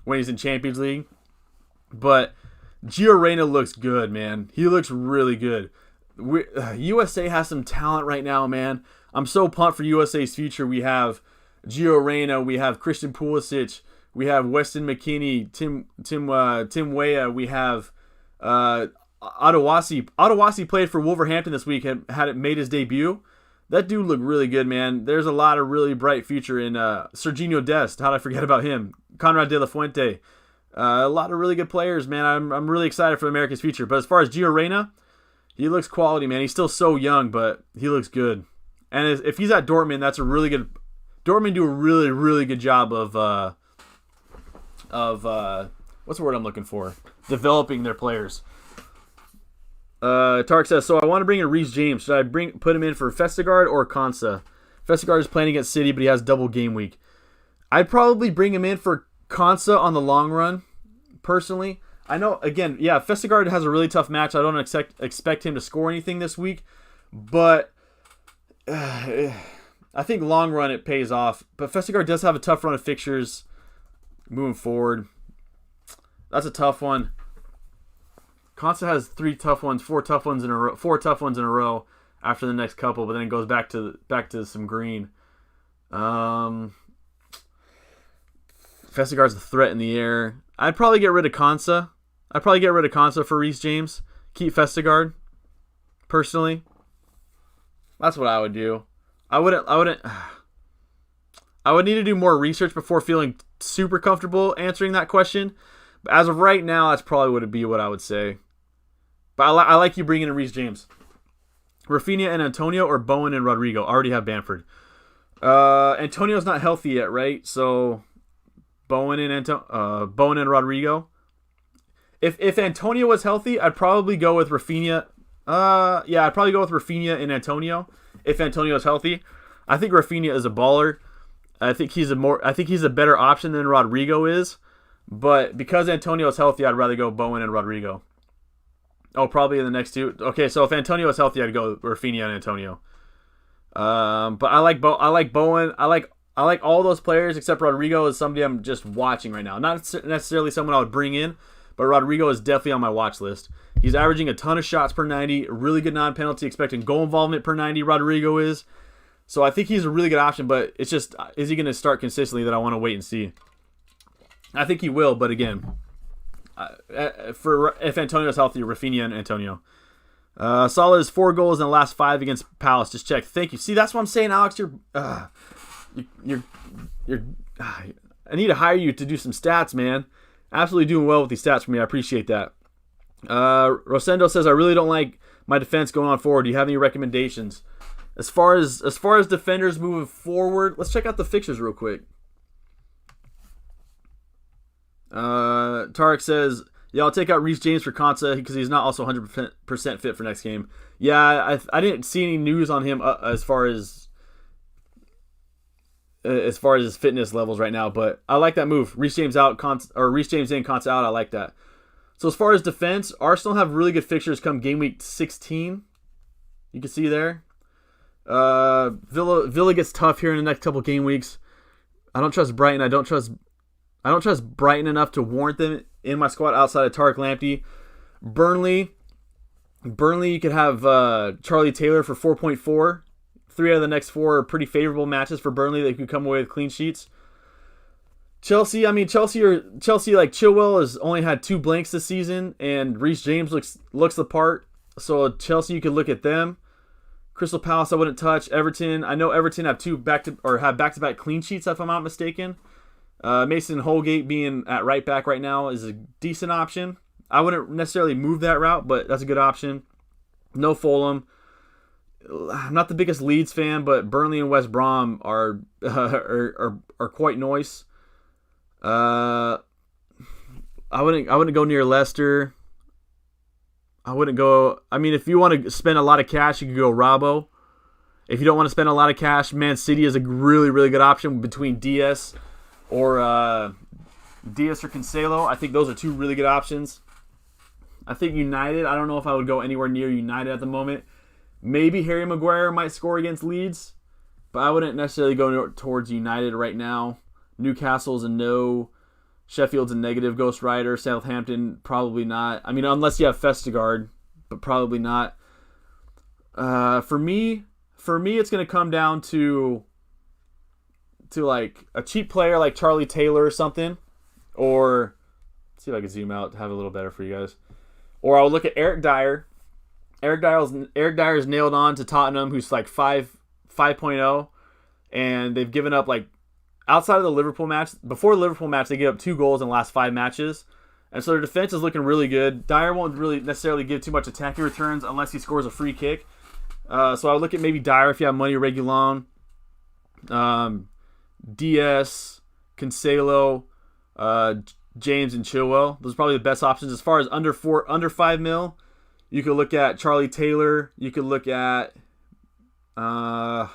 Speaker 1: he's in Champions League, but Gio Reyna looks good, man. He looks really good. USA has some talent right now, man. I'm so pumped for USA's future. We have Gio Reyna, we have Christian Pulisic, we have Weston McKennie, Tim Weah, we have Adewasi. Adewasi played for Wolverhampton this week, had it made his debut. That dude looked really good, man. There's a lot of really bright future in Serginho Dest. How'd I forget about him? Conrad De La Fuente. A lot of really good players, man. I'm really excited for America's future. But as far as Gio Reyna, he looks quality, man. He's still so young, but he looks good. And if he's at Dortmund, that's a really good. Dortmund do a really, really good job of what's the word I'm looking for? Developing their players. Tark says, so I want to bring in Reece James. Should I put him in for Vestergaard or Konsa? Vestergaard is playing against City, but he has double game week. I'd probably bring him in for Konsa on the long run, personally. I know, again, yeah, Vestergaard has a really tough match. I don't expect him to score anything this week, but I think long run it pays off. But Vestergaard does have a tough run of fixtures moving forward. That's a tough one. Konsa has 4 tough ones in a row after the next couple, but then it goes back to some green. Vestergaard's a threat in the air. I'd probably get rid of Konsa. For Reece James. Keep Vestergaard. Personally, that's what I would do. I would need to do more research before feeling super comfortable answering that question. But as of right now, that's probably what I would say. But I like you bringing in Reece James. Rafinha and Antonio, or Bowen and Rodrigo. I already have Bamford. Antonio's not healthy yet, right? So Bowen and Rodrigo. If Antonio was healthy, I'd probably go with Rafinha Yeah, I'd probably go with Rafinha and Antonio if Antonio's healthy. I think Rafinha is a baller. I think he's a better option than Rodrigo is. But because Antonio's healthy, I'd rather go Bowen and Rodrigo. Oh, probably in the next two. Okay, so if Antonio is healthy, I'd go Rafinha and Antonio. But I like Bowen. I like all those players except Rodrigo is somebody I'm just watching right now. Not necessarily someone I would bring in, but Rodrigo is definitely on my watch list. He's averaging a ton of shots per 90, really good non-penalty, expecting goal involvement per 90. Rodrigo is. So I think he's a really good option, but it's just, is he going to start consistently? That I want to wait and see. I think he will, but again, if Antonio's healthy, Rafinha and Antonio. Salah is 4 goals in the last 5 against Palace. Just check. Thank you. See, that's what I'm saying, Alex. I need to hire you to do some stats, man. Absolutely doing well with these stats for me. I appreciate that. Rosendo says, I really don't like my defense going on forward. Do you have any recommendations? As far as defenders moving forward, let's check out the fixtures real quick. Tarek says, yeah, I'll take out Reece James for Konsa because he's not also 100% fit for next game. Yeah, I didn't see any news on him as far as his fitness levels right now, but I like that move. Reece James out, Reece James in, Konsa out. I like that. So as far as defense, Arsenal have really good fixtures come game week 16. You can see there. Villa gets tough here in the next couple game weeks. I don't trust Brighton. I don't trust Brighton enough to warrant them in my squad outside of Tarek Lamptey. Burnley, you could have Charlie Taylor for 4.4. 3 out of the next 4 are pretty favorable matches for Burnley that could come away with clean sheets. Chelsea like Chilwell has only had 2 blanks this season, and Reece James looks the part. So Chelsea, you could look at them. Crystal Palace, I wouldn't touch. Everton, I know Everton have back-to-back clean sheets if I'm not mistaken. Mason Holgate being at right back right now is a decent option. I wouldn't necessarily move that route, but that's a good option. No Fulham. I'm not the biggest Leeds fan, but Burnley and West Brom are quite nice. I wouldn't go near Leicester. I wouldn't go. I mean, if you want to spend a lot of cash, you could go Robbo. If you don't want to spend a lot of cash, Man City is a really, really good option between Diaz or Cancelo. I think those are 2 really good options. I think United, I don't know if I would go anywhere near United at the moment. Maybe Harry Maguire might score against Leeds, but I wouldn't necessarily go towards United right now. Newcastle's a no. Sheffield's a negative. Ghost Rider. Southampton, probably not. I mean, unless you have Vestergaard, but probably not. For me, it's going to come down to like a cheap player like Charlie Taylor or something. Or, let's see if I can zoom out to have it a little better for you guys. Or I'll look at Eric Dyer. Eric Dyer's nailed on to Tottenham, who's like 5.0, and they've given up like outside of the Liverpool match. Before the Liverpool match, they gave up 2 goals in the last 5 matches, and so their defense is looking really good. Dyer won't really necessarily give too much attacking returns unless he scores a free kick. So I would look at maybe Dyer if you have money, Reguilon, DS, Cancelo, James, and Chilwell. Those are probably the best options as far as under 5 mil. You could look at Charlie Taylor. You could look at Soufal.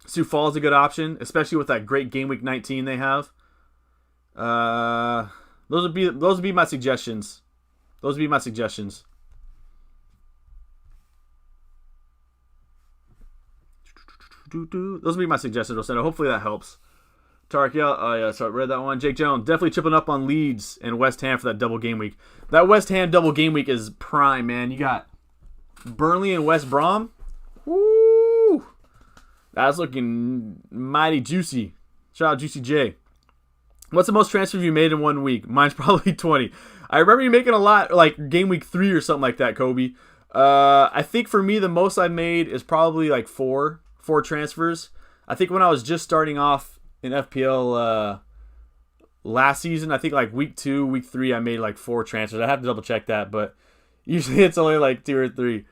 Speaker 1: Soufal is a good option, especially with that great game week 19 they have. Those would be my suggestions. Those would be my suggestions. Rosendo. Hopefully that helps. Tarek, yeah, so I read that one. Jake Jones, definitely chipping up on Leeds and West Ham for that double game week. That West Ham double game week is prime, man. You got Burnley and West Brom. Woo! That's looking mighty juicy. Shout out Juicy J. What's the most transfers you made in 1 week? Mine's probably 20. I remember you making a lot, like game week 3 or something like that, Kobe. I think for me, the most I made is probably like 4 transfers. I think when I was just starting off in FPL last season, I think like week 2, week 3, I made like 4 transfers. I have to double check that, but usually it's only like 2 or 3.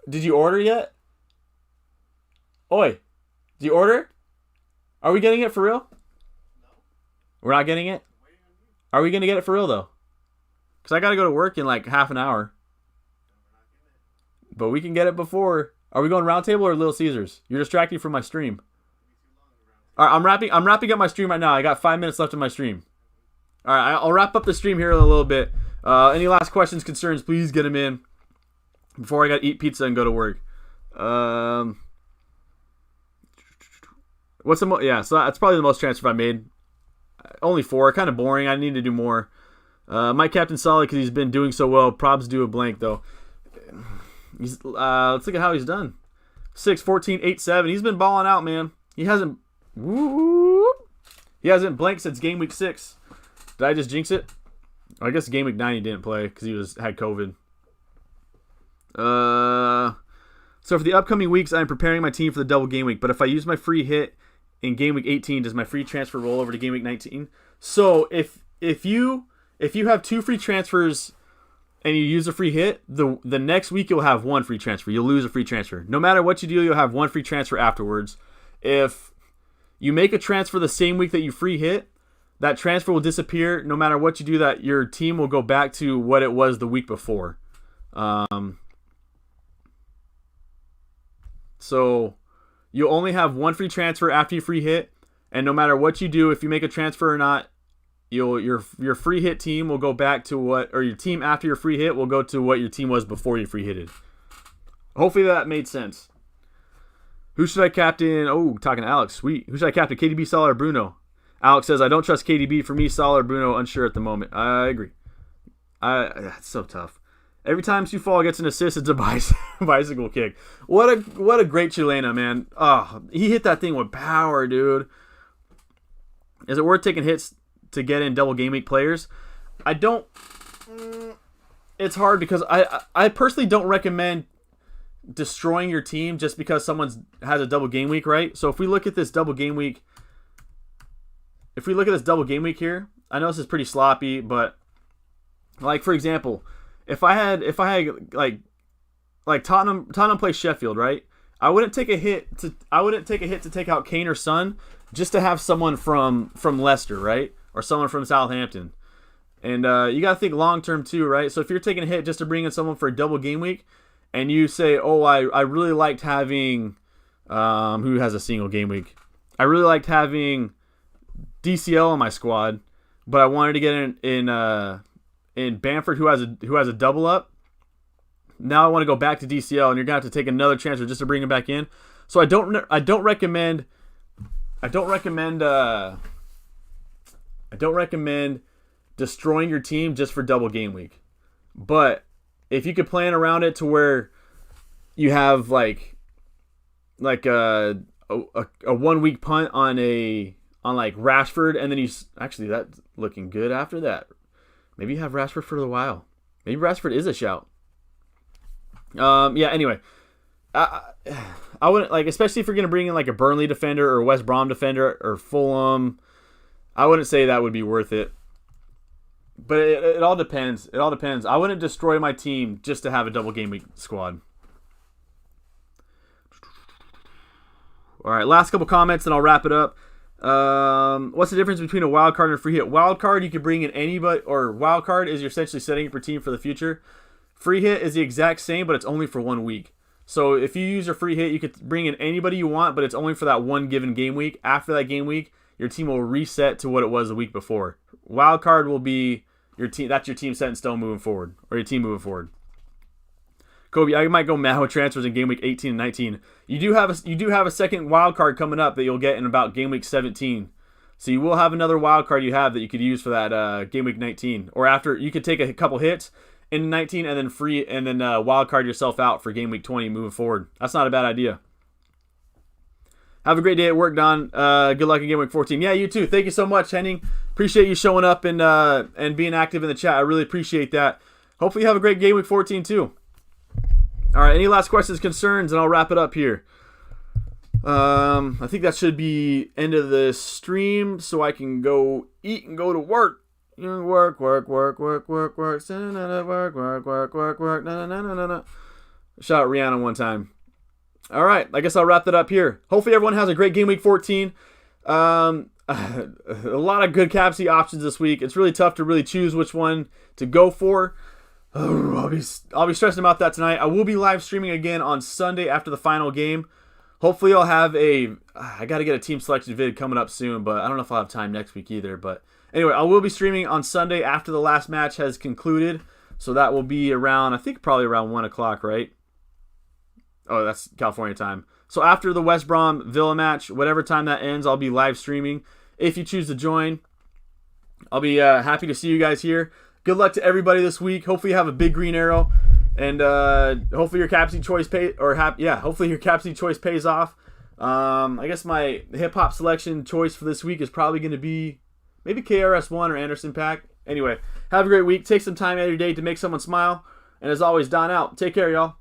Speaker 1: Did you order yet? Oi, did you order? Are we getting it for real? No. We're not getting it? Are we going to get it for real, though? Because I got to go to work in like half an hour. But we can get it before. Are we going Round Table or Little Caesars? You're distracting from my stream. All right, I'm wrapping up my stream right now. I got 5 minutes left in my stream. All right, I'll wrap up the stream here in a little bit. Any last questions, concerns, please get them in before I got to eat pizza and go to work. What's the most? Yeah, so that's probably the most transfer I made. Only 4, kind of boring. I need to do more. My captain solid because he's been doing so well. Probs do a blank though. Let's look at how he's done. 6, 14, 8, 7. He's been balling out, man. He hasn't blanked since game week 6. Did I just jinx it? I guess game week 9 he didn't play because he had COVID. So for the upcoming weeks, I'm preparing my team for the double game week. But if I use my free hit in game week 18, does my free transfer roll over to game week 19? So if you have 2 free transfers and you use a free hit, the next week you'll have 1 free transfer. You'll lose a free transfer. No matter what you do, you'll have 1 free transfer afterwards. If you make a transfer the same week that you free hit, that transfer will disappear. No matter what you do, that your team will go back to what it was the week before. So you'll only have 1 free transfer after you free hit, and no matter what you do, if you make a transfer or not, your free hit team will go back to your team after your free hit will go to what your team was before you free hitted. Hopefully that made sense. Who should I captain? Oh, talking to Alex. Sweet. Who should I captain? KDB, Salah, or Bruno? Alex says, I don't trust KDB. For me, Salah or Bruno, unsure at the moment. I agree. That's so tough. Every time Sioux Fall gets an assist, it's a bicycle kick. What a great Chilena, man. Oh, he hit that thing with power, dude. Is it worth taking hits to get in double game week players? I don't. It's hard because I personally don't recommend destroying your team just because someone has a double game week, right? So if we look at this double game week, here, I know this is pretty sloppy, but like for example, if I had like Tottenham plays Sheffield, right? I wouldn't take a hit to take out Kane or Son just to have someone from Leicester, right? Or someone from Southampton. And you got to think long term too, right? So if you're taking a hit just to bring in someone for a double game week, and you say, oh, I really liked having who has a single game week? I really liked having DCL on my squad, but I wanted to get in Bamford who has a double up. Now I want to go back to DCL, and you're gonna have to take another transfer just to bring him back in. So I don't recommend destroying your team just for double game week. But if you could plan around it to where you have like a 1 week punt on like Rashford, and then actually that's looking good after that. Maybe you have Rashford for a while. Maybe Rashford is a shout. Yeah. Anyway, I wouldn't especially if you're gonna bring in like a Burnley defender or West Brom defender or Fulham. I wouldn't say that would be worth it. But it all depends. It all depends. I wouldn't destroy my team just to have a double game week squad. All right, last couple comments, and I'll wrap it up. What's the difference between a wild card and a free hit? Wild card, you could bring in anybody, or wild card is you're essentially setting up your team for the future. Free hit is the exact same, but it's only for 1 week. So if you use your free hit, you could bring in anybody you want, but it's only for that one given game week. After that game week, your team will reset to what it was the week before. Wild card will be your team. That's your team set in stone moving forward, or your team moving forward. Kobe, I might go mad with transfers in game week 18 and 19. You do have a second wild card coming up that you'll get in about game week 17. So you will have another wild card you have that you could use for that game week 19, or after you could take a couple hits in 19 and then wild card yourself out for game week 20 moving forward. That's not a bad idea. Have a great day at work, Don. Good luck in game week 14. Yeah, you too. Thank you so much, Henning. Appreciate you showing up and being active in the chat. I really appreciate that. Hopefully you have a great game week 14 too. All right, any last questions, concerns, and I'll wrap it up here. I think that should be end of the stream, so I can go eat and go to work. Work. Shout out Rihanna one time. All right, I guess I'll wrap that up here. Hopefully everyone has a great game week 14. a lot of good captaincy options this week. It's really tough to really choose which one to go for. I'll be stressing about that tonight. I will be live streaming again on Sunday after the final game. Hopefully I'll have I got to get a team selection vid coming up soon, but I don't know if I'll have time next week either. But anyway, I will be streaming on Sunday after the last match has concluded. So that will be around, I think probably around 1 o'clock, right? Oh, that's California time. So after the West Brom Villa match, whatever time that ends, I'll be live streaming. If you choose to join, I'll be happy to see you guys here. Good luck to everybody this week. Hopefully you have a big green arrow. And hopefully your captaincy choice hopefully your captaincy choice pays off. I guess my hip hop selection choice for this week is probably going to be maybe KRS-One or Anderson .Paak. Anyway, have a great week. Take some time out of your day to make someone smile. And as always, Don out. Take care, y'all.